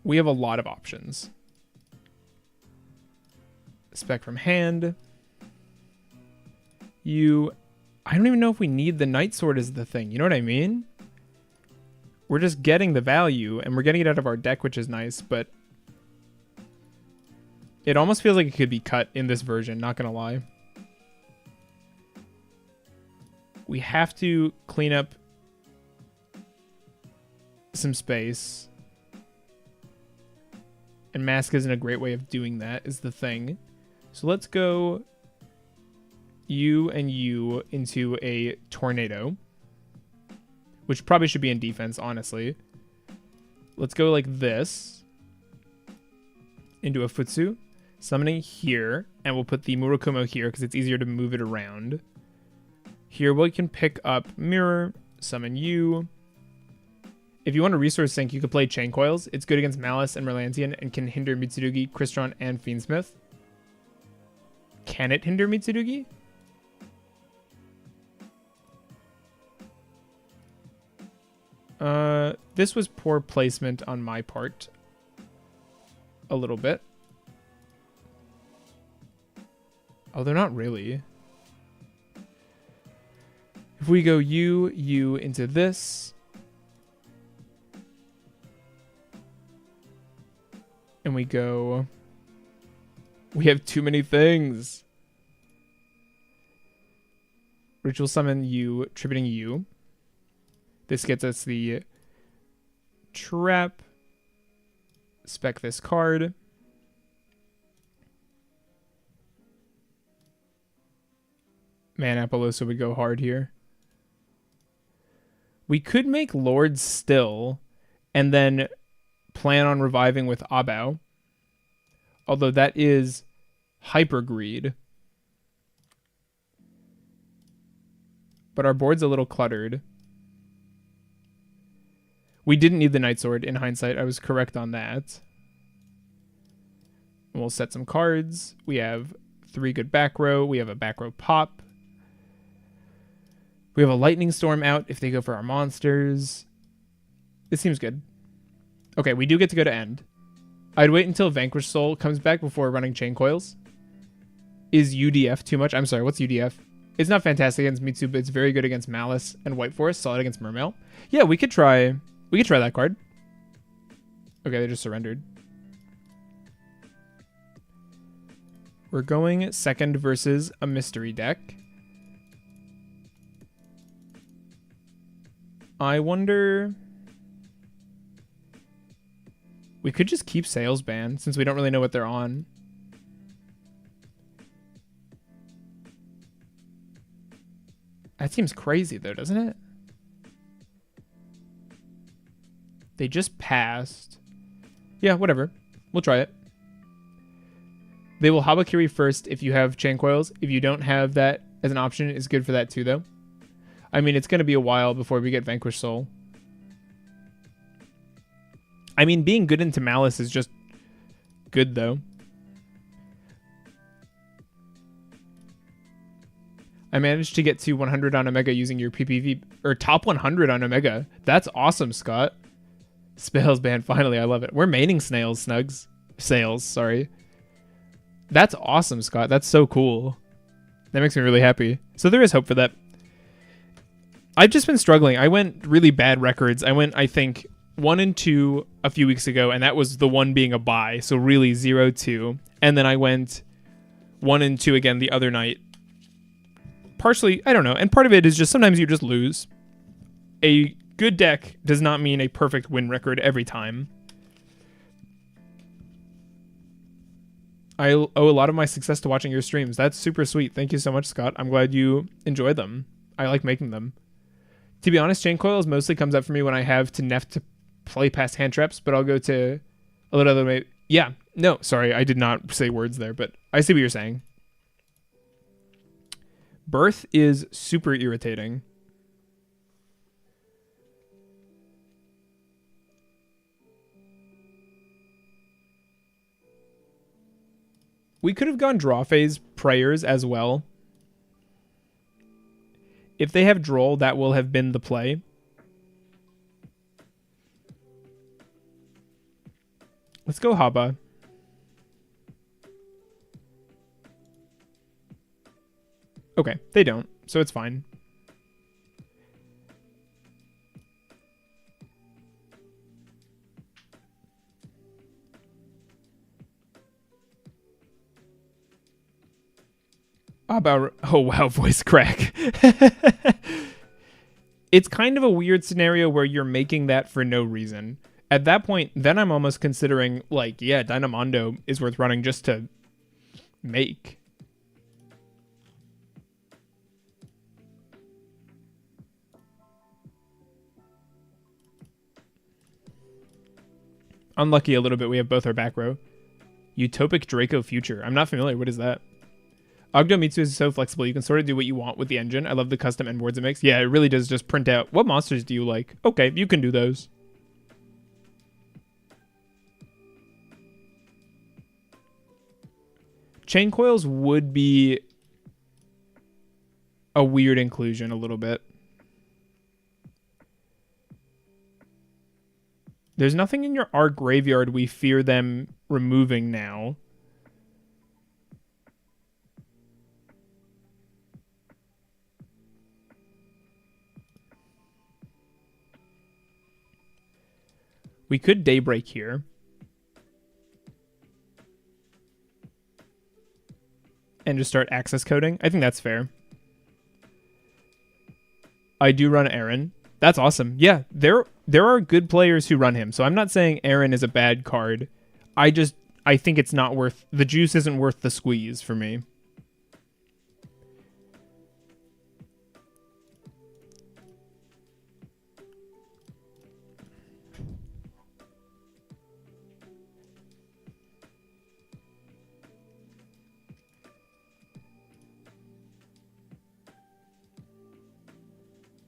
We have a lot of options. Spec from hand. I don't even know if we need the Night Sword as the thing. You know what I mean? We're just getting the value, and we're getting it out of our deck, which is nice, but it almost feels like it could be cut in this version, not gonna lie. We have to clean up some space. And Mask isn't a great way of doing that, is the thing. So let's go you and you into a Tornado, which probably should be in defense, honestly. Let's go like this into a Futsu, summoning here, and we'll put the Murokumo here because it's easier to move it around. Here we can pick up Mirror, summon you. If you want a resource sink, you could play Chain Coils. It's good against Malice and Merlantian and can hinder Mitsurugi, Crystron, and Fiendsmith. Can it hinder Mitsurugi? This was poor placement on my part. A little bit. Although not really. If we go you into this. And we go... We have too many things. Ritual summon you, tributing you. This gets us the trap. Spec this card. Man, Apollosa would go hard here. We could make Lord still, and then plan on reviving with Abao. Although that is Hyper Greed. But our board's a little cluttered. We didn't need the Night Sword in hindsight. I was correct on that. We'll set some cards. We have 3 good back row. We have a back row pop. We have a Lightning Storm out if they go for our monsters. This seems good. Okay, we do get to go to end. I'd wait until Vanquish Soul comes back before running Chain Coils. Is UDF too much? I'm sorry, what's UDF? It's not fantastic against Mitsu, but it's very good against Malice and White Forest. Solid against Mermail. Yeah, we could try that card. Okay, they just surrendered. We're going second versus a mystery deck. I wonder... We could just keep Sales Ban since we don't really know what they're on. That seems crazy though, doesn't it? They just passed. Yeah, whatever. We'll try it. They will Habakiri first if you have Chain Coils. If you don't have that as an option, it's good for that too though. I mean, it's going to be a while before we get Vanquish Soul. I mean, being good into Malice is just good, though. I managed to get to 100 on Omega using your PPV, or top 100 on Omega. That's awesome, Scott. Spells Band, finally, I love it. We're maining Sales, sorry. That's awesome, Scott. That's so cool. That makes me really happy. So there is hope for that. I've just been struggling. I went really bad records. I went, I think, 1 and 2 a few weeks ago, and that was the one being a bye, so really 0-2. And then I went 1 and 2 again the other night. Partially, I don't know, and part of it is just sometimes you just lose. A good deck does not mean a perfect win record every time. I owe a lot of my success to watching your streams. That's super sweet. Thank you so much, Scott. I'm glad you enjoy them. I like making them. To be honest, Chain Coils mostly comes up for me when I have to Neft to play past hand traps, but I'll go to a little other way. Yeah, no, sorry, I did not say words there, but I see what you're saying. Birth is super irritating. We could have gone draw phase prayers as well. If they have Droll, that will have been the play. Let's go Haba. Okay, they don't, so it's fine. About, oh wow, voice crack. It's kind of a weird scenario where you're making that for no reason. At that point, then I'm almost considering, like, yeah, Dynamondo is worth running just to make. Unlucky a little bit, we have both our back row. Utopic Draco Future. I'm not familiar. What is that? Ogdomitsu is so flexible. You can sort of do what you want with the engine. I love the custom end boards it makes. Yeah, it really does just print out. What monsters do you like? Okay, you can do those. Chain Coils would be a weird inclusion a little bit. There's nothing in our graveyard we fear them removing now. We could Daybreak here. And just start access coding. I think that's fair. I do run Aaron. That's awesome. Yeah, there are good players who run him. So I'm not saying Aaron is a bad card. I think it's not worth... The juice isn't worth the squeeze for me.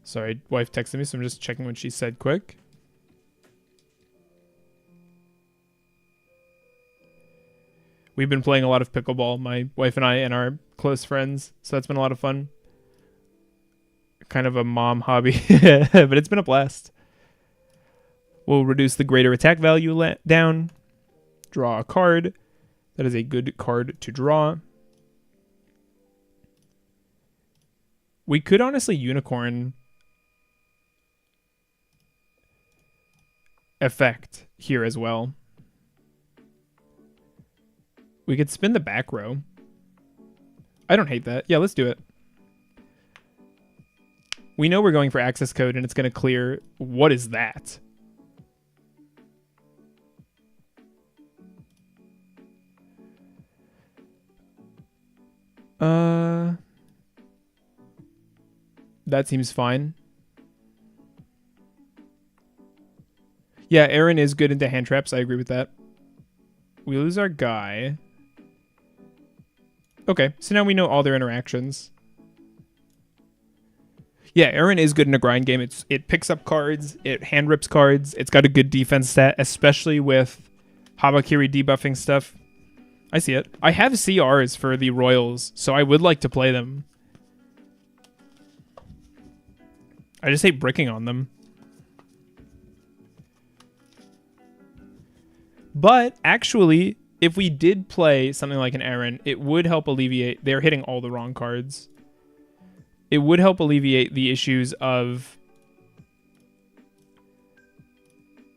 Sorry, wife texted me, so I'm just checking what she said quick. We've been playing a lot of pickleball, my wife and I, and our close friends, so that's been a lot of fun. Kind of a mom hobby, but it's been a blast. We'll reduce the greater attack value down. Draw a card. That is a good card to draw. We could honestly unicorn effect here as well. We could spin the back row. I don't hate that. Yeah, let's do it. We know we're going for access code and it's going to clear. What is that? That seems fine. Yeah, Aaron is good into hand traps. I agree with that. We lose our guy. Okay, so now we know all their interactions. Yeah, Aaron is good in a grind game. It picks up cards. It hand rips cards. It's got a good defense stat, especially with Habakiri debuffing stuff. I see it. I have CRs for the Royals, so I would like to play them. I just hate bricking on them. But actually, if we did play something like an Aaron, it would help alleviate... They're hitting all the wrong cards. It would help alleviate the issues of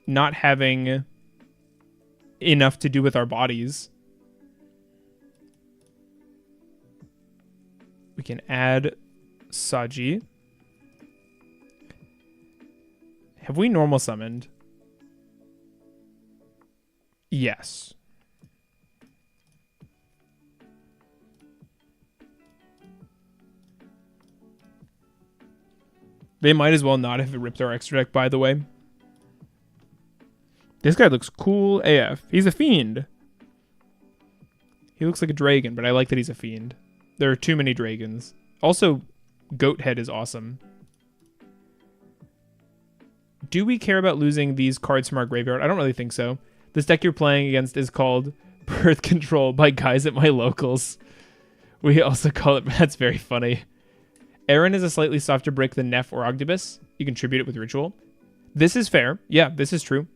not having enough to do with our bodies. We can add Saji. Have we normal summoned? Yes. They might as well not have ripped our extra deck, by the way. This guy looks cool AF. He's a fiend. He looks like a dragon, but I like that he's a fiend. There are too many dragons. Also, Goat Head is awesome. Do we care about losing these cards from our graveyard? I don't really think so. This deck you're playing against is called Birth Control by guys at my locals. We also call it... That's very funny. Aaron is a slightly softer brick than Neff or Ogdoadic. You can tribute it with Ritual. This is fair. Yeah, this is true.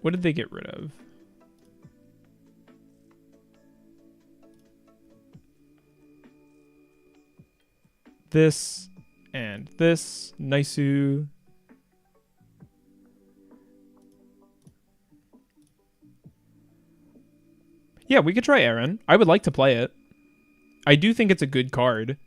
What did they get rid of? This and this. Naisu. Yeah, we could try Aaron. I would like to play it. I do think it's a good card.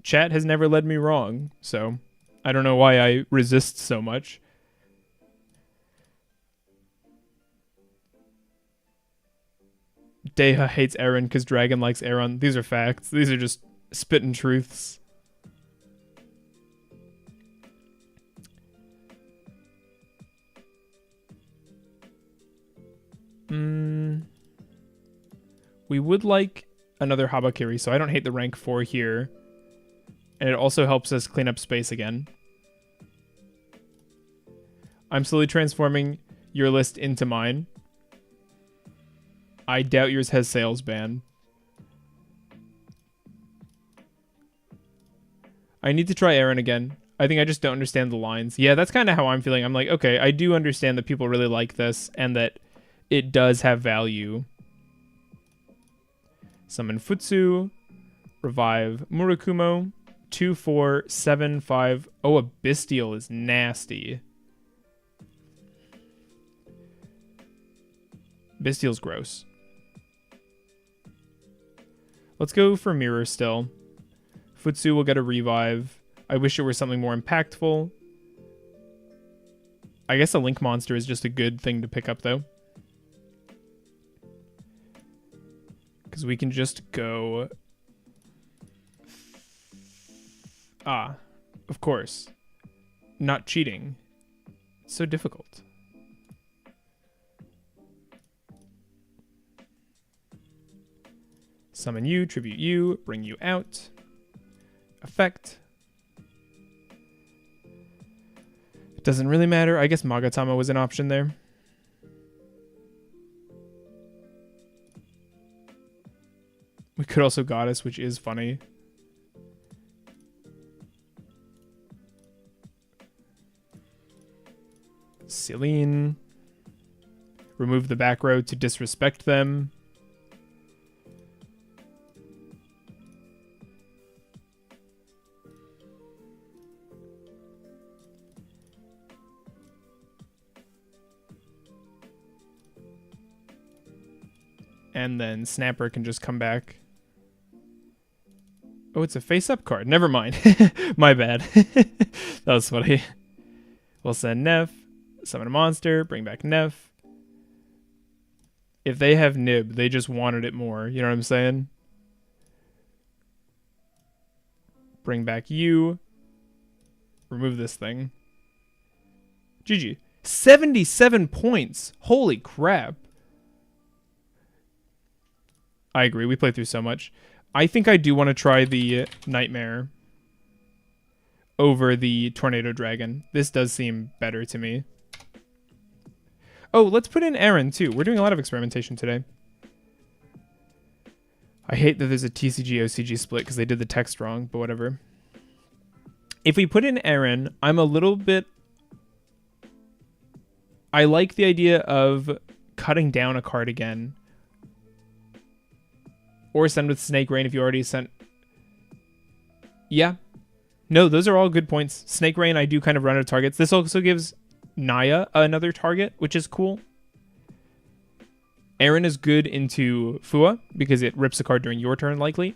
Chat has never led me wrong, so I don't know why I resist so much. Deha hates Aaron because Dragon likes Aaron. These are facts. These are just spitting truths. We would like another Habakiri, so I don't hate the rank 4 here. And it also helps us clean up space again. I'm slowly transforming your list into mine. I doubt yours has sales ban. I need to try Aaron again. I think I just don't understand the lines. Yeah, that's kind of how I'm feeling. I'm like, okay, I do understand that people really like this and that it does have value. Summon Futsu. Revive Murakumo. 2, 4, 7, 5. Oh, a Bestial is nasty. Bestial's gross. Let's go for Mirror still. Futsu will get a revive. I wish it were something more impactful. I guess a Link Monster is just a good thing to pick up, though. Because we can just go... Ah, of course. Not cheating. It's so difficult. Summon you, tribute you, bring you out. Effect. It doesn't really matter. I guess Magatama was an option there. We could also Goddess, which is funny. Celine. Remove the back row to disrespect them. And then Snapper can just come back. Oh, it's a face-up card. Never mind. My bad. That was funny. We'll send Neff. Summon a monster. Bring back Neff. If they have Nib, they just wanted it more. You know what I'm saying? Bring back you. Remove this thing. GG. 77 points. Holy crap. I agree. We played through so much. I think I do want to try the Nightmare over the Tornado Dragon. This does seem better to me. Oh, let's put in Aaron, too. We're doing a lot of experimentation today. I hate that there's a TCG-OCG split because they did the text wrong, but whatever. If we put in Aaron, I'm a little bit... I like the idea of cutting down a card again. Or send with Snake Rain if you already sent... Yeah. No, those are all good points. Snake Rain, I do kind of run out of targets. This also gives Naya another target, which is cool. Aaron is good into Fua because it rips a card during your turn, likely.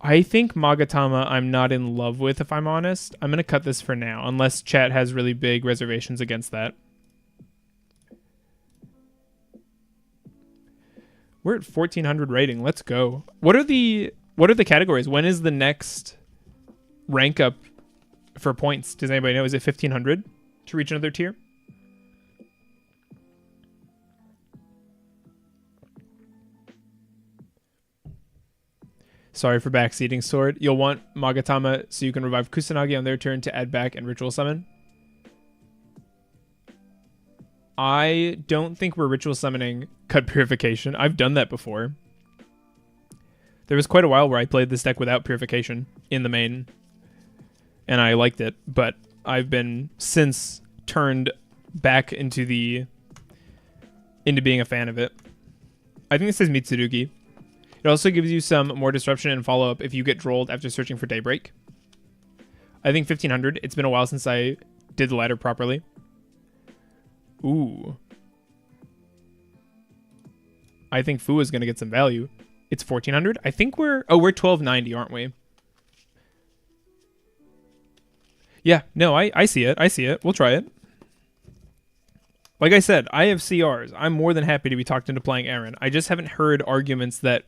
I think Magatama I'm not in love with, if I'm honest. I'm going to cut this for now, unless chat has really big reservations against that. We're at 1400 rating. Let's go. What are the categories? When is the next rank up for points? Does anybody know? Is it 1500 to reach another tier? Sorry for backseating, Sword. You'll want Magatama so you can revive Kusanagi on their turn to add back and ritual summon. I don't think we're ritual summoning Cut Purification. I've done that before. There was quite a while where I played this deck without Purification in the main, and I liked it, but I've been since turned back into being a fan of it. I think this is Mitsurugi. It also gives you some more disruption and follow-up if you get drolled after searching for Daybreak. I think 1500. It's been a while since I did the ladder properly. Ooh. I think Fu is going to get some value. It's 1400. I think we're 1290, aren't we? Yeah, no, I see it. I see it. We'll try it. Like I said, I have CRs. I'm more than happy to be talked into playing Aaron. I just haven't heard arguments that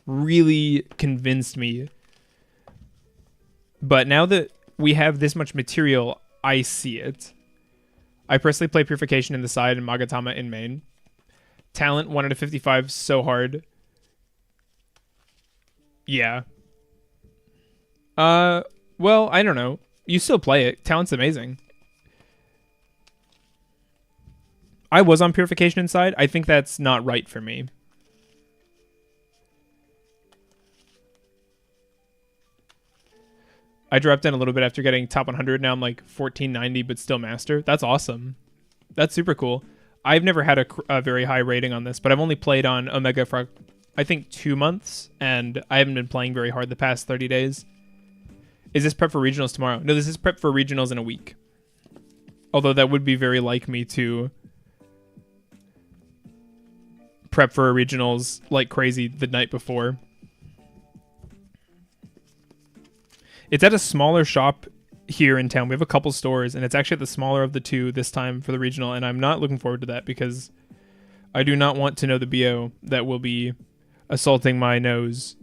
really convinced me. But now that we have this much material, I see it. I personally play Purification in the side and Magatama in main. Talent 1 out of 55, so hard. Yeah. Well, I don't know. You still play it. Talent's amazing. I was on Purification inside. I think that's not right for me. I dropped in a little bit after getting top 100. Now I'm like 1490, but still master. That's awesome. That's super cool. I've never had a very high rating on this, but I've only played on Omega for, I think, 2 months, and I haven't been playing very hard the past 30 days. Is this prep for regionals tomorrow? No, this is prep for regionals in a week. Although that would be very like me to prep for regionals like crazy the night before. It's at a smaller shop here in town. We have a couple stores, and it's actually the smaller of the two this time for the regional, and I'm not looking forward to that because I do not want to know the BO that will be assaulting my nose.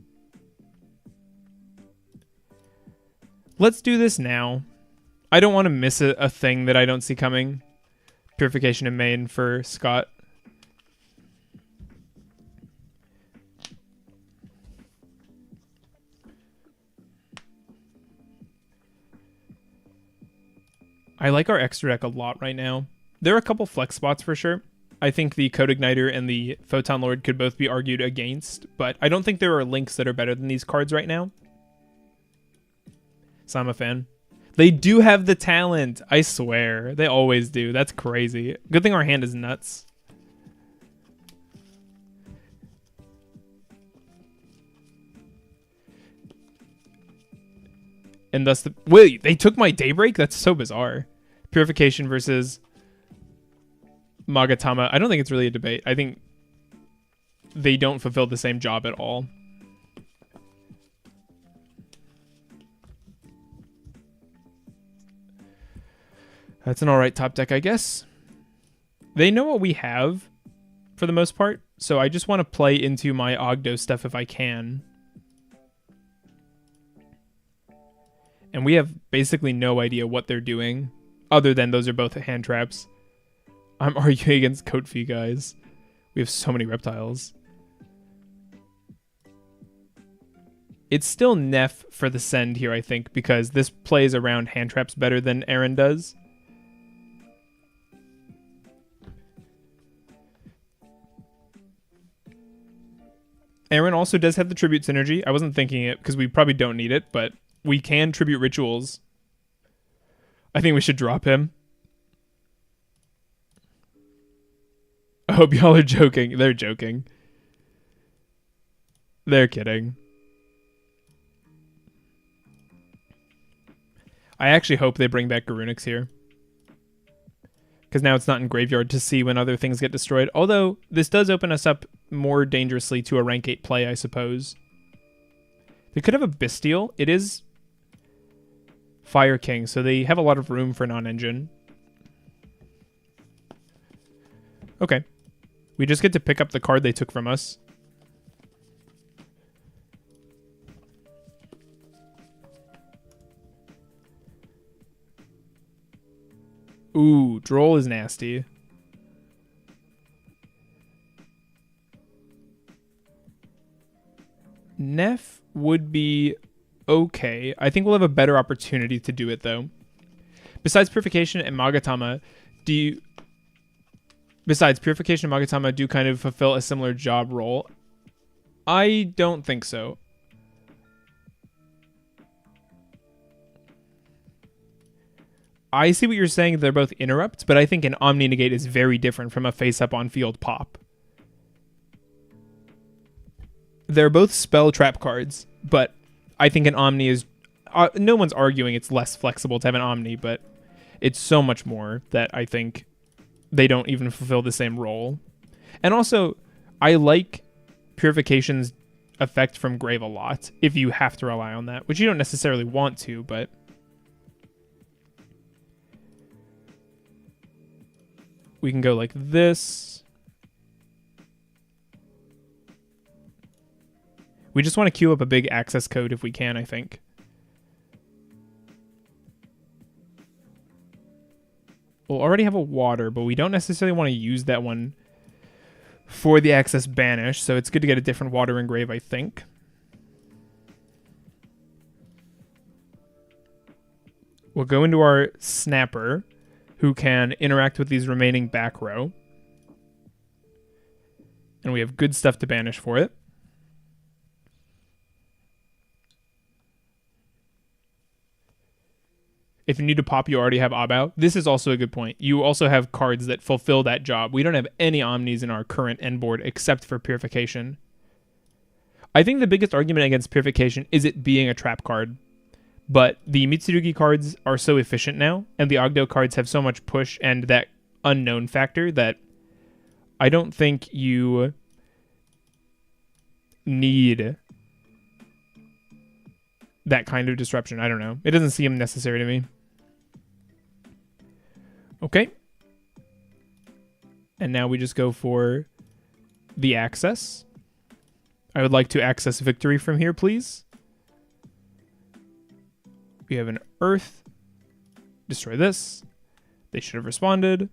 Let's do this now. I don't want to miss a thing that I don't see coming. Purification in main for Scott. I like our extra deck a lot right now. There are a couple flex spots for sure. I think the Code Igniter and the Photon Lord could both be argued against, but I don't think there are links that are better than these cards right now. So I'm a fan. They do have the talent. I swear. They always do. That's crazy. Good thing our hand is nuts. And thus the... Wait, they took my Daybreak? That's so bizarre. Purification versus Magatama. I don't think it's really a debate. I think they don't fulfill the same job at all. That's an alright top deck, I guess. They know what we have for the most part, so I just want to play into my Ogdo stuff if I can. And we have basically no idea what they're doing, other than those are both hand traps. I'm arguing against Kotfi, guys. We have so many reptiles. It's still Neff for the send here, I think, because this plays around hand traps better than Aaron does. Aaron also does have the tribute synergy. I wasn't thinking it because we probably don't need it, but we can tribute rituals. I think we should drop him. I hope y'all are joking. They're joking. They're kidding. I actually hope they bring back Garunix here. Because now it's not in graveyard to see when other things get destroyed. Although, this does open us up more dangerously to a rank 8 play, I suppose. They could have a Bestial. It is Fire King, so they have a lot of room for non-engine. Okay. We just get to pick up the card they took from us. Ooh, Droll is nasty. Neff would be okay. I think we'll have a better opportunity to do it, though. Besides Purification and Magatama, Besides, Purification and Magatama do kind of fulfill a similar job role. I don't think so. I see what you're saying. They're both interrupts, but I think an Omni Negate is very different from a face-up on-field pop. They're both spell trap cards, but I think an Omni is... no one's arguing it's less flexible to have an Omni, but it's so much more that I think they don't even fulfill the same role. And also, I like Purification's effect from Grave a lot, if you have to rely on that, which you don't necessarily want to, but... We can go like this. We just want to queue up a big access code if we can, I think. We'll already have a water, but we don't necessarily want to use that one for the access banish, so it's good to get a different water engrave, I think. We'll go into our Snapper, who can interact with these remaining back row. And we have good stuff to banish for it. If you need to pop, you already have Abao. This is also a good point. You also have cards that fulfill that job. We don't have any Omnis in our current end board except for Purification. I think the biggest argument against Purification is it being a trap card. But the Mitsurugi cards are so efficient now, and the Ogdo cards have so much push and that unknown factor that I don't think you need that kind of disruption. I don't know. It doesn't seem necessary to me. Okay. And now we just go for the access. I would like to access victory from here, please. We have an Earth. Destroy this. They should have responded.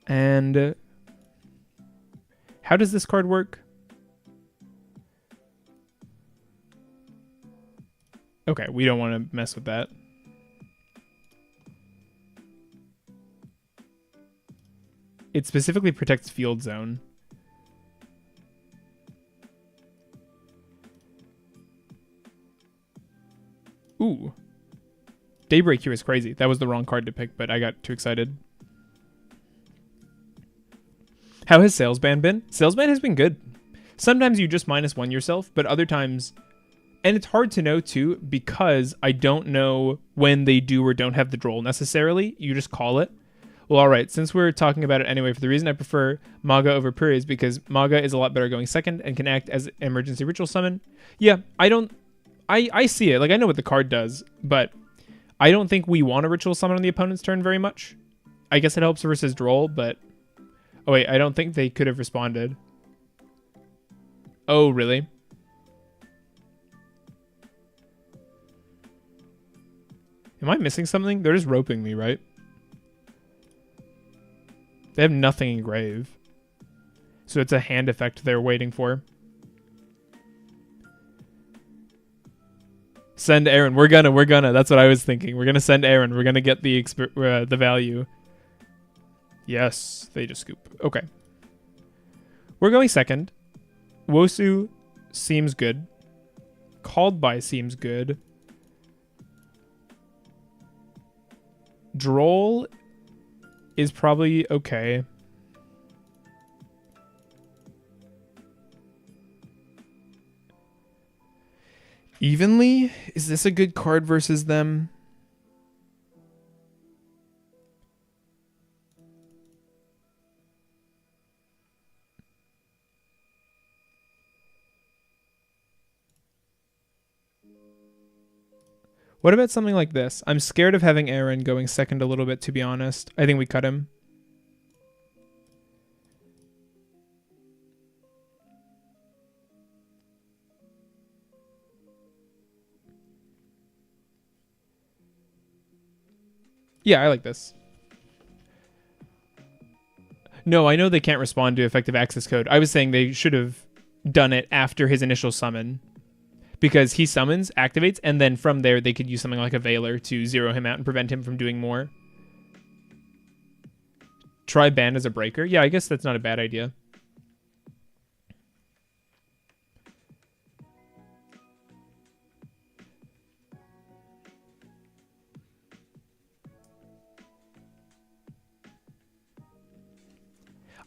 And how does this card work? Okay, we don't want to mess with that. It specifically protects Field Zone. Ooh. Daybreak here is crazy. That was the wrong card to pick, but I got too excited. How has Salesman been? Salesman has been good. Sometimes you just -1 yourself, but other times... And it's hard to know, too, because I don't know when they do or don't have the droll necessarily. You just call it. Well, all right. Since we're talking about it anyway, for the reason I prefer Maga over Puri is because Maga is a lot better going second and can act as an emergency ritual summon. Yeah, I see it. Like, I know what the card does, but I don't think we want a ritual summon on the opponent's turn very much. I guess it helps versus droll, but... Oh, wait. I don't think they could have responded. Oh, really? Am I missing something? They're just roping me, right? They have nothing in grave. So it's a hand effect they're waiting for. Send Aaron. We're gonna. That's what I was thinking. We're gonna send Aaron. We're gonna get the value. Yes, they just scoop. Okay. We're going second. Wosu seems good. Called by seems good. Droll is probably okay. Evenly? Is this a good card versus them? What about something like this? I'm scared of having Aaron going second a little bit, to be honest. I think we cut him. Yeah, I like this. No, I know they can't respond to effective access code. I was saying they should have done it after his initial summon. Because he summons, activates, and then from there they could use something like a Veiler to zero him out and prevent him from doing more. Try ban as a breaker? Yeah, I guess that's not a bad idea.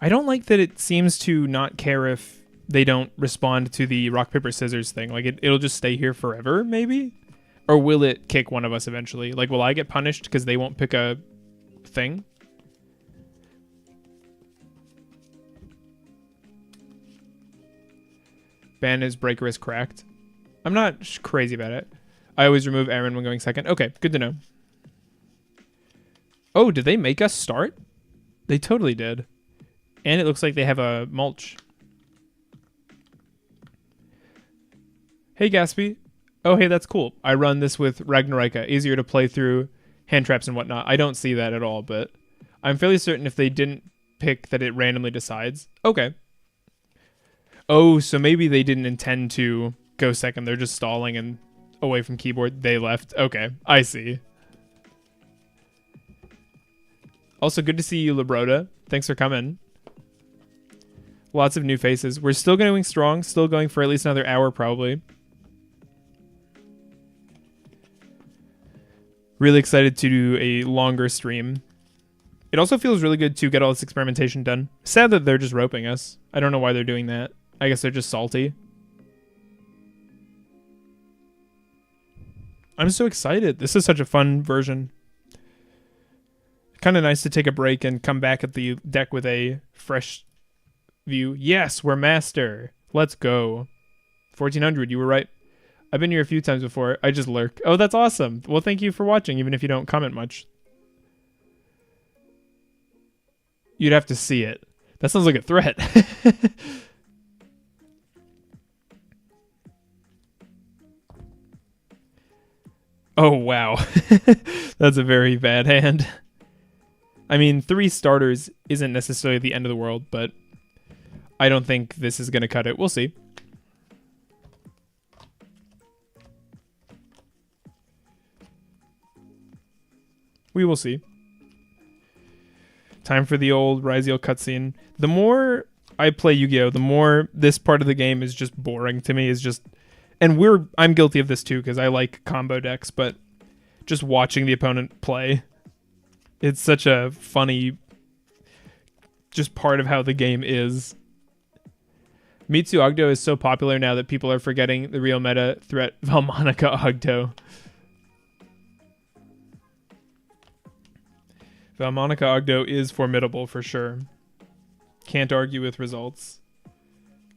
I don't like that it seems to not care if they don't respond to the rock, paper, scissors thing. Like, it'll just stay here forever, maybe? Or will it kick one of us eventually? Like, will I get punished because they won't pick a thing? Ban is breaker is cracked. I'm not crazy about it. I always remove Aaron when going second. Okay, good to know. Oh, did they make us start? They totally did. And it looks like they have a mulch. Hey, Gatsby. Oh, hey, that's cool. I run this with Ragnarika. Easier to play through hand traps and whatnot. I don't see that at all, but I'm fairly certain if they didn't pick that it randomly decides. Okay. Oh, so maybe they didn't intend to go second. They're just stalling and away from keyboard. They left. Okay, I see. Also, good to see you, Labroda. Thanks for coming. Lots of new faces. We're still going strong. Still going for at least another hour, probably. Really excited to do a longer stream. It also feels really good to get all this experimentation done. Sad that they're just roping us. I don't know why they're doing that. I guess they're just salty. I'm so excited. This is such a fun version. Kind of nice to take a break and come back at the deck with a fresh view. Yes, we're master. Let's go. 1400, you were right. I've been here a few times before. I just lurk. Oh, that's awesome. Well, thank you for watching, even if you don't comment much. You'd have to see it. That sounds like a threat. Oh, wow. That's a very bad hand. I mean, 3 starters isn't necessarily the end of the world, but I don't think this is going to cut it. We'll see. We will see. Time for the old Ryziel cutscene. The more I play Yu-Gi-Oh, the more this part of the game is just boring to me. It's just And I'm guilty of this too because I like combo decks, but just watching the opponent play, it's such a funny just part of how the game is. Mitsurugi is so popular now that people are forgetting the real meta threat, Valmonica Ogdo. Valmonica Ogdo is formidable for sure. Can't argue with results.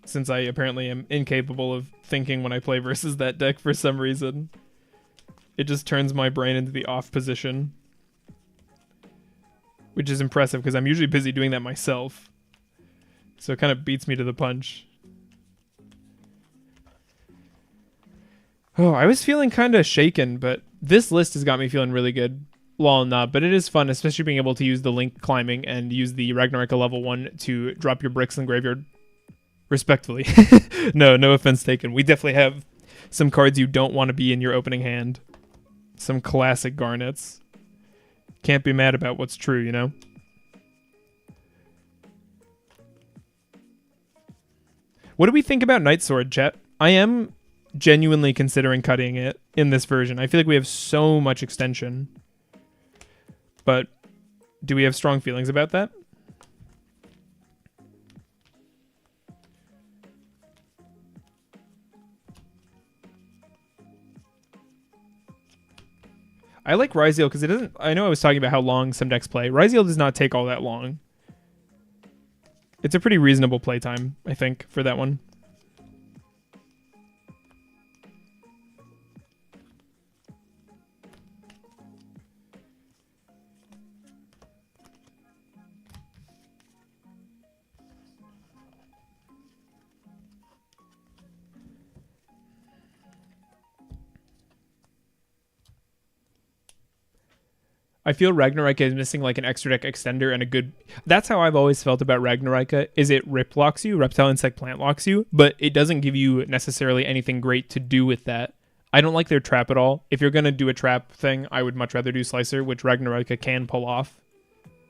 Since I apparently am incapable of thinking when I play versus that deck for some reason. It just turns my brain into the off position. Which is impressive because I'm usually busy doing that myself. So it kind of beats me to the punch. Oh, I was feeling kind of shaken, but this list has got me feeling really good. Lol, not, but it is fun, especially being able to use the link climbing and use the Ragnarok level 1 to drop your bricks in the graveyard. Respectfully. No offense taken. We definitely have some cards you don't want to be in your opening hand. Some classic garnets. Can't be mad about what's true, you know? What do we think about Night Sword, chat? I am genuinely considering cutting it in this version. I feel like we have so much extension. But do we have strong feelings about that? I like Ryziel because it doesn't... I know I was talking about how long some decks play. Ryziel does not take all that long. It's a pretty reasonable playtime, I think, for that one. I feel Ragnarok is missing like an extra deck extender and a good... That's how I've always felt about Ragnarok, is it rip locks you, reptile, insect, plant locks you, but it doesn't give you necessarily anything great to do with that. I don't like their trap at all. If you're going to do a trap thing, I would much rather do Slicer, which Ragnarok can pull off,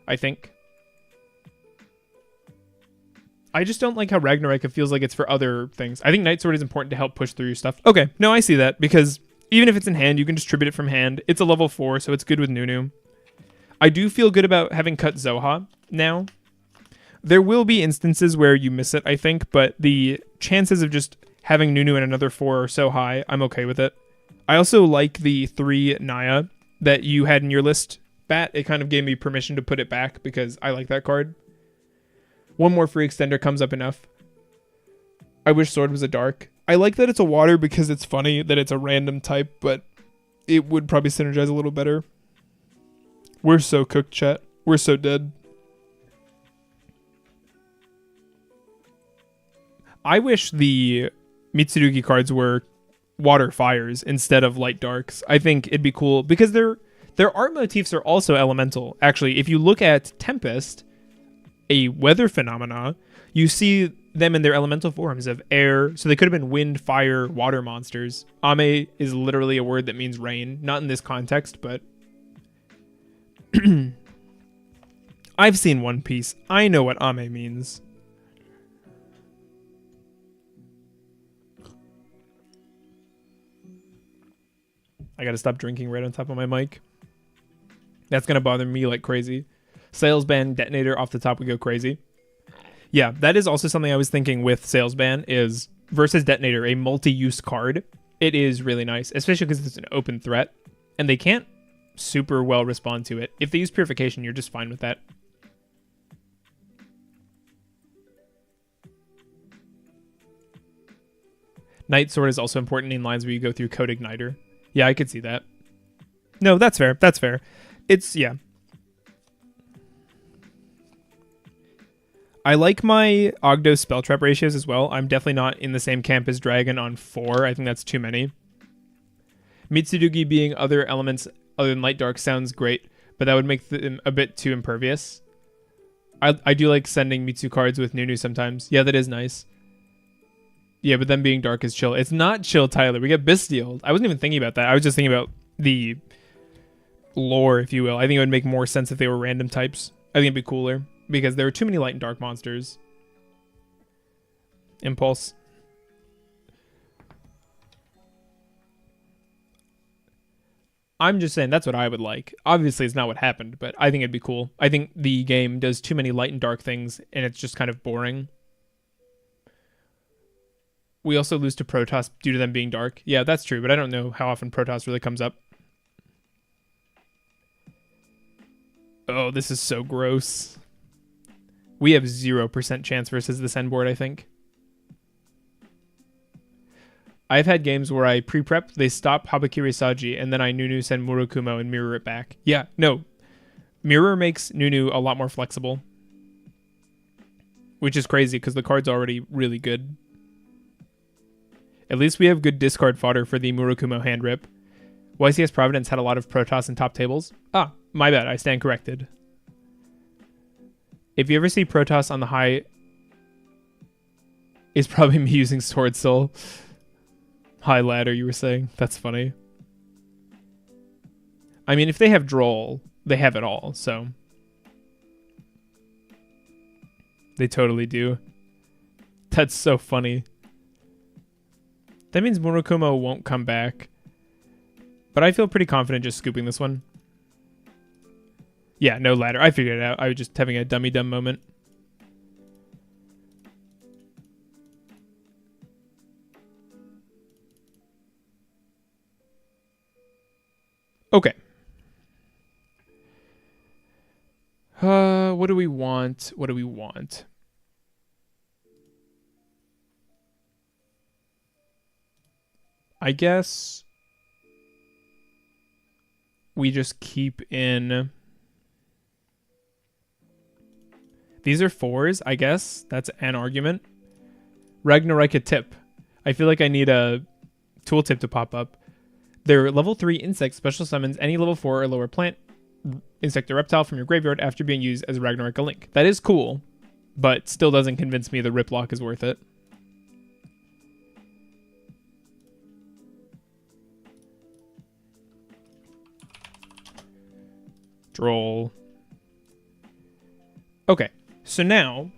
I think. I just don't like how Ragnarok feels like it's for other things. I think Night Sword is important to help push through your stuff. Okay, no, I see that, because even if it's in hand, you can distribute it from hand. It's a level 4, so it's good with Nunu. I do feel good about having cut Zoha now. There will be instances where you miss it, I think, but the chances of just having Nunu and another 4 are so high, I'm okay with it. I also like the 3 Naya that you had in your list, Bat. It kind of gave me permission to put it back because I like that card. One more free extender comes up enough. I wish Sword was a dark. I like that it's a water because it's funny that it's a random type, but it would probably synergize a little better. We're so cooked, chat. We're so dead. I wish the Mitsurugi cards were water fires instead of light darks. I think it'd be cool because their art motifs are also elemental. Actually, if you look at Tempest, a weather phenomena, you see them in their elemental forms of air. So they could have been wind, fire, water monsters. Ame is literally a word that means rain. Not in this context, but... I've seen One Piece. I know what Ame means. I gotta stop drinking right on top of my mic. That's gonna bother me like crazy. Sales ban, detonator, off the top we go crazy. Yeah, that is also something I was thinking with Sales ban is versus detonator, a multi-use card. It is really nice, especially because it's an open threat and they can't super well respond to it. If they use purification, you're just fine with that. Night Sword is also important in lines where you go through Code Igniter. Yeah, I could see that. No, that's fair. That's fair. It's, yeah. I like my Ogdo spell trap ratios as well. I'm definitely not in the same camp as Dragon on 4. I think that's too many. Mitsurugi being other elements other than Light Dark sounds great, but that would make them a bit too impervious. I do like sending Mitsu cards with Nunu sometimes. Yeah, that is nice. Yeah, but them being dark is chill. It's not chill, Tyler. We get Bestialed. I wasn't even thinking about that. I was just thinking about the lore, if you will. I think it would make more sense if they were random types. I think it'd be cooler because there are too many light and dark monsters. Impulse. I'm just saying that's what I would like. Obviously, it's not what happened, but I think it'd be cool. I think the game does too many light and dark things, and it's just kind of boring. We also lose to Protoss due to them being dark. Yeah, that's true, but I don't know how often Protoss really comes up. Oh, this is so gross. We have 0% chance versus this end board, I think. I've had games where I pre-prep, they stop Habakiri Saji, and then I Nunu send Murakumo and mirror it back. Yeah, no. Mirror makes Nunu a lot more flexible. Which is crazy, because the card's already really good. At least we have good discard fodder for the Murakumo hand rip. YCS Providence had a lot of Protoss in top tables. Ah, my bad, I stand corrected. If you ever see Protoss on the high, it's probably me using Sword Soul. High ladder, you were saying? That's funny. I mean, if they have Droll, they have it all, so. They totally do. That's so funny. That means Murakumo won't come back. But I feel pretty confident just scooping this one. Yeah, no ladder. I figured it out. I was just having a dumb moment. Okay. What do we want? What do we want? I guess we just keep in. These are 4s, I guess. That's an argument. Ragnarika tip. I feel like I need a tooltip to pop up. They're level 3 insect special summons any level 4 or lower plant, insect or reptile from your graveyard after being used as a Ragnarika link. That is cool, but still doesn't convince me the rip lock is worth it. Droll. Okay, so now,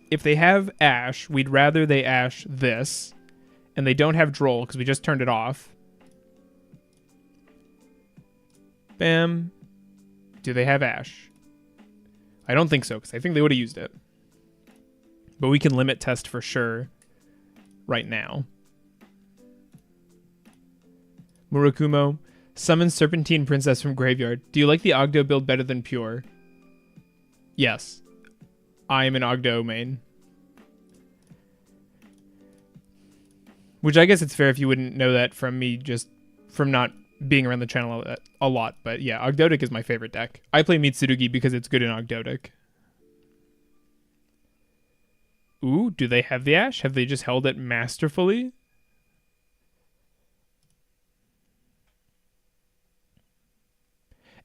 if they have Ash, we'd rather they Ash this, and they don't have Droll because we just turned it off. Bam. Do they have Ash? I don't think so, because I think they would have used it. But we can limit test for sure right now. Murakumo. Summon Serpentine Princess from Graveyard. Do you like the Ogdo build better than Pure? Yes. I am an Ogdo main. Which I guess it's fair if you wouldn't know that from me just from not being around the channel a lot. But yeah, Ogdoadic is my favorite deck. I play Mitsurugi because it's good in Ogdoadic. Ooh, do they have the Ash? Have they just held it masterfully?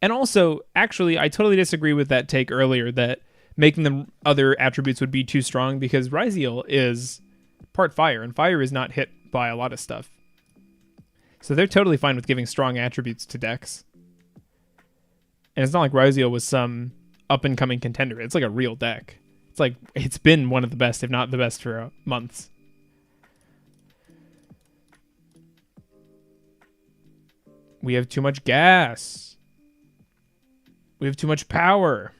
And also, actually, I totally disagree with that take earlier that making the other attributes would be too strong because Ryziel is part fire, and fire is not hit by a lot of stuff. So they're totally fine with giving strong attributes to decks. And it's not like Ryziel was some up-and-coming contender. It's like a real deck. It's like, it's been one of the best, if not the best, for months. We have too much gas. We have too much power.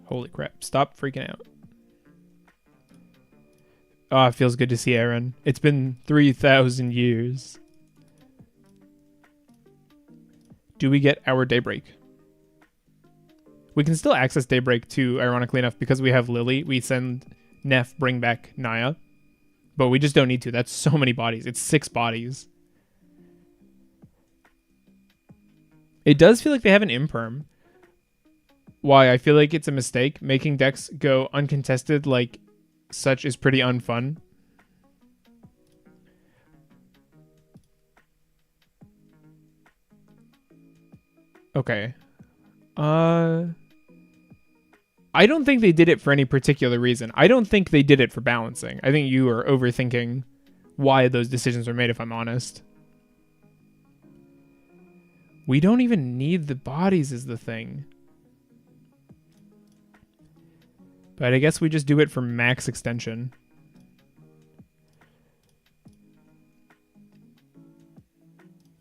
Holy crap. Stop freaking out. Oh, it feels good to see Aaron. It's been 3,000 years. Do we get our Daybreak? We can still access Daybreak too, ironically enough, because we have Lily. We send Neff, bring back Naya. But we just don't need to. That's so many bodies. It's 6 bodies. It does feel like they have an imperm. Why? I feel like it's a mistake. Making decks go uncontested like such is pretty unfun. Okay. I don't think they did it for any particular reason. I don't think they did it for balancing. I think you are overthinking why those decisions were made, if I'm honest. We don't even need the bodies is the thing. But I guess we just do it for max extension.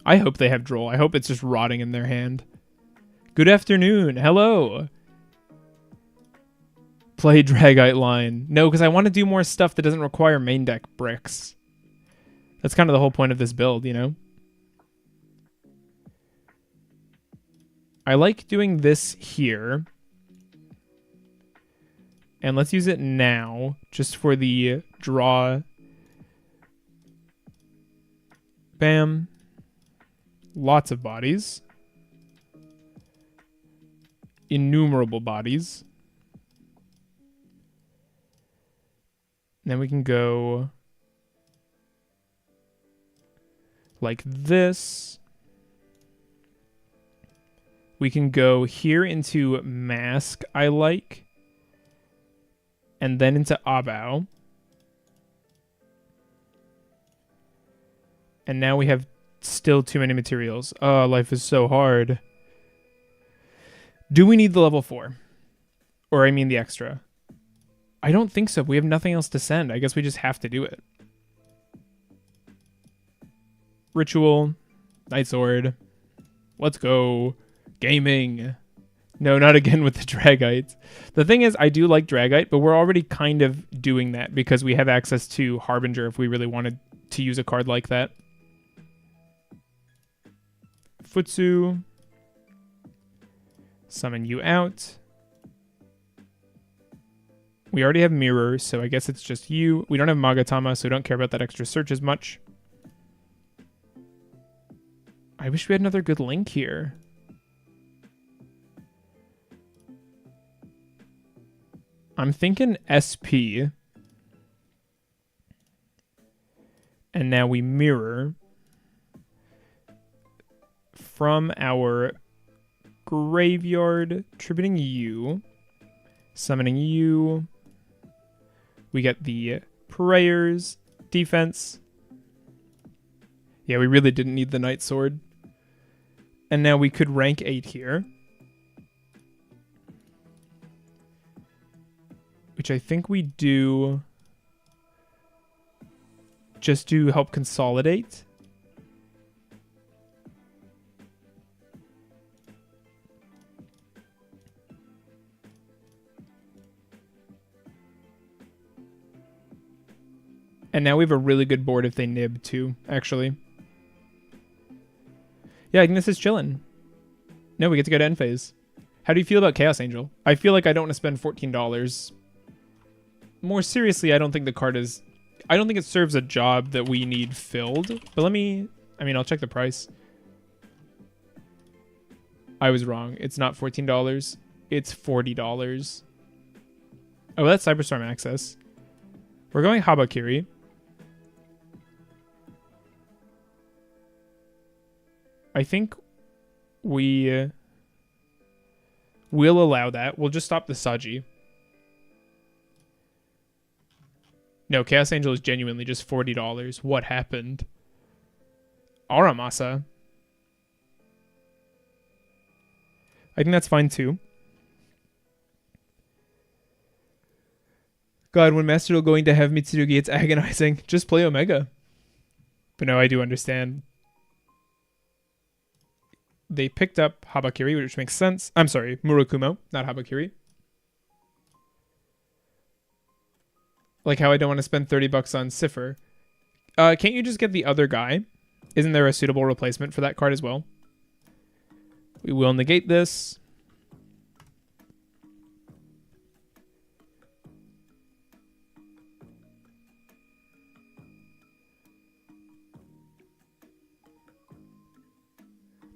I hope they have Droll. I hope it's just rotting in their hand. Good afternoon. Hello. Play Dragite line. No, because I want to do more stuff that doesn't require main deck bricks. That's kind of the whole point of this build, you know? I like doing this here. And let's use it now, just for the draw. Bam. Lots of bodies. Innumerable bodies. And then we can go like this. We can go here into Mask, I like. And then into Abao. And now we have still too many materials. Oh, life is so hard. Do we need the level 4? Or I mean the extra. I don't think so. We have nothing else to send. I guess we just have to do it. Ritual. Night Sword. Let's go. Gaming. No, not again with the Dragite. The thing is, I do like Dragite, but we're already kind of doing that because we have access to Harbinger if we really wanted to use a card like that. Futsu. Summon you out. We already have Mirror, so I guess it's just you. We don't have Magatama, so we don't care about that extra search as much. I wish we had another good link here. I'm thinking SP. And now we mirror from our graveyard, tributing you, summoning you. We get the prayers, defense. Yeah, we really didn't need the Night Sword. And now we could rank 8 here. Which I think we do just to help consolidate. And now we have a really good board if they nib too, actually. Yeah, Ignis is chilling. No, we get to go to end phase. How do you feel about Chaos Angel? I feel like I don't want to spend $14. More seriously, I don't think the card is... I don't think it serves a job that we need filled. But let me... I mean, I'll check the price. I was wrong. It's not $14. It's $40. Oh, that's Cyberstorm access. We're going Habakiri. I think we will allow that. We'll just stop the Saji. No, Chaos Angel is genuinely just $40. What happened? Aramasa. I think that's fine too. God, when Master Duel going to have Mitsurugi, it's agonizing. Just play Omega. But no, I do understand. They picked up Habakiri, which makes sense. I'm sorry, Murakumo, not Habakiri. Like how I don't want to spend $30 on Cipher. Can't you just get the other guy? Isn't there a suitable replacement for that card as well? We will negate this.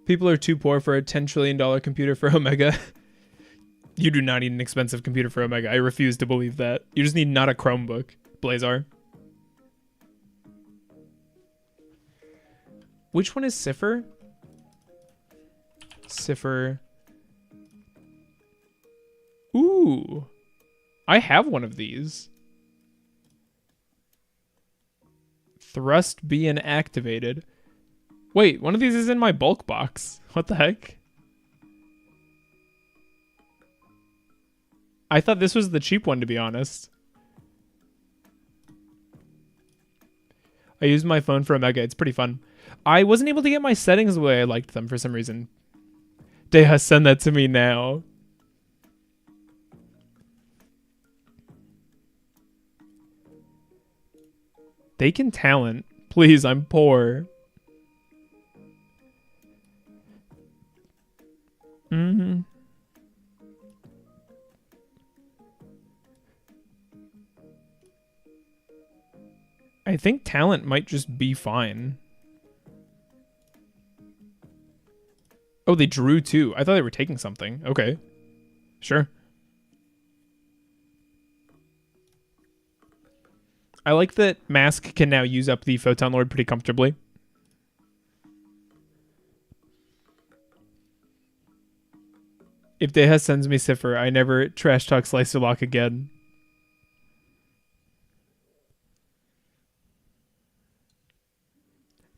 People are too poor for a $10 trillion computer for Omega. You do not need an expensive computer for Omega. I refuse to believe that. You just need not a Chromebook, Blazar. Which one is Cipher? Cipher. Ooh. I have one of these. Thrust being activated. Wait, one of these is in my bulk box. What the heck? I thought this was the cheap one, to be honest. I used my phone for a mega. It's pretty fun. I wasn't able to get my settings the way I liked them for some reason. Deha, send that to me now. They can talent. Please, I'm poor. Mm-hmm. I think talent might just be fine. Oh, they drew too. I thought they were taking something. Okay. Sure. I like that Mask can now use up the Photon Lord pretty comfortably. If Deha sends me Cipher, I never trash talk Slicer Lock again.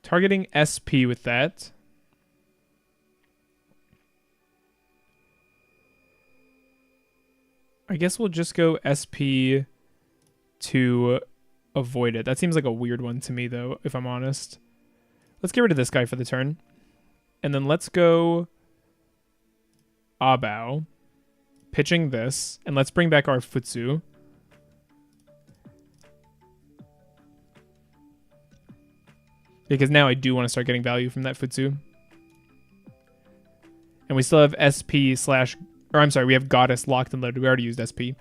Targeting SP with that. I guess we'll just go SP to avoid it. That seems like a weird one to me, though, if I'm honest. Let's get rid of this guy for the turn. And then let's go Abao, pitching this, and let's bring back our Futsu. Because now I do want to start getting value from that Futsu. And we still have SP slash... Or I'm sorry, we have Goddess locked and loaded. We already used SP.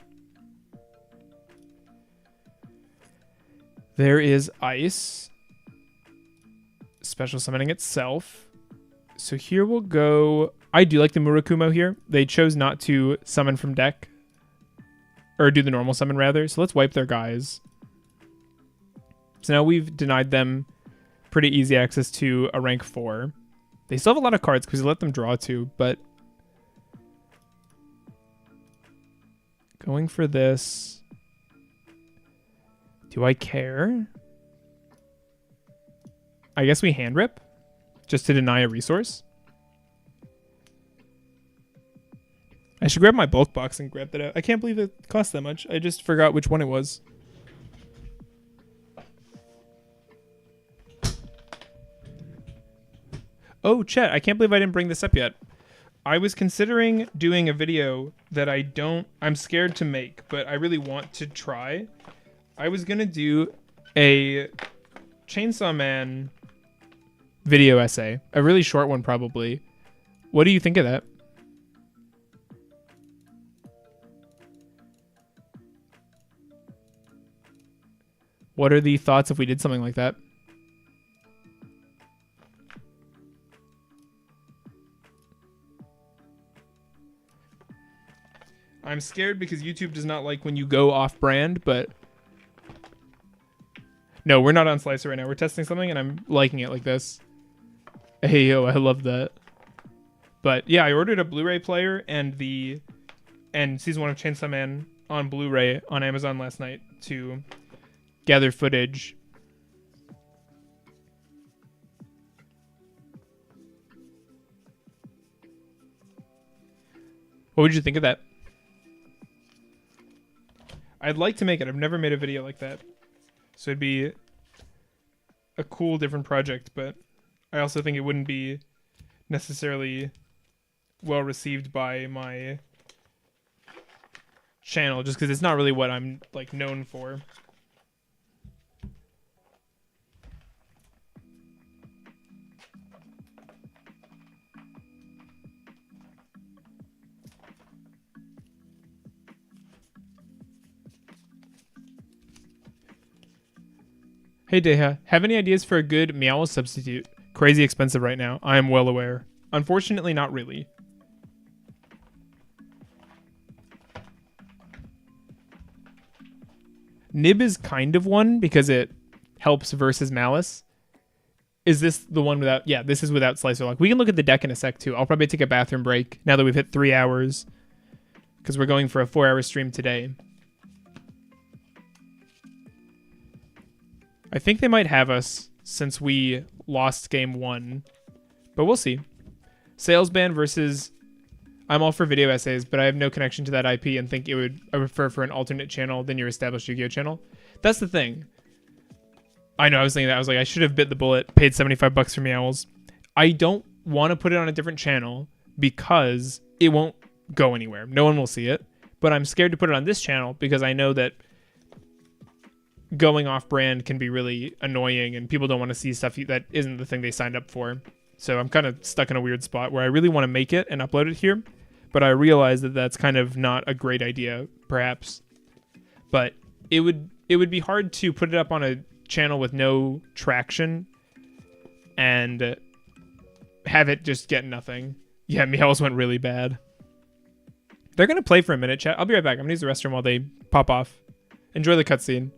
There is Ice. Special summoning itself. So here we'll go... I do like the Murakumo here. They chose not to summon from deck. Or do the normal summon, rather. So let's wipe their guys. So now we've denied them pretty easy access to a rank 4. They still have a lot of cards because we let them draw 2, but... Going for this... Do I care? I guess we hand rip just to deny a resource. I should grab my bulk box and grab that out. I can't believe it cost that much. I just forgot which one it was. Oh, chat, I can't believe I didn't bring this up yet. I was considering doing a video that I'm scared to make, but I really want to try. I was going to do a Chainsaw Man video essay, a really short one probably. What do you think of that? What are the thoughts if we did something like that? I'm scared because YouTube does not like when you go off-brand, but... No, we're not on Slicer right now. We're testing something, and I'm liking it like this. Hey, yo, I love that. But, yeah, I ordered a Blu-ray player and Season 1 of Chainsaw Man on Blu-ray on Amazon last night to gather footage. What would you think of that? I'd like to make it. I've never made a video like that. So it'd be a cool, different project, but I also think it wouldn't be necessarily well received by my channel, just because it's not really what I'm like known for. Hey Deha, have any ideas for a good Meow substitute? Crazy expensive right now. I am well aware. Unfortunately, not really. Nib is kind of one because it helps versus Malice. Is this the one without... Yeah, this is without Slicer Lock. We can look at the deck in a sec too. I'll probably take a bathroom break now that we've hit 3 hours because we're going for a 4-hour stream today. I think they might have us since we lost game 1, but we'll see. Salesman versus I'm all for video essays, but I have no connection to that IP and think I prefer for an alternate channel than your established Yu-Gi-Oh channel. That's the thing. I know, I was thinking that. I was like, I should have bit the bullet, paid 75 bucks for Meowls. I don't want to put it on a different channel because it won't go anywhere. No one will see it. But I'm scared to put it on this channel because I know that going off brand can be really annoying and people don't want to see stuff that isn't the thing they signed up for. So I'm kind of stuck in a weird spot where I really want to make it and upload it here, but I realize that that's kind of not a great idea, perhaps. But it would be hard to put it up on a channel with no traction and have it just get nothing. Yeah, Meowls went really bad. They're going to play for a minute, chat. I'll be right back. I'm going to use the restroom while they pop off. Enjoy the cutscene.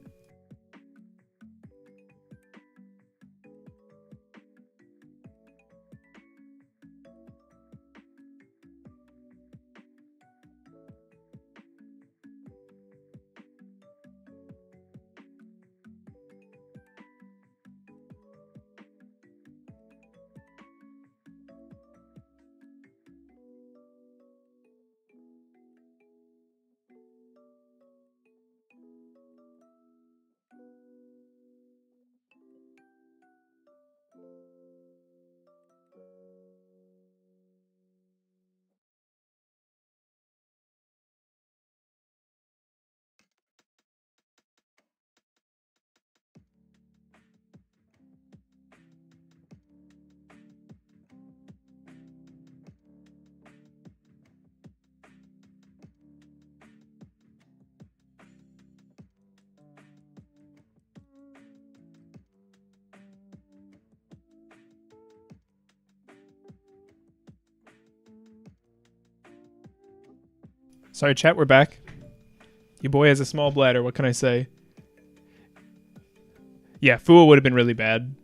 Sorry, chat, we're back. Your boy has a small bladder, what can I say? Yeah, Fua would have been really bad.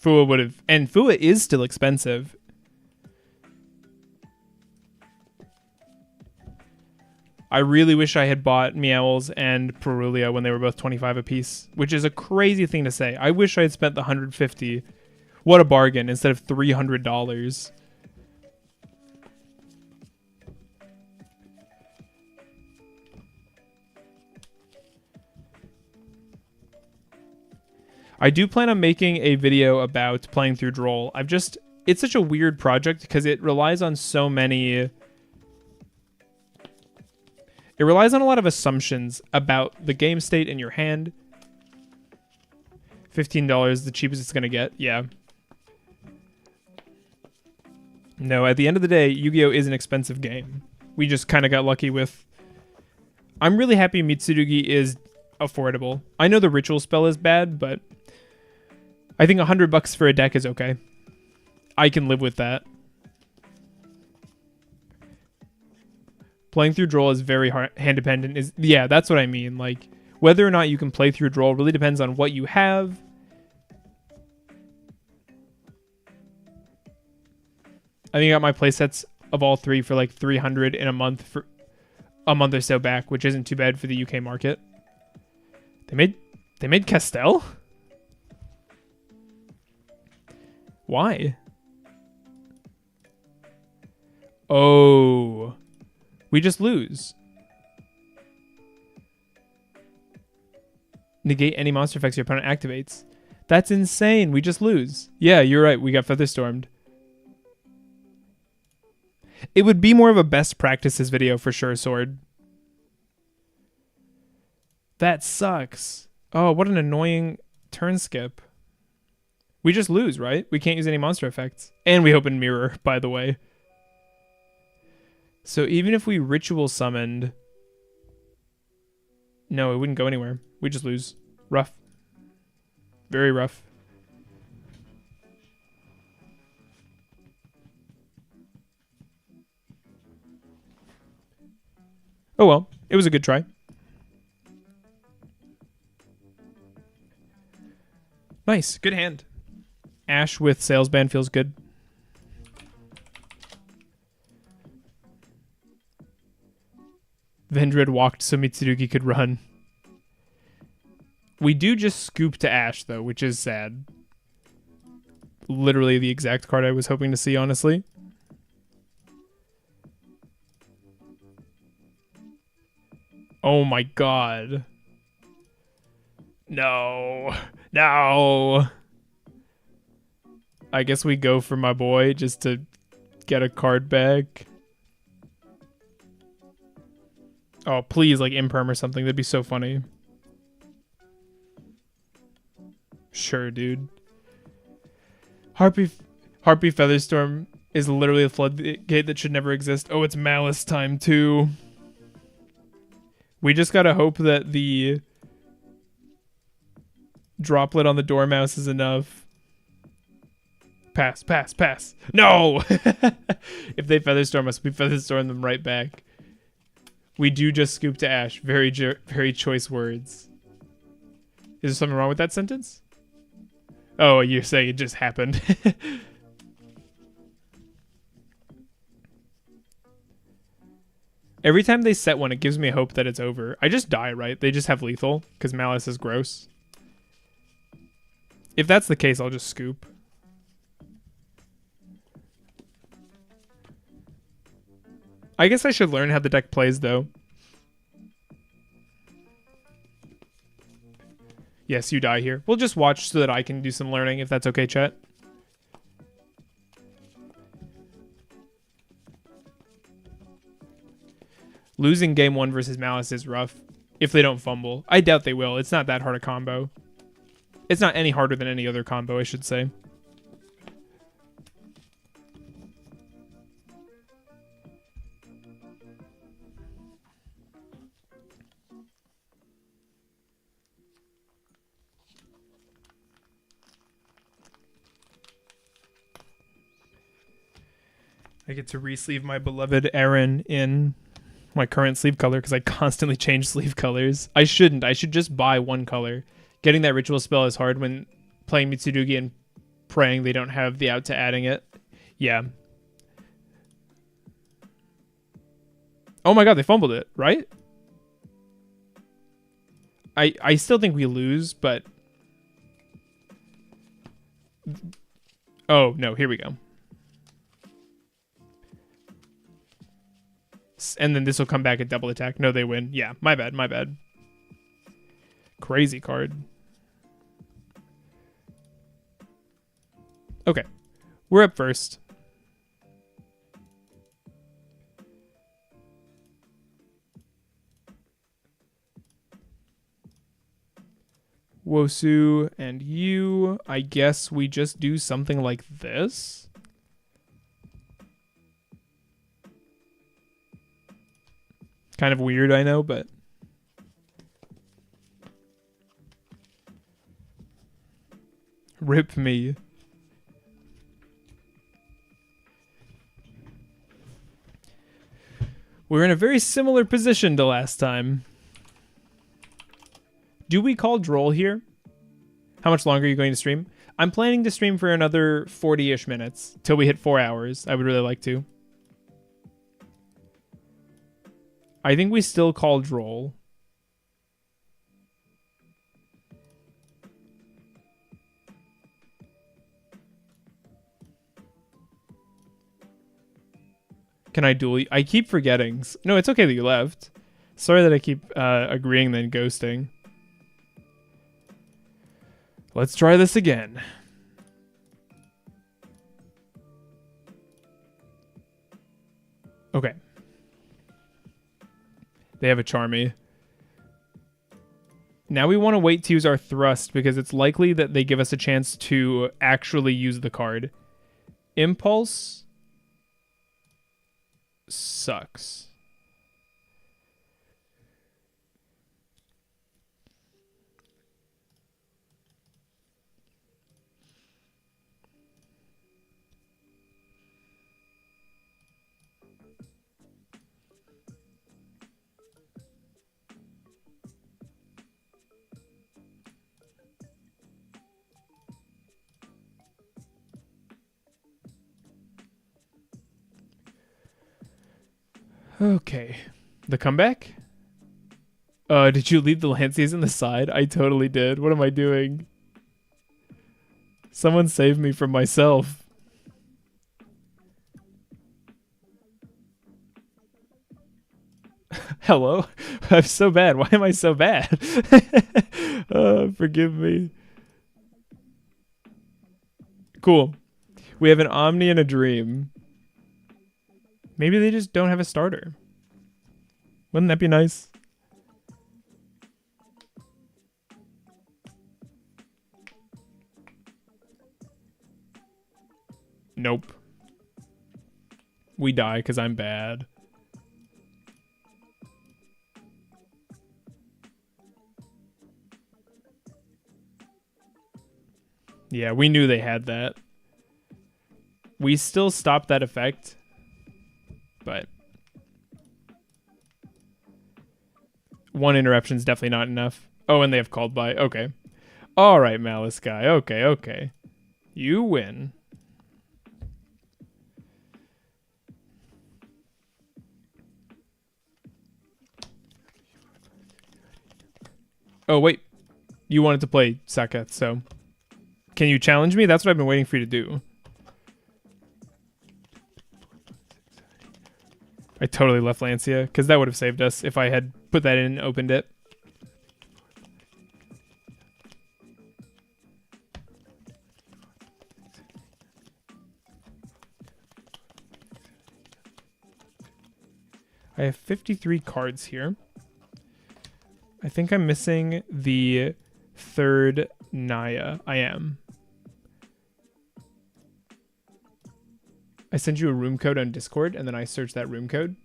Fua would have... And Fua is still expensive. I really wish I had bought Meowls and Perulia when they were both 25 apiece, which is a crazy thing to say. I wish I had spent the 150. What a bargain, instead of $300. I do plan on making a video about playing through Droll. It's such a weird project because it relies on so many... It relies on a lot of assumptions about the game state in your hand. $15, the cheapest it's going to get. Yeah. No, at the end of the day, Yu-Gi-Oh! Is an expensive game. We just kind of got lucky with... I'm really happy Mitsurugi is affordable. I know the ritual spell is bad, but... I think $100 for a deck is okay. I can live with that. Playing through Droll is very hand dependent. Yeah, that's what I mean. Like, whether or not you can play through Droll really depends on what you have. I think I got my playsets of all three for like 300 in a month for a month or so back, which isn't too bad for the UK market. They made Castell? Why? Oh. We just lose. Negate any monster effects your opponent activates. That's insane. We just lose. Yeah, you're right. We got Featherstormed. It would be more of a best practices video for sure, Sword. That sucks. Oh, what an annoying turn skip. We just lose, right? We can't use any monster effects. And we open Mirror, by the way. So even if we ritual summoned... No, it wouldn't go anywhere. We just lose. Rough. Very rough. Oh well, it was a good try. Nice, good hand. Ash with Salesband feels good. Vendred walked so Mitsurugi could run. We do just scoop to Ash, though, which is sad. Literally the exact card I was hoping to see, honestly. Oh my god. No. No. I guess we go for my boy just to get a card back. Oh, please, like imperm or something. That'd be so funny. Sure, dude. Harpy Featherstorm is literally a floodgate that should never exist. Oh, it's Malice time too. We just gotta hope that the droplet on the Dormouse is enough. Pass, pass, pass. No! If they Featherstorm us, we Featherstorm them right back. We do just scoop to Ash. Very choice words. Is there something wrong with that sentence? Oh, you're saying it just happened. Every time they set one, it gives me hope that it's over. I just die, right? They just have lethal, because Malice is gross. If that's the case, I'll just scoop. I guess I should learn how the deck plays, though. Yes, you die here. We'll just watch so that I can do some learning, if that's okay, chat. Losing game 1 versus Malice is rough if they don't fumble. I doubt they will. It's not that hard a combo. It's not any harder than any other combo, I should say. I get to re-sleeve my beloved Aaron in my current sleeve color because I constantly change sleeve colors. I shouldn't. I should just buy one color. Getting that ritual spell is hard when playing Mitsurugi and praying they don't have the out to adding it. Yeah. Oh my god, they fumbled it, right? I still think we lose, but... Oh, no, here we go. And then this will come back at double attack. No, they win. Yeah, my bad, my bad. Crazy card. Okay, we're up first. Wosu and you. I guess we just do something like this. Kind of weird, I know, but... Rip me. We're in a very similar position to last time. Do we call Droll here? How much longer are you going to stream? I'm planning to stream for another 40-ish minutes till we hit 4 hours. I would really like to. I think we still call Droll. Can I duel you? I keep forgetting. No, it's okay that you left. Sorry that I keep agreeing then ghosting. Let's try this again. Okay. They have a Charmy. Now we want to wait to use our Thrust because it's likely that they give us a chance to actually use the card. Impulse sucks. Okay. The comeback? Did you leave the Lanciers in the side? I totally did. What am I doing? Someone save me from myself. Hello? I'm so bad. Why am I so bad? Forgive me. Cool. We have an Omni and a Dream. Maybe they just don't have a starter. Wouldn't that be nice? Nope. We die because I'm bad. Yeah, we knew they had that. We still stopped that effect, but one interruption is definitely not enough. Oh, and they have called by. Okay. All right, Malice guy. Okay, okay. You win. Oh, wait. You wanted to play Saketh, so... Can you challenge me? That's what I've been waiting for you to do. I totally left Lancia, because that would have saved us if I had put that in and opened it. I have 53 cards here. I think I'm missing the third Naya. I am. I send you a room code on Discord, and then I search that room code.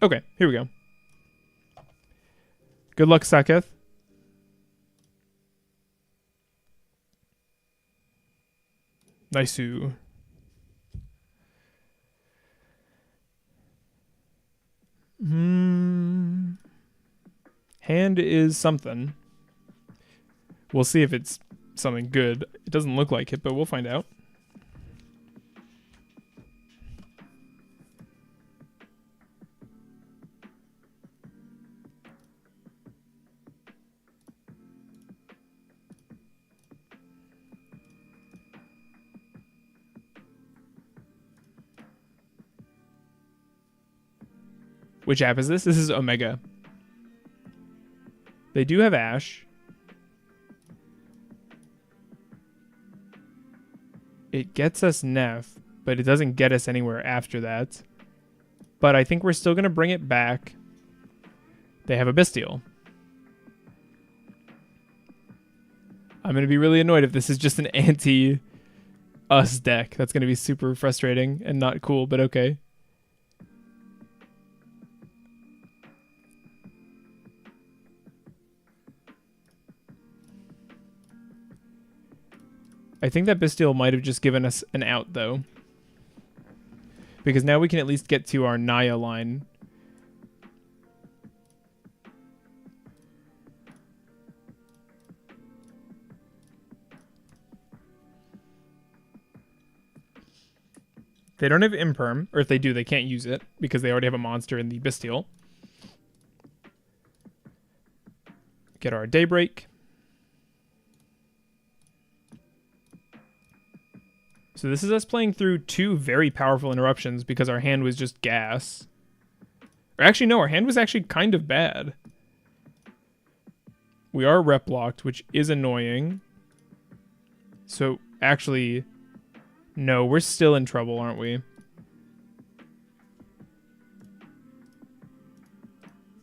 Okay, here we go. Good luck, Saketh. Nice-oo. Hand is something. We'll see if it's something good. It doesn't look like it, but we'll find out. Which app is this? This is Omega. They do have Ash. It gets us Neff, but it doesn't get us anywhere after that. But I think we're still going to bring it back. They have a Bestial. I'm going to be really annoyed if this is just an anti-us deck. That's going to be super frustrating and not cool, but okay. I think that Bestial might have just given us an out, though. Because now we can at least get to our Naya line. They don't have Imperm, or if they do, they can't use it, because they already have a monster in the Bestial. Get our Daybreak. So this is us playing through two very powerful interruptions because our hand was just gas. Or actually, no, our hand was actually kind of bad. We are rep locked, which is annoying. So actually, no, we're still in trouble, aren't we?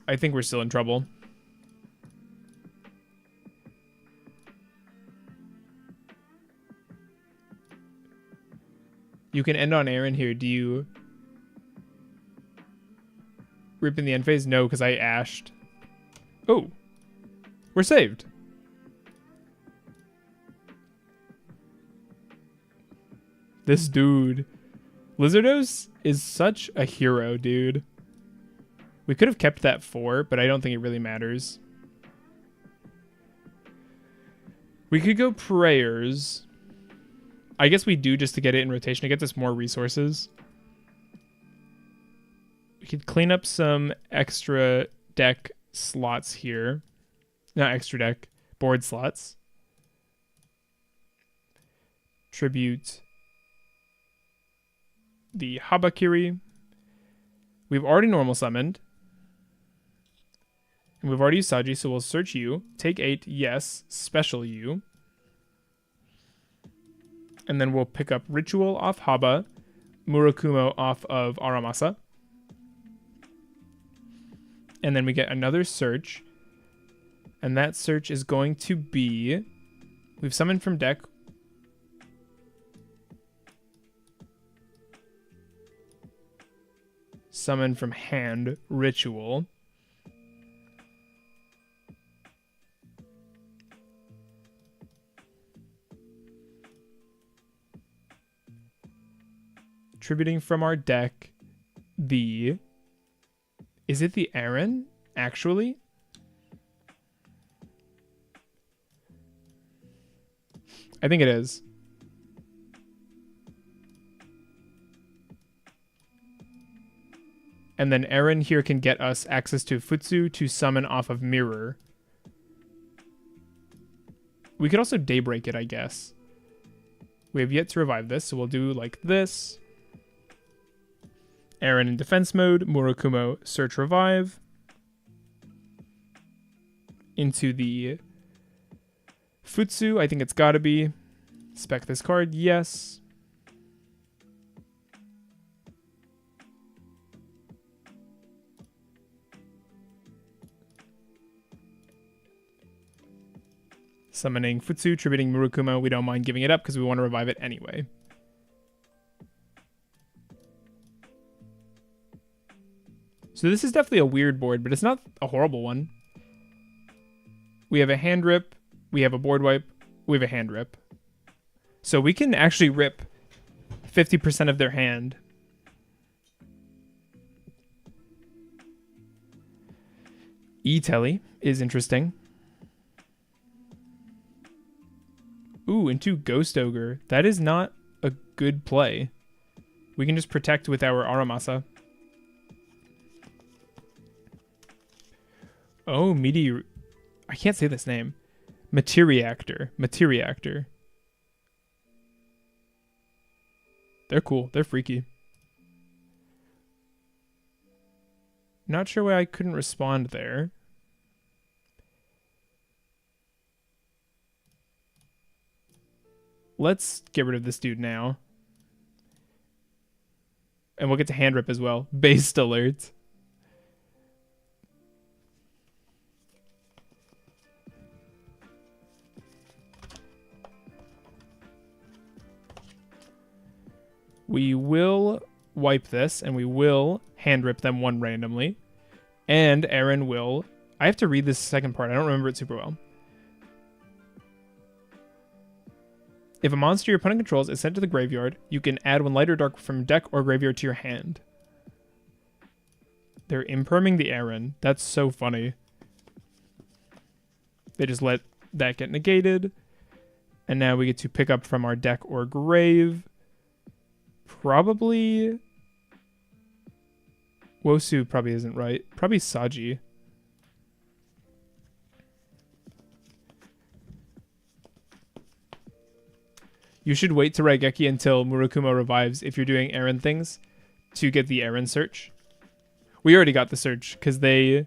I think we're still in trouble. You can end on Aaron here. Do you rip in the end phase? No, because I ashed. Oh, we're saved. This dude. Lizardos is such a hero, dude. We could have kept that 4, but I don't think it really matters. We could go Prayers. I guess we do just to get it in rotation. It gets us more resources. We could clean up some extra deck slots here. Not extra deck. Board slots. Tribute the Habakiri. We've already normal summoned. And we've already used Saji, so we'll search you. Take 8, yes. Special you. And then we'll pick up Ritual off Haba. Murakumo off of Aramasa. And then we get another search. And that search is going to be... We've summoned from deck. Summon from hand. Ritual. Tributing from our deck the... Is it the Aaron, actually? I think it is. And then Aaron here can get us access to Futsu to summon off of Mirror. We could also Daybreak it, I guess. We have yet to revive this, so we'll do like this. Aaron in defense mode, Murakumo search revive. Into the Futsu, I think it's gotta be. Spec this card, yes. Summoning Futsu, tributing Murakumo. We don't mind giving it up because we want to revive it anyway. So this is definitely a weird board, but it's not a horrible one. We have a hand rip. We have a board wipe. We have a hand rip. So we can actually rip 50% of their hand. E-Telly is interesting. Ooh, into Ghost Ogre. That is not a good play. We can just protect with our Aramasa. Oh, I can't say this name. Materiactor. Materiactor. They're cool. They're freaky. Not sure why I couldn't respond there. Let's get rid of this dude now. And we'll get to hand rip as well. Based alert. We will wipe this, and we will hand rip them one randomly. And Aaron will... I have to read this second part. I don't remember it super well. If a monster your opponent controls is sent to the graveyard, you can add one light or dark from deck or graveyard to your hand. They're imperming the Aaron. That's so funny. They just let that get negated. And now we get to pick up from our deck or grave. Probably... Wosu probably isn't right. Probably Saji. You should wait to Raigeki until Murakumo revives if you're doing Aaron things to get the Aaron search. We already got the search because they...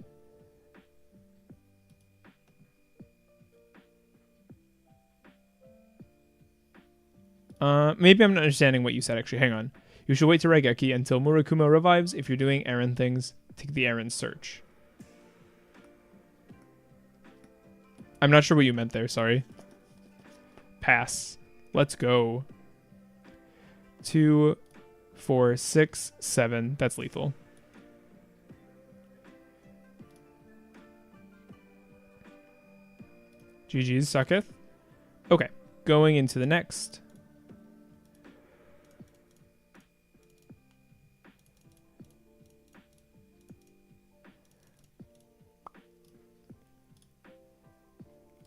maybe I'm not understanding what you said, actually. Hang on. You should wait to Raigeki until Murakumo revives if you're doing Aaron things. Take the Aaron search. I'm not sure what you meant there, sorry. Pass. Let's go. 2, 4, 6, 7. That's lethal. GG's, sucketh. Okay, going into the next.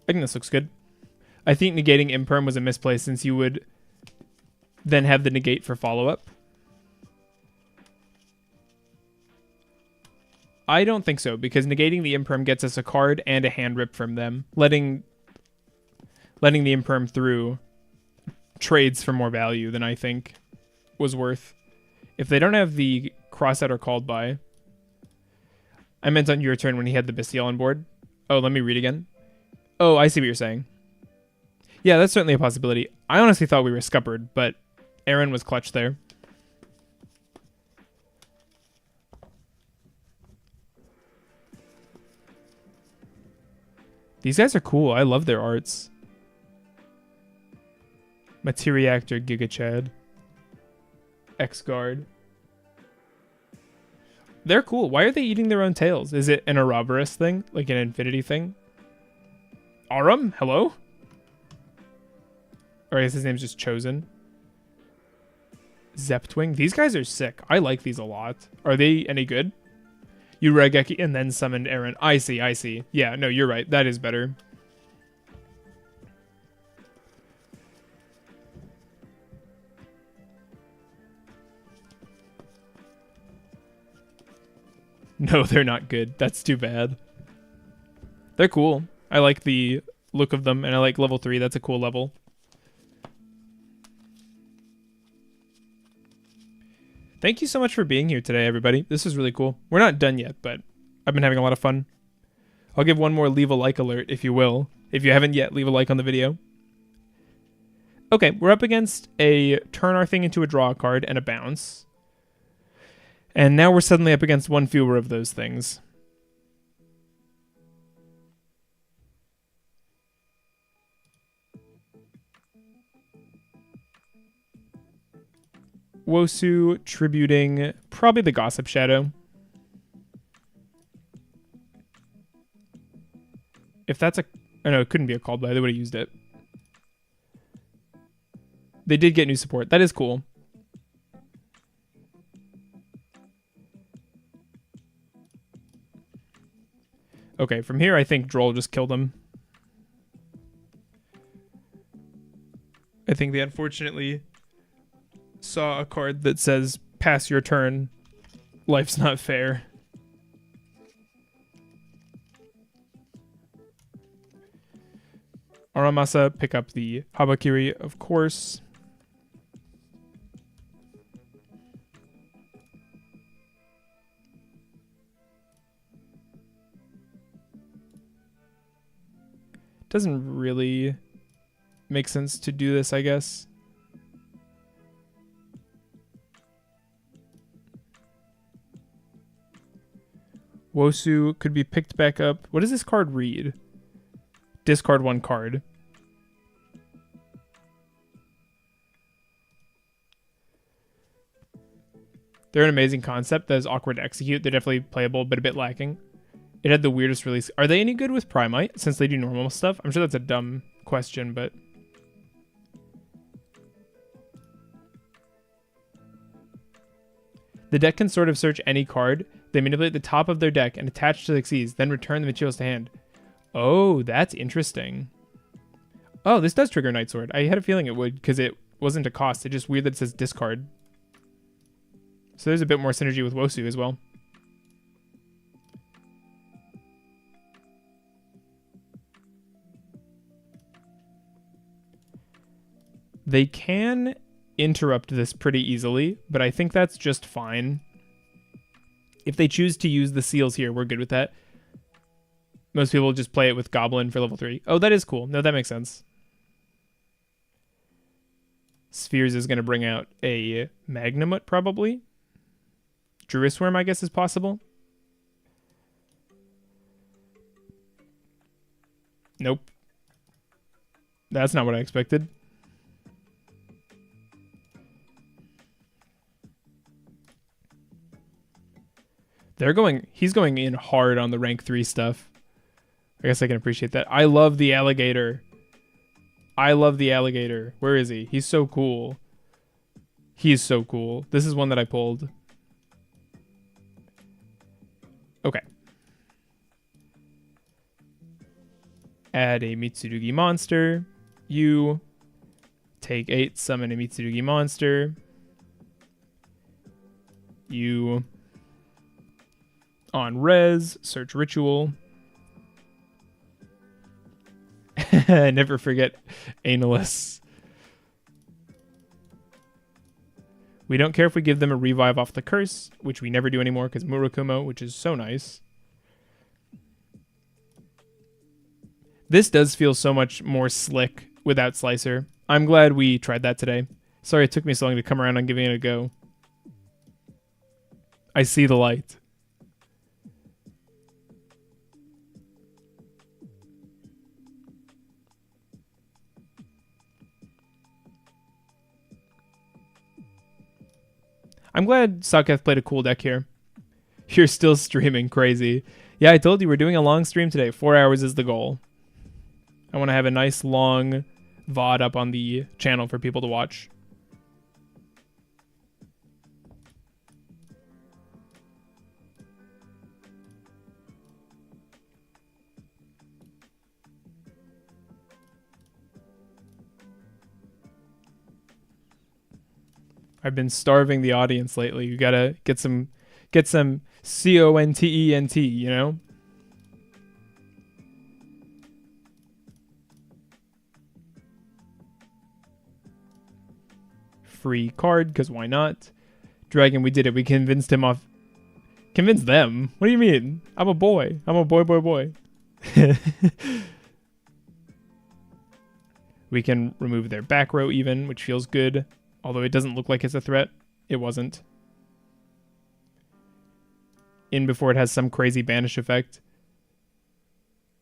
I think this looks good. I think negating Imperm was a misplay since you would then have the negate for follow-up. I don't think so, because negating the Imperm gets us a card and a hand rip from them. Letting the Imperm through trades for more value than I think was worth. If they don't have the crossout or called by... I meant on your turn when he had the Bestial on board. Oh, let me read again. Oh, I see what you're saying. Yeah, that's certainly a possibility. I honestly thought we were scuppered, but Aaron was clutch there. These guys are cool. I love their arts. Materiactor, Giga Chad. X-Guard. They're cool. Why are they eating their own tails? Is it an Ouroboros thing? Like an Infinity thing? Arum? Hello? Or I guess his name's just Chosen. Zeptwing. These guys are sick. I like these a lot. Are they any good? You Regeki and then summoned Aaron. I see, I see. Yeah, no, you're right. That is better. No, they're not good. That's too bad. They're cool. I like the look of them, and I like level 3. That's a cool level. Thank you so much for being here today, everybody. This is really cool. We're not done yet, but I've been having a lot of fun. I'll give one more leave a like alert, if you will. If you haven't yet, leave a like on the video. Okay, we're up against a turn our thing into a draw card and a bounce. And now we're suddenly up against one fewer of those things. Wosu tributing probably the Gossip Shadow. If that's a... Oh no, it couldn't be a called by. They would have used it. They did get new support. That is cool. Okay, from here I think Droll just killed him. I think they unfortunately saw a card that says, pass your turn. Life's not fair. Aramasa, pick up the Habakiri, of course. Doesn't really make sense to do this, I guess. Wosu could be picked back up. What does this card read? Discard one card. They're an amazing concept that is awkward to execute. They're definitely playable, but a bit lacking. It had the weirdest release. Are they any good with Primite since they do normal stuff? I'm sure that's a dumb question, but... The deck can sort of search any card. They manipulate the top of their deck and attach to the Xyz, then return the materials to hand. Oh, that's interesting. Oh, this does trigger Night Sword. I had a feeling it would because it wasn't a cost. It's just weird that it says discard. So there's a bit more synergy with Wosu as well. They can interrupt this pretty easily, but I think that's just fine. If they choose to use the seals here, we're good with that. Most people just play it with Goblin for level 3. Oh, that is cool. No, that makes sense. Spheres is going to bring out a Magnamut, probably. Druisworm, I guess, is possible. Nope. That's not what I expected. He's going in hard on the rank 3 stuff. I guess I can appreciate that. I love the alligator. I love the alligator. Where is he? He's so cool. He's so cool. This is one that I pulled. Okay. Add a Mitsurugi monster. You take 8, summon a Mitsurugi monster. You On res, search ritual. Never forget Analus. We don't care if we give them a revive off the curse, which we never do anymore because Murakumo, which is so nice. This does feel so much more slick without Slicer. I'm glad we tried that today. Sorry it took me so long to come around on giving it a go. I see the light. I'm glad Saketh played a cool deck here. You're still streaming, crazy. Yeah, I told you we're doing a long stream today. 4 hours is the goal. I want to have a nice long VOD up on the channel for people to watch. I've been starving the audience lately. You gotta get some content, you know? Free card, because why not? Dragon, we did it. We convinced him off. Convinced them? What do you mean? I'm a boy. I'm a boy. We can remove their back row even, which feels good. Although it doesn't look like it's a threat. It wasn't. In before it has some crazy banish effect.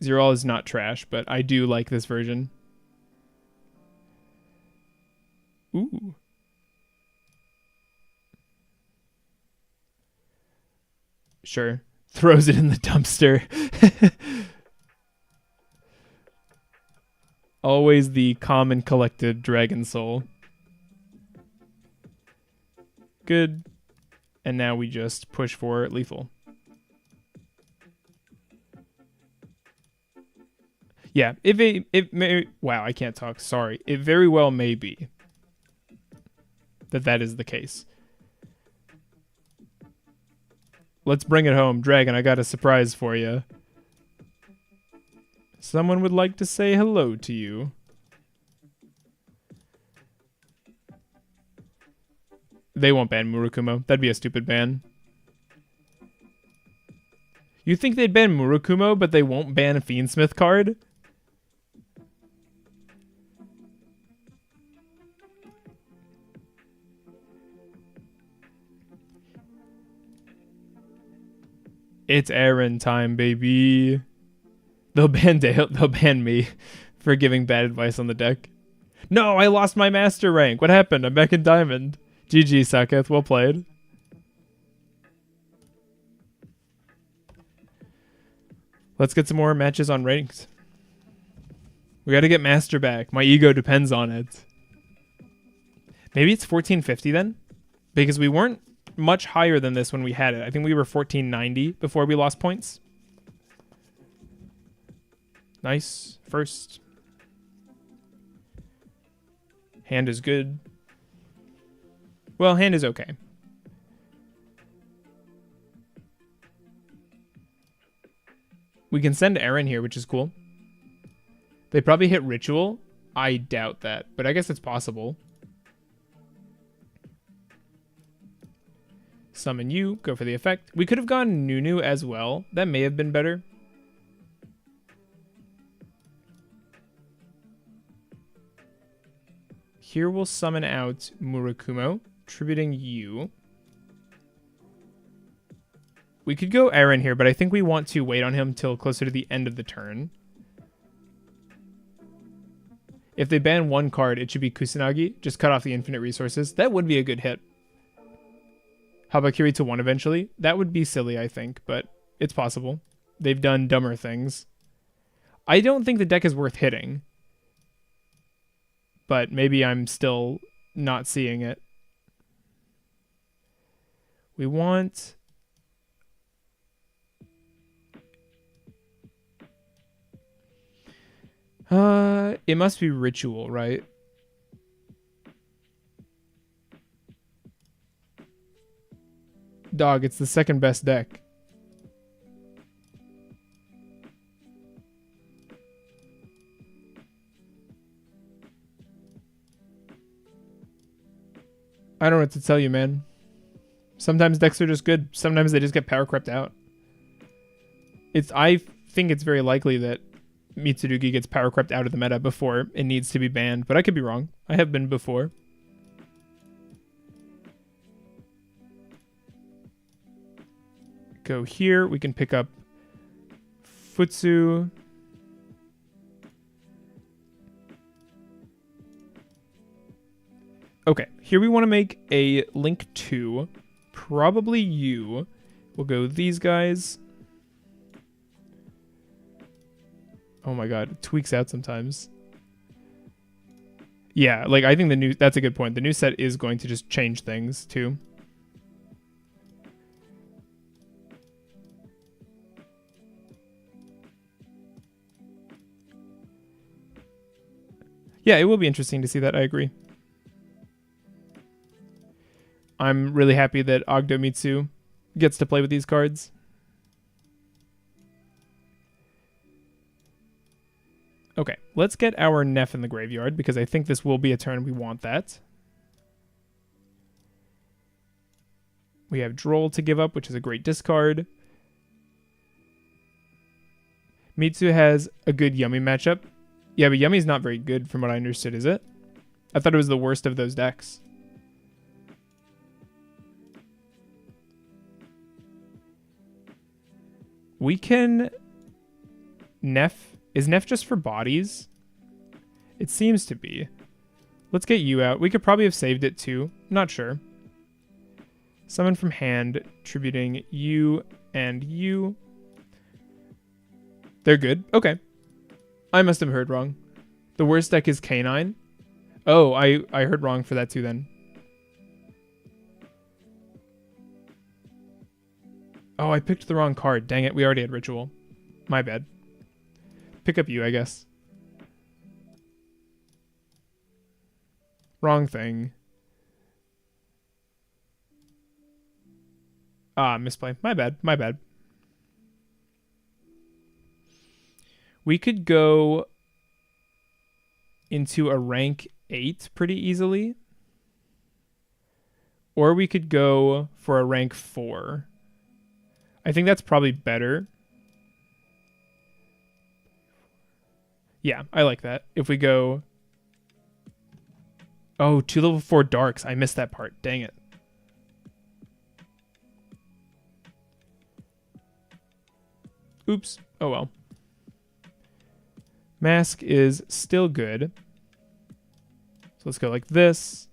Zero is not trash, but I do like this version. Ooh. Sure. Throws it in the dumpster. Always the calm and collected Dragon Soul. Good. And now we just push for lethal. Yeah, it may... Wow, I can't talk. Sorry. It very well may be that is the case. Let's bring it home. Dragon, I got a surprise for you. Someone would like to say hello to you. They won't ban Murakumo. That'd be a stupid ban. You think they'd ban Murakumo, but they won't ban a Fiendsmith card? It's Aaron time, baby. They'll ban me for giving bad advice on the deck. No, I lost my master rank. What happened? I'm back in diamond. GG, Saketh. Well played. Let's get some more matches on ranks. We got to get master back. My ego depends on it. Maybe it's 1450 then? Because we weren't much higher than this when we had it. I think we were 1490 before we lost points. Nice. First. Hand is good. Well, hand is okay. We can send Aaron here, which is cool. They probably hit Ritual. I doubt that, but I guess it's possible. Summon you, go for the effect. We could have gone Nunu as well. That may have been better. Here we'll summon out Murakumo, tributing you. We could go Aaron here, but I think we want to wait on him till closer to the end of the turn. If they ban one card, it should be Kusanagi. Just cut off the infinite resources. That would be a good hit. Habakiri to 1 eventually. That would be silly, I think, but it's possible. They've done dumber things. I don't think the deck is worth hitting. But maybe I'm still not seeing it. We want... it must be Ritual, right? Dog, it's the second best deck. I don't know what to tell you, man. Sometimes decks are just good. Sometimes they just get power crept out. I think it's very likely that Mitsurugi gets power crept out of the meta before it needs to be banned, but I could be wrong. I have been before. Go here. We can pick up Futsu. Okay, here we want to make a link 2. Probably you. We'll go these guys. Oh my god, it tweaks out sometimes. Yeah, like I think that's a good point. The new set is going to just change things too. Yeah, it will be interesting to see that. I agree. I'm really happy that Ogdomitsu gets to play with these cards. Okay, let's get our Neff in the graveyard because I think this will be a turn we want that. We have Droll to give up, which is a great discard. Mitsu has a good Yummy matchup. Yeah, but Yummy's not very good from what I understood, is it? I thought it was the worst of those decks. We can... Neff... Is Neff just for bodies? It seems to be. Let's get you out. We could probably have saved it too. Not sure. Summon from hand, tributing you and you. They're good. Okay. I must have heard wrong. The worst deck is Canine. Oh, I heard wrong for that too then. Oh, I picked the wrong card. Dang it, we already had Ritual. My bad. Pick up you, I guess. Wrong thing. Ah, misplay. My bad. My bad. We could go into a rank 8 pretty easily. Or we could go for a rank 4. I think that's probably better. Yeah, I like that. If we go... Oh, 2 level 4 darks. I missed that part. Dang it. Oops. Oh well. Mask is still good. So let's go like this.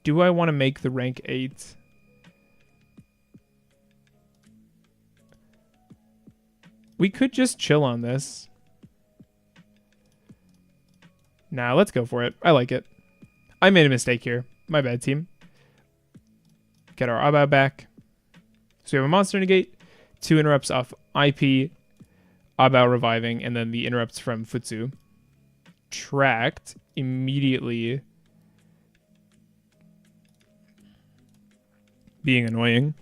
Do I want to make the rank 8? We could just chill on this. Nah, let's go for it. I like it. I made a mistake here. My bad, team. Get our Abao back. So we have a monster negate, 2 interrupts off IP, Abao reviving, and then the interrupts from Futsu. Tracked immediately being annoying.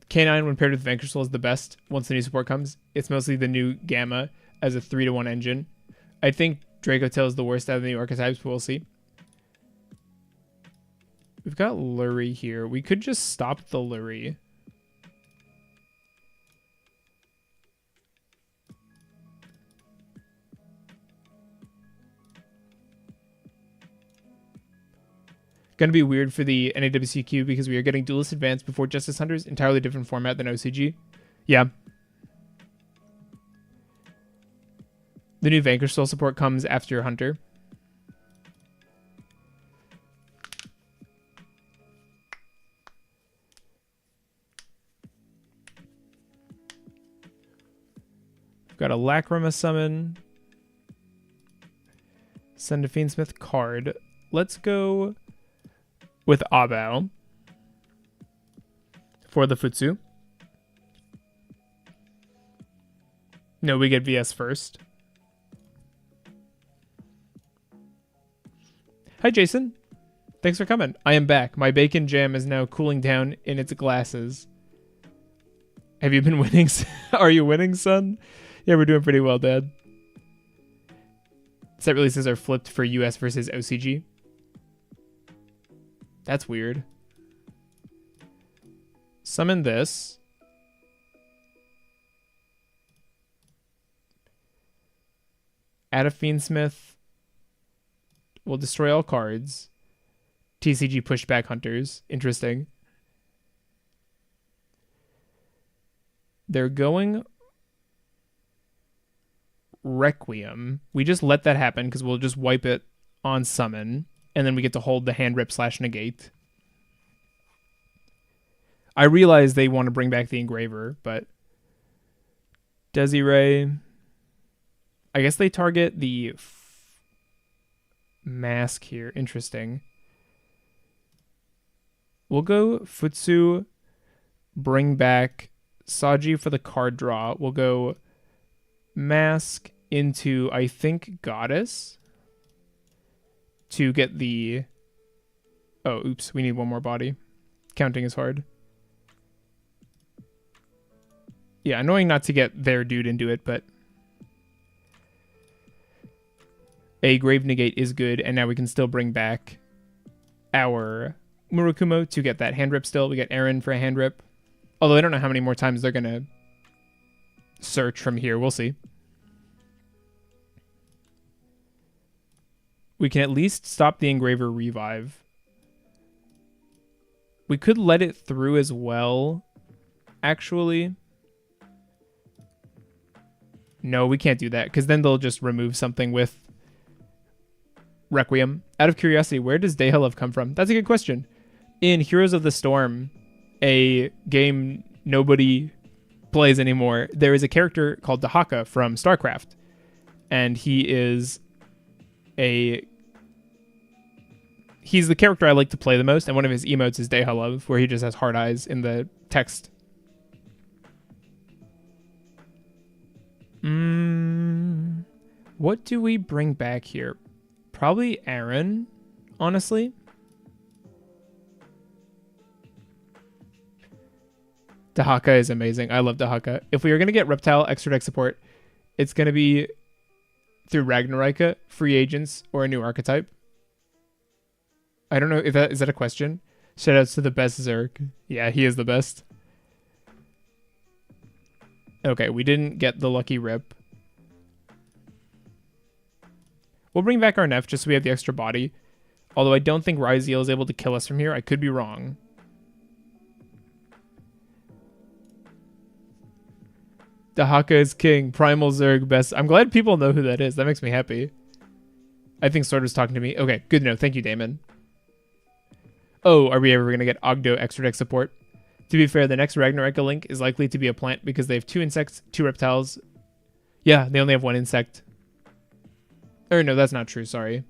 K9 when paired with Vanquish Soul is the best once the new support comes. It's mostly the new Gamma as a 3-to-1 engine. I think Dracotail is the worst out of the new archetypes, but we'll see. We've got Lurie here. We could just stop the Lurie. Gonna be weird for the NAWCQ because we are getting Duelist Advance before Justice Hunters, entirely different format than OCG. Yeah. The new Vanquish Soul support comes after your Hunter. We've got a Lacrima summon. Send a Fiendsmith card. Let's go with Abao for the Futsu. No, we get VS first. Hi, Jason. Thanks for coming. I am back. My bacon jam is now cooling down in its glasses. Have you been winning? Are you winning, son? Yeah, we're doing pretty well, Dad. Set releases are flipped for US versus OCG. That's weird. Summon this. Add a Fiendsmith. We'll destroy all cards. TCG pushback hunters. Interesting. They're going Requiem. We just let that happen because we'll just wipe it on summon. And then we get to hold the hand rip / negate. I realize they want to bring back the Engraver, but Desiree. I guess they target the mask here. Interesting. We'll go Futsu, bring back Saji for the card draw. We'll go mask into, I think, Goddess to get the... Oh, oops. We need one more body. Counting is hard. Yeah, annoying not to get their dude into it, but... A Grave Negate is good, and now we can still bring back our Murakumo to get that hand rip still. We get Aaron for a hand rip. Although I don't know how many more times they're going to search from here. We'll see. We can at least stop the Engraver revive. We could let it through as well, actually. No, we can't do that, because then they'll just remove something with Requiem. Out of curiosity, where does Dehalov come from? That's a good question. In Heroes of the Storm, a game nobody plays anymore, there is a character called Dahaka from StarCraft. And he's the character I like to play the most, and one of his emotes is Dehalov, where he just has hard eyes in the text. What do we bring back here? Probably Aaron, honestly. Dahaka is amazing. I love Dahaka. If we are going to get Reptile extra deck support, it's going to be through Ragnarika, free agents, or a new archetype. I don't know if is that a question. Shoutouts to the best Zerg. Yeah, he is the best. Okay, we didn't get the lucky rip. We'll bring back our Neff just so we have the extra body. Although I don't think Ryziel is able to kill us from here. I could be wrong. Dahaka is king. Primal Zerg best. I'm glad people know who that is. That makes me happy. I think Sword was talking to me. Okay, good to know. Thank you, Damon. Oh, are we ever going to get Ogdo extra deck support? To be fair, the next Ragnaraka link is likely to be a plant because they have 2 insects, 2 reptiles. Yeah, they only have 1 insect. Or no, that's not true. Sorry.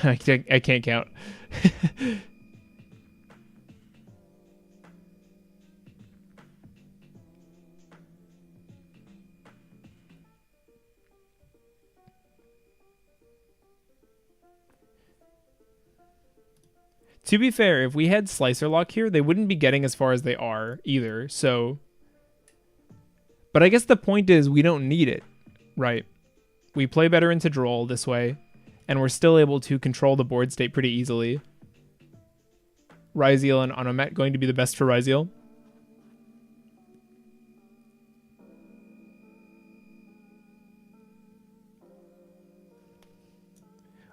I can't count. To be fair, if we had Slicer Lock here, they wouldn't be getting as far as they are either, so... But I guess the point is we don't need it, right? We play better into Droll this way, and we're still able to control the board state pretty easily. Ryziel and Anomet going to be the best for Ryziel.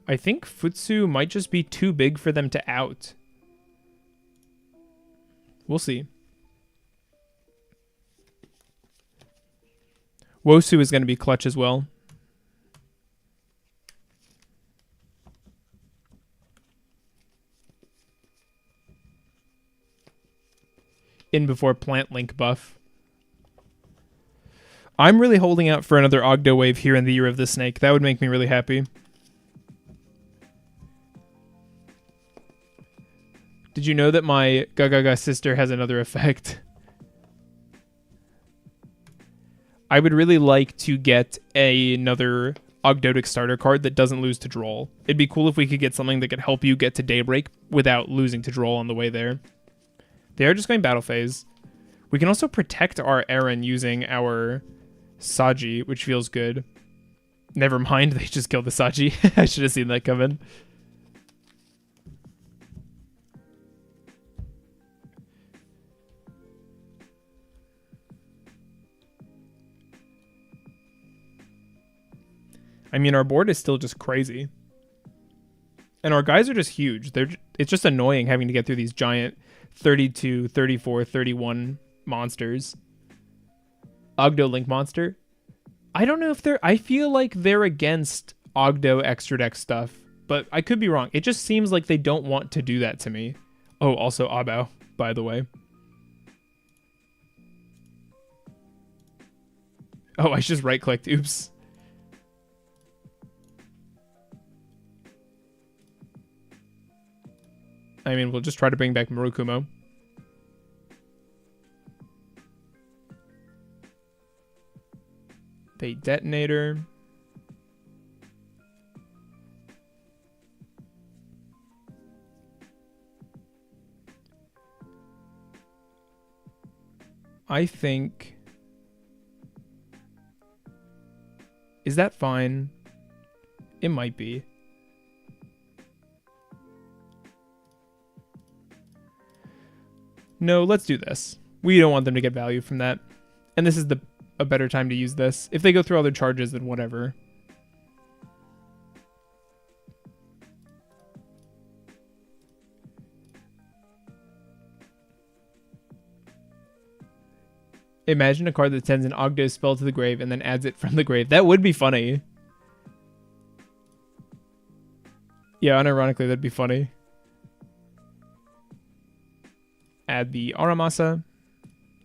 I think Futsu might just be too big for them to out. We'll see. Wosu is going to be clutch as well. In before plant link buff. I'm really holding out for another Ogdo wave here in the Year of the Snake. That would make me really happy. Did you know that my Gagaga sister has another effect? I would really like to get another Ogdoadic starter card that doesn't lose to Droll. It'd be cool if we could get something that could help you get to Daybreak without losing to Droll on the way there. They are just going Battle Phase. We can also protect our Aaron using our Saji, which feels good. Never mind, they just killed the Sachi. I should have seen that coming. I mean, our board is still just crazy. And our guys are just huge. It's just annoying having to get through these giant 32, 34, 31 monsters. Ogdo Link Monster. I don't know if I feel like they're against Ogdo extra deck stuff, but I could be wrong. It just seems like they don't want to do that to me. Oh, also Abao, by the way. Oh, I just right-clicked. Oops. I mean, we'll just try to bring back Murukumo. They detonator. I think... Is that fine? It might be. No, let's do this. We don't want them to get value from that. And this is a better time to use this. If they go through all their charges, then whatever. Imagine a card that sends an Ogdo spell to the grave and then adds it from the grave. That would be funny. Yeah, unironically, that'd be funny. Add the Aramasa.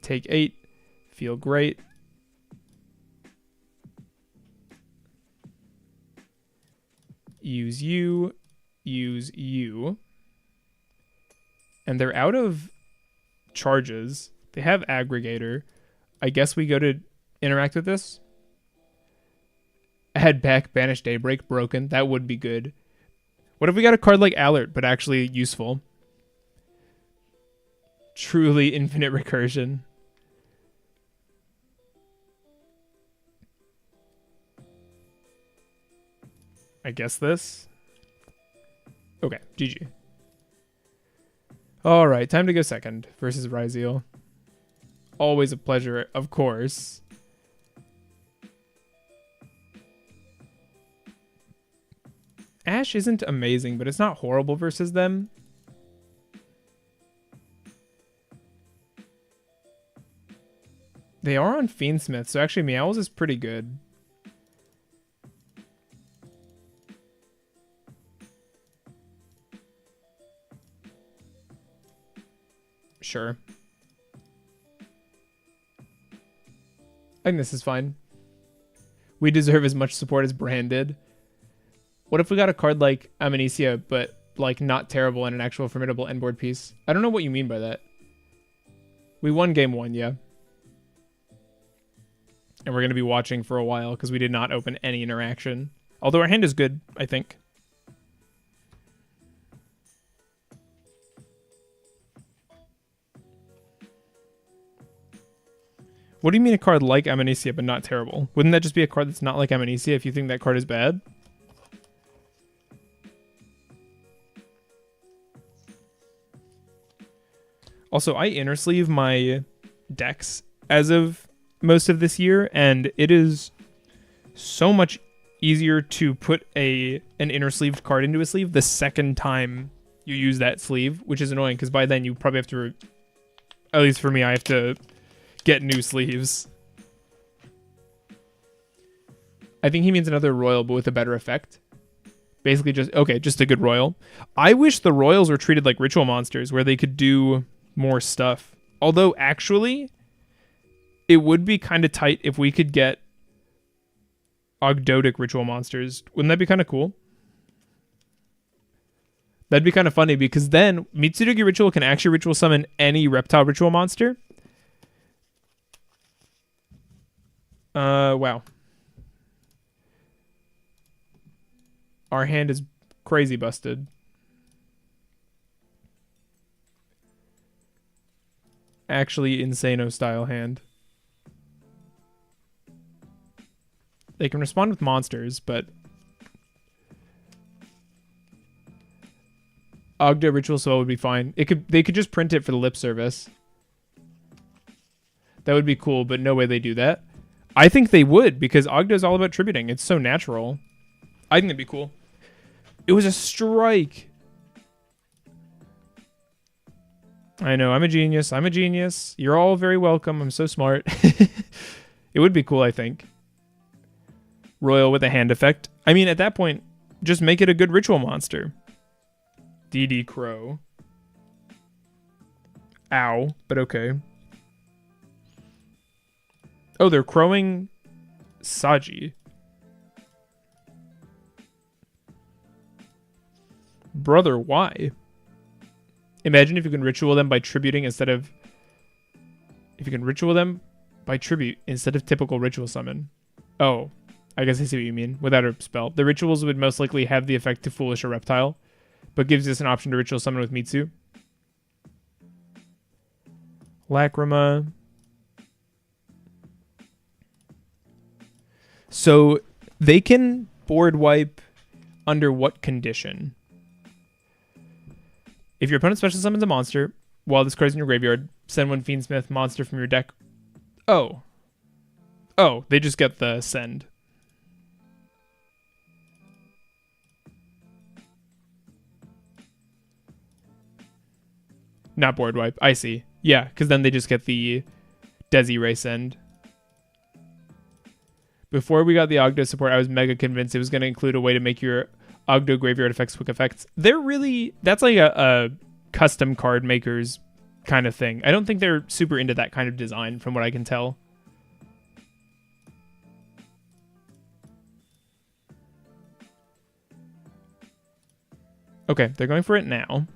Take 8. Feel great. Use you. Use you. And they're out of charges. They have Aggregator. I guess we go to interact with this. Add back Banish Daybreak. Broken. That would be good. What if we got a card like Alert, but actually useful? Truly infinite recursion. I guess this. Okay, GG. Alright, time to go second versus Ryzeal. Always a pleasure, of course. Ash isn't amazing, but it's not horrible versus them. They are on Fiendsmith, so actually Meowls is pretty good. Sure. I think this is fine. We deserve as much support as Bran did. What if we got a card like Amnesia, but like not terrible and an actual formidable endboard piece? I don't know what you mean by that. We won game 1, yeah. And we're going to be watching for a while because we did not open any interaction. Although our hand is good, I think. What do you mean a card like Amnesia but not terrible? Wouldn't that just be a card that's not like Amnesia if you think that card is bad? Also, I inner sleeve my decks as of most of this year, and it is so much easier to put an inner sleeved card into a sleeve the second time you use that sleeve, which is annoying because by then you probably have to, at least for me, I have to get new sleeves. I think he means another royal, but with a better effect. Basically just a good royal. I wish the royals were treated like ritual monsters where they could do more stuff. Although actually, it would be kind of tight if we could get Ogdoadic ritual monsters. Wouldn't that be kind of cool? That'd be kind of funny because then Mitsurugi ritual can actually ritual summon any reptile ritual monster. Wow. Our hand is crazy busted. Actually, Insano style hand. They can respond with monsters, but Ogdo Ritual Spell would be fine. They could just print it for the lip service. That would be cool, but no way they do that. I think they would, because Ogdo's all about tributing. It's so natural. I think that'd be cool. It was a strike. I know, I'm a genius. I'm a genius. You're all very welcome. I'm so smart. It would be cool, I think. Royal with a hand effect. I mean, at that point, just make it a good ritual monster. DD Crow. Ow, but okay. Oh, they're crowing Saji. Brother, why? Imagine if you can ritual them by tributing instead of... If you can ritual them by tribute instead of typical ritual summon. Oh, I guess I see what you mean. Without a spell. The rituals would most likely have the effect to Foolish or Reptile, but gives us an option to ritual summon with Mitsu. Lacrima. So they can board wipe under what condition? If your opponent special summons a monster while this card's in your graveyard, send one Fiendsmith monster from your deck. Oh. Oh, they just get the send. Not board wipe. I see. Yeah, because then they just get the Desi send. Before we got the Ogdo support, I was mega convinced it was going to include a way to make your Ogdo graveyard effects quick effects. They're really... That's like a custom card maker's kind of thing. I don't think they're super into that kind of design from what I can tell. Okay, they're going for it now.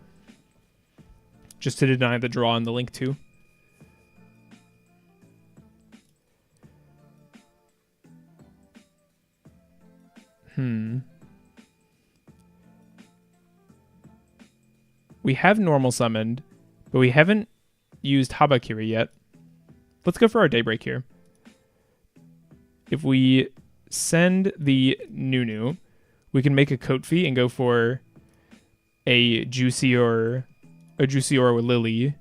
Just to deny the draw on the link 2. We have normal summoned, but we haven't used Habakiri yet. Let's go for our Daybreak here. If we send the Nunu, we can make a Kofi and go for a Juicior with Lily.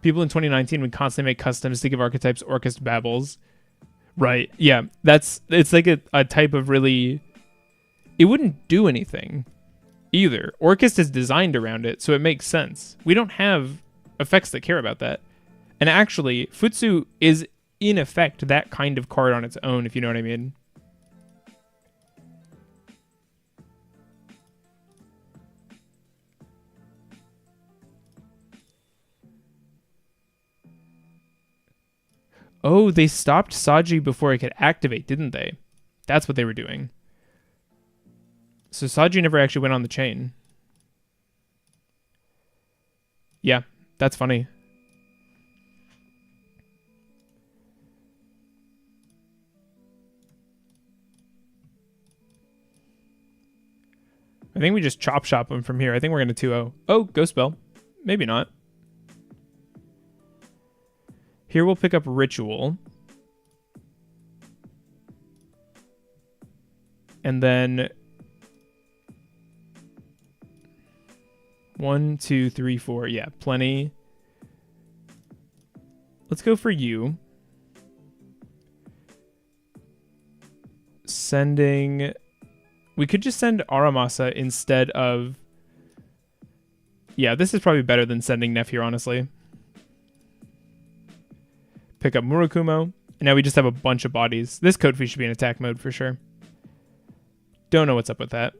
People in 2019 would constantly make customs to give archetypes Orcust Babbles. Right, yeah. It's like a type of really... It wouldn't do anything either. Orcust is designed around it, so it makes sense. We don't have effects that care about that. And actually, Futsu is in effect that kind of card on its own, if you know what I mean. Oh, they stopped Saji before it could activate, didn't they? That's what they were doing. So Saji never actually went on the chain. Yeah, that's funny. I think we just chop shop them from here. I think we're going to 2-0. Oh, Ghost Spell. Maybe not. Here we'll pick up Ritual. And then 1, 2, 3, 4. Yeah, plenty. Let's go for you. Sending... We could just send Aramasa instead of... Yeah, this is probably better than sending Neff here, honestly. Pick up Murakumo. And now we just have a bunch of bodies. This Kofi should be in attack mode for sure. Don't know what's up with that.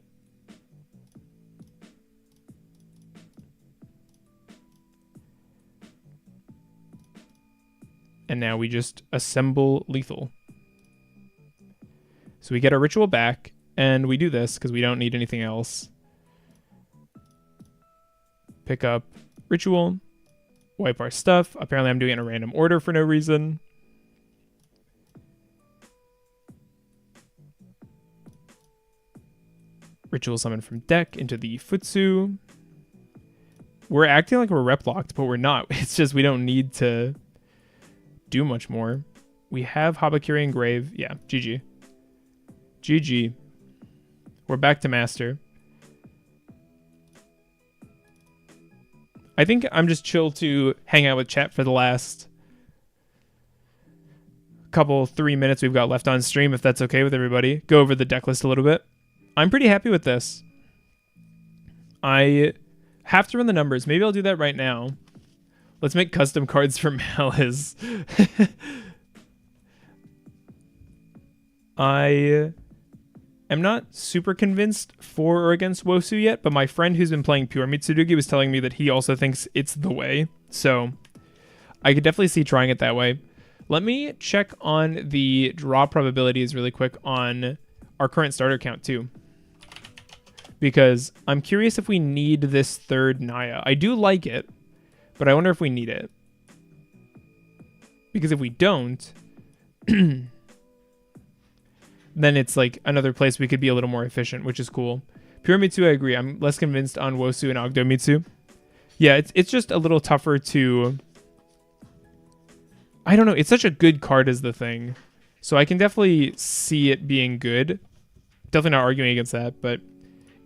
And now we just assemble lethal. So we get our ritual back, and we do this because we don't need anything else. Pick up ritual. Wipe our stuff. Apparently I'm doing it in a random order for no reason. Ritual summon from deck into the Futsu. We're acting like we're rep locked, but we're not. It's just we don't need to do much more. We have Habakiri and Grave. Yeah, GG. GG. We're back to Master. I think I'm just chill to hang out with chat for the last couple 3 minutes we've got left on stream, if that's okay with everybody. Go over the deck list a little bit. I'm pretty happy with this. I have to run the numbers. Maybe I'll do that right now. Let's make custom cards for Malice. I am not super convinced for or against Wosu yet, but my friend who's been playing pure Mitsurugi was telling me that he also thinks it's the way. So I could definitely see trying it that way. Let me check on the draw probabilities really quick on our current starter count too, because I'm curious if we need this third Naya. I do like it, but I wonder if we need it. Because if we don't, then it's like another place we could be a little more efficient, which is cool. Pure Mitsu, I agree. I'm less convinced on Wosu and Ogdomitsu. Yeah, it's just a little tougher to... I don't know. It's such a good card is the thing. So I can definitely see it being good. Definitely not arguing against that, but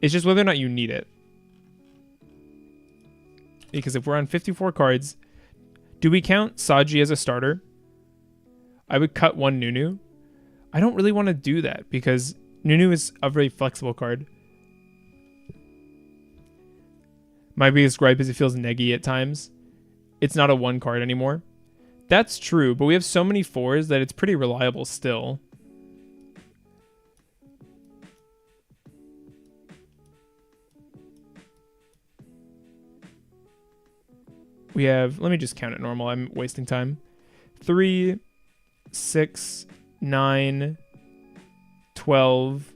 it's just whether or not you need it. Because if we're on 54 cards, do we count Saji as a starter? I would cut one Nunu. I don't really want to do that because Nunu is a very flexible card. My biggest gripe is it feels neggy at times. It's not a 1 card anymore. That's true, but we have so many 4s that it's pretty reliable still. We have, let me just count it normal. I'm wasting time. 3, 6, 9, 12,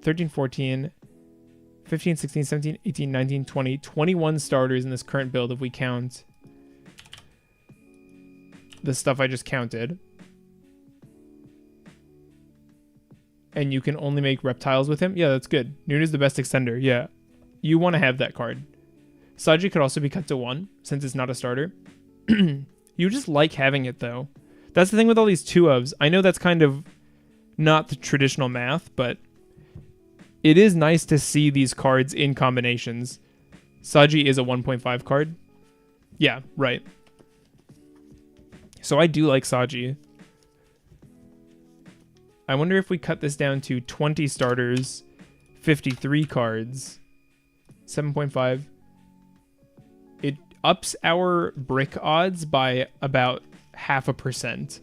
13, 14, 15, 16, 17, 18, 19, 20, 21 starters in this current build if we count the stuff I just counted. And you can only make reptiles with him. Yeah, that's good. Nunu's the best extender. Yeah. You want to have that card. Saji could also be cut to 1 since it's not a starter. You just like having it though. That's the thing with all these 2-ofs. I know that's kind of not the traditional math, but it is nice to see these cards in combinations. Saji is a 1.5 card. Yeah, right. So I do like Saji. I wonder if we cut this down to 20 starters, 53 cards, 7.5. It ups our brick odds by about 0.5%.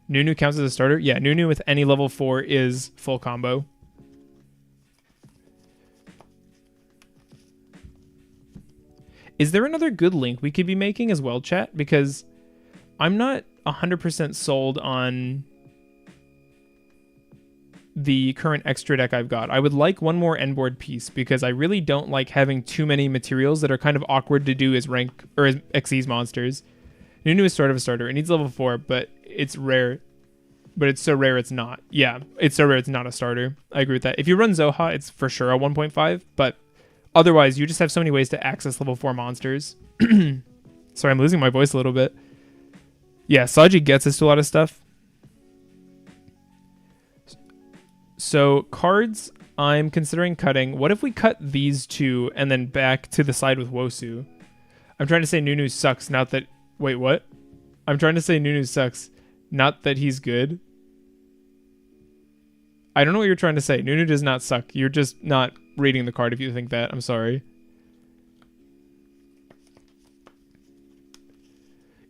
Nunu counts as a starter? Yeah, Nunu with any level 4 is full combo. Is there another good link we could be making as well, chat? Because I'm not 100% sold on the current extra deck I've got. I would like one more end-board piece because I really don't like having too many materials that are kind of awkward to do as rank or as Xyz monsters. Nunu is sort of a starter. It needs level 4, but it's rare. But it's so rare it's not. Yeah, it's so rare it's not a starter. I agree with that. If you run Zoha, it's for sure a 1.5, but otherwise you just have so many ways to access level 4 monsters. Sorry, I'm losing my voice a little bit. Yeah, Saji gets us to a lot of stuff. So cards I'm considering cutting. What if we cut these 2 and then back to the side with Wosu? I'm trying to say Nunu sucks, not that... Wait, what? I'm trying to say Nunu sucks, not that he's good. I don't know what you're trying to say. Nunu does not suck. You're just not reading the card if you think that. I'm sorry.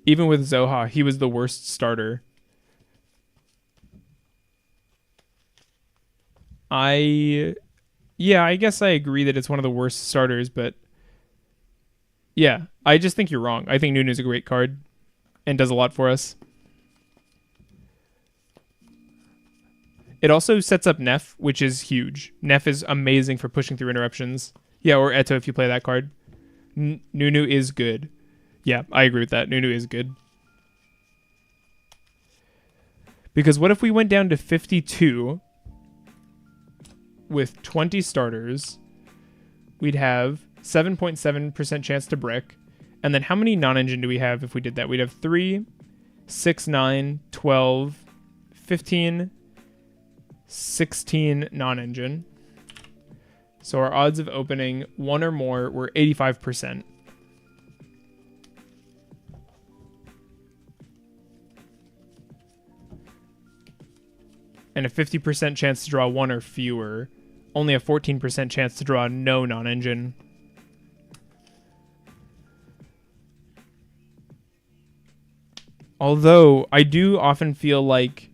Even with Zoha, he was the worst starter. Yeah, I guess I agree that it's one of the worst starters, but yeah, I just think you're wrong. I think Nunu's a great card and does a lot for us. It also sets up Neff, which is huge. Neff is amazing for pushing through interruptions. Yeah, or Eto if you play that card. Nunu is good. Yeah, I agree with that. Nunu is good. Because what if we went down to 52... with 20 starters, we'd have 7.7% chance to brick. And then how many non-engine do we have if we did that? We'd have 3, 6, 9, 12, 15, 16 non-engine. So our odds of opening one or more were 85%. And a 50% chance to draw one or fewer. Only a 14% chance to draw no non-engine. Although, I do often feel like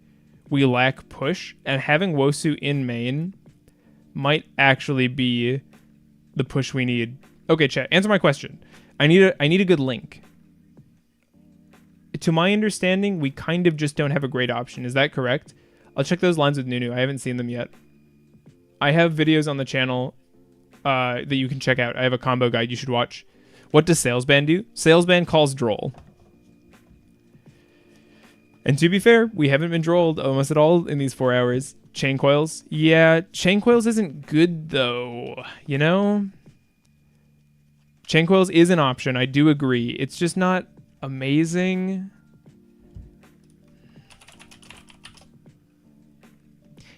we lack push, and having Wosu in main might actually be the push we need. Okay, chat, answer my question. I need a good link. To my understanding, we kind of just don't have a great option. Is that correct? I'll check those lines with Nunu. I haven't seen them yet. I have videos on the channel that you can check out. I have a combo guide you should watch. What does Salesband do? Salesband calls Droll. And to be fair, we haven't been drolled almost at all in these 4 hours. Chain Coils? Yeah, Chain Coils isn't good though, you know? Chain Coils is an option, I do agree. It's just not amazing.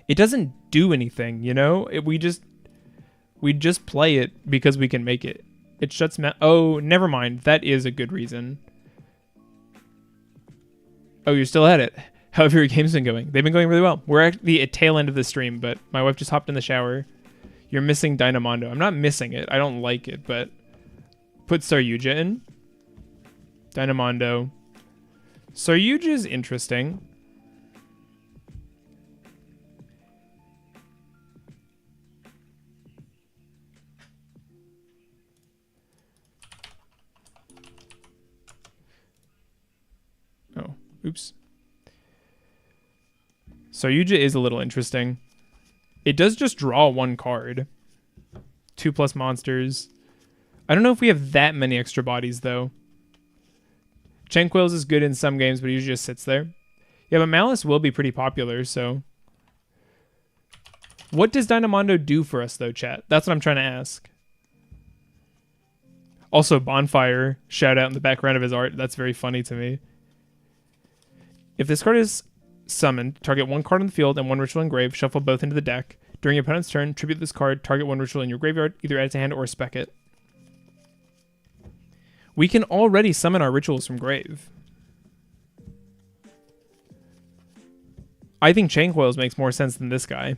It doesn't do anything, you know? We just play it because we can make it. It shuts oh, never mind. That is a good reason. Oh, you're still at it. How have your games been going? They've been going really well. We're at the tail end of the stream, but my wife just hopped in the shower. You're missing Dynamondo. I'm not missing it. I don't like it, but put Saryuja in. Dynamondo. Saryuja is interesting. Oh, oops. Saryuja is a little interesting. It does just draw one card. 2+ monsters. I don't know if we have that many extra bodies, though. Chain Coils is good in some games, but he usually just sits there. Yeah, but Malice will be pretty popular, so... What does Dynamondo do for us, though, chat? That's what I'm trying to ask. Also, Bonfire, shout out in the background of his art. That's very funny to me. If this card is summoned, target one card on the field and one ritual engraved, shuffle both into the deck. During your opponent's turn, tribute this card, target one ritual in your graveyard, either add it to hand or spec it. We can already summon our rituals from grave. I think Chain Coils makes more sense than this guy.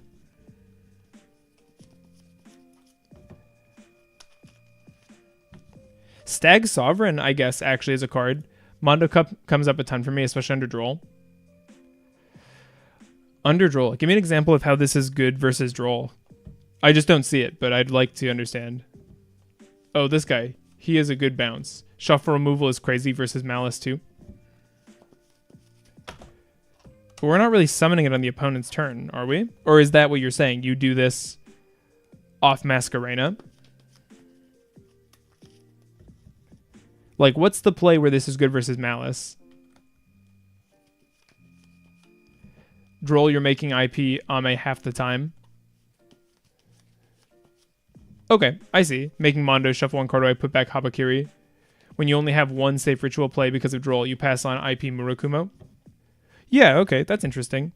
Stag Sovereign, I guess, actually is a card. Mondo Cup comes up a ton for me, especially under Droll. Under Droll. Give me an example of how this is good versus Droll. I just don't see it, but I'd like to understand. Oh, this guy. He is a good bounce. Shuffle removal is crazy versus Malice too. But we're not really summoning it on the opponent's turn, are we? Or is that what you're saying? You do this off Masquerena? Like, what's the play where this is good versus Malice? Droll, you're making IP Ame half the time. Okay, I see. Making Mondo shuffle one card away, put back Habakiri. When you only have one safe ritual play because of Droll, you pass on IP Murakumo. Yeah, okay, that's interesting.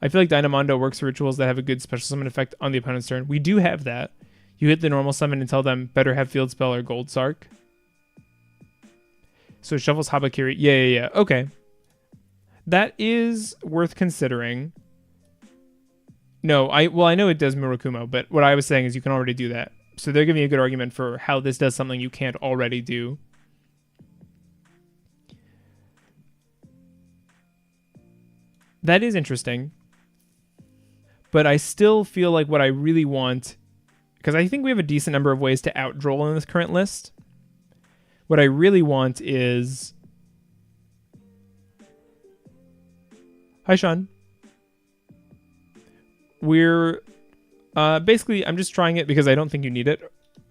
I feel like Dynamondo works for rituals that have a good special summon effect on the opponent's turn. We do have that. You hit the normal summon and tell them better have Field Spell or Gold Sark. So it shuffles Habakiri. Yeah. Okay. That is worth considering. No, I know it does Murakumo, but what I was saying is you can already do that. So they're giving me a good argument for how this does something you can't already do. That is interesting. But I still feel like what I really want, because I think we have a decent number of ways to out-Droll in this current list. What I really want is... Hi, Sean. We're... basically, I'm just trying it because I don't think you need it,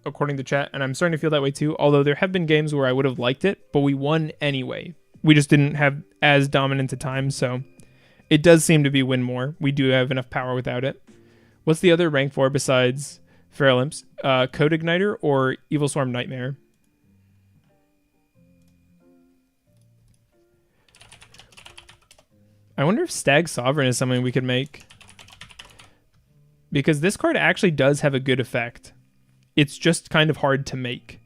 according to chat, and I'm starting to feel that way too, although there have been games where I would have liked it, but we won anyway. We just didn't have as dominant a time, so it does seem to be win more. We do have enough power without it. What's the other rank 4 besides Feral Imps? Code Igniter or Evil Swarm Nightmare? I wonder if Stag Sovereign is something we could make. Because this card actually does have a good effect. It's just kind of hard to make.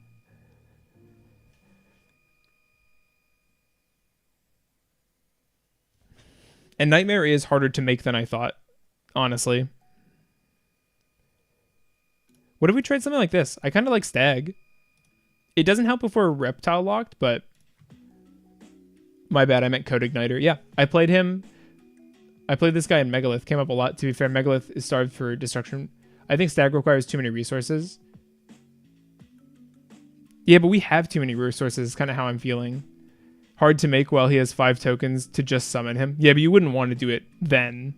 And Nightmare is harder to make than I thought, honestly. What if we tried something like this? I kind of like Stag. It doesn't help if we're Reptile locked, but... My bad, I meant Code Igniter. Yeah, I played him. I played this guy in Megalith. Came up a lot. To be fair, Megalith is starved for destruction. I think Stag requires too many resources. Yeah, but we have too many resources. Is kind of how I'm feeling. Hard to make while he has 5 tokens to just summon him. Yeah, but you wouldn't want to do it then.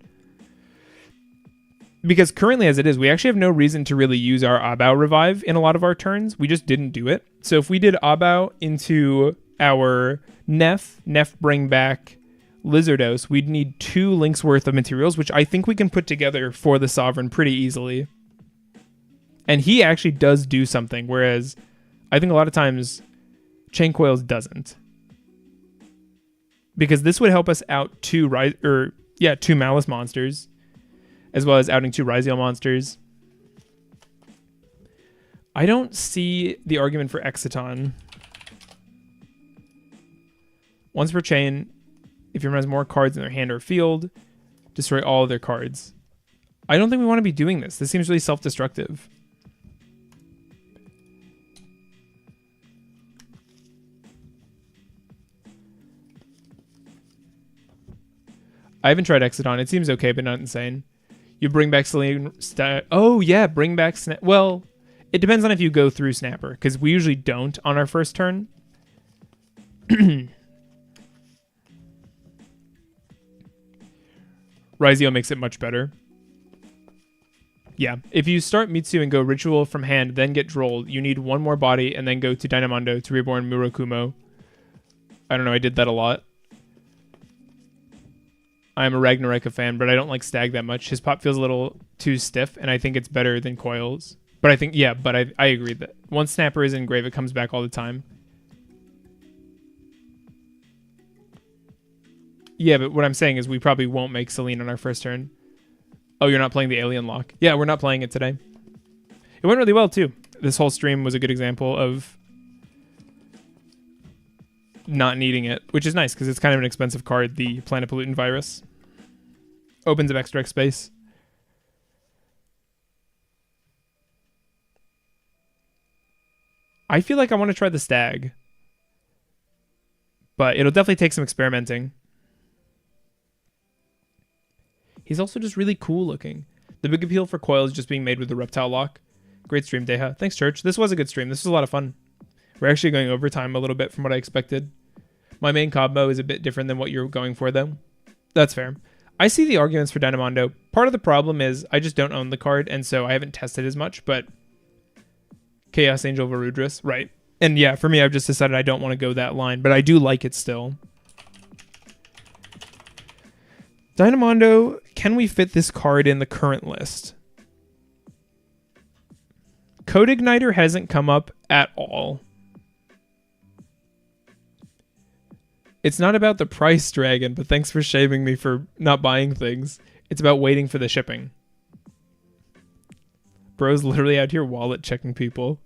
Because currently as it is, we actually have no reason to really use our Abao revive in a lot of our turns. We just didn't do it. So if we did Abao into our Nef bring back Lizardos, we'd need 2 links worth of materials, which I think we can put together for the Sovereign pretty easily. And he actually does do something, whereas I think a lot of times Chain Coils doesn't. Because this would help us out 2 Malice monsters, as well as outing 2 Ryziel monsters. I don't see the argument for Exciton. Once per chain, if your opponent has more cards in their hand or field, destroy all of their cards. I don't think we want to be doing this. This seems really self-destructive. I haven't tried Exciton. It seems okay, but not insane. You bring back Celine... Oh, yeah, bring back... Well, it depends on if you go through Snapper, because we usually don't on our first turn. Ryziel makes it much better. Yeah, if you start Mitsu and go Ritual from hand, then get Drolled, you need 1 more body and then go to Dynamondo to reborn Murakumo. I don't know, I did that a lot. I'm a Ragnaraka fan, but I don't like Stag that much. His pop feels a little too stiff, and I think it's better than Coils. But I think, yeah, but I agree that once Snapper is in grave, it comes back all the time. Yeah, but what I'm saying is we probably won't make Celine on our first turn. Oh, you're not playing the Alien Lock. Yeah, we're not playing it today. It went really well, too. This whole stream was a good example of not needing it, which is nice because it's kind of an expensive card, the Planet Pollutant Virus. Opens up extra space. I feel like I want to try the Stag, but it'll definitely take some experimenting. He's also just really cool looking. The big appeal for Coil is just being made with the Reptile Lock. Great stream, Deha. Thanks, Church. This was a good stream. This was a lot of fun. We're actually going overtime a little bit from what I expected. My main combo is a bit different than what you're going for, though. That's fair. I see the arguments for Dynamondo. Part of the problem is I just don't own the card, and so I haven't tested as much, but... Chaos Angel Varudris, right. And yeah, for me, I've just decided I don't want to go that line, but I do like it still. Dynamondo, can we fit this card in the current list? Code Igniter hasn't come up at all. It's not about the price, Dragon, but thanks for shaming me for not buying things. It's about waiting for the shipping. Bro's literally out here wallet checking people.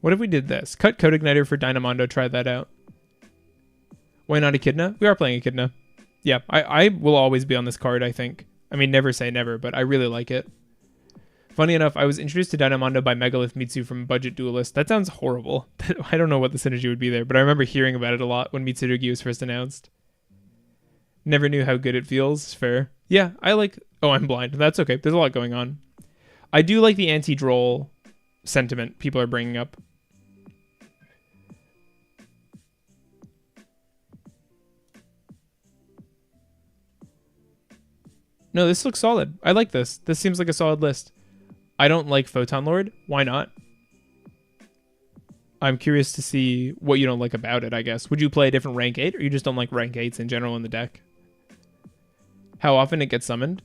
What if we did this? Cut Code Igniter for Dynamondo, try that out. Why not Echidna? We are playing Echidna. Yeah, I will always be on this card, I think. I mean, never say never, but I really like it. Funny enough, I was introduced to Dynamondo by Megalith Mitsu from Budget Duelist. That sounds horrible. I don't know what the synergy would be there, but I remember hearing about it a lot when Mitsurugi was first announced. Never knew how good it feels. Fair. Yeah, I like... Oh, I'm blind. That's okay. There's a lot going on. I do like the anti-droll sentiment people are bringing up. No, this looks solid. I like this. This seems like a solid list. I don't like Photon Lord. Why not? I'm curious to see what you don't like about it, I guess. Would you play a different rank 8, or you just don't like rank 8s in general in the deck? How often it gets summoned?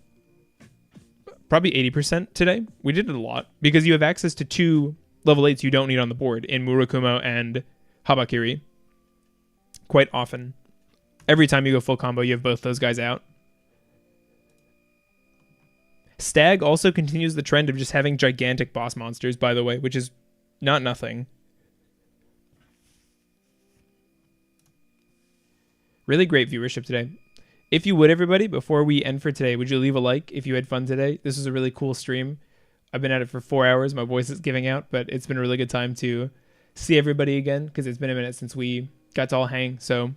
probably 80% today. We did it a lot because you have access to 2 level 8s you don't need on the board in Murakumo and Habakiri. Quite often. Every time you go full combo, you have both those guys out. Stag also continues the trend of just having gigantic boss monsters, by the way, which is not nothing. Really great viewership today. If you would, everybody, before we end for today, would you leave a like if you had fun today? This was a really cool stream. I've been at it for 4 hours. My voice is giving out, but it's been a really good time to see everybody again because it's been a minute since we got to all hang. So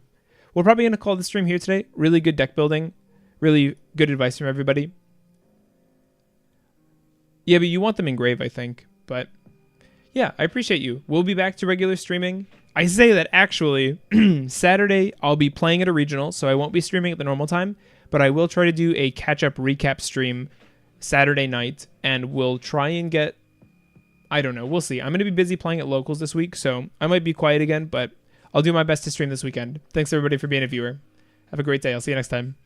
we're probably going to call the stream here today. Really good deck building. Really good advice from everybody. Yeah, but you want them engraved, I think. But yeah, I appreciate you. We'll be back to regular streaming. I say that actually, Saturday I'll be playing at a regional, so I won't be streaming at the normal time, but I will try to do a catch-up recap stream Saturday night, and we'll try and get, I don't know, we'll see. I'm going to be busy playing at locals this week, so I might be quiet again, but I'll do my best to stream this weekend. Thanks everybody for being a viewer. Have a great day. I'll see you next time.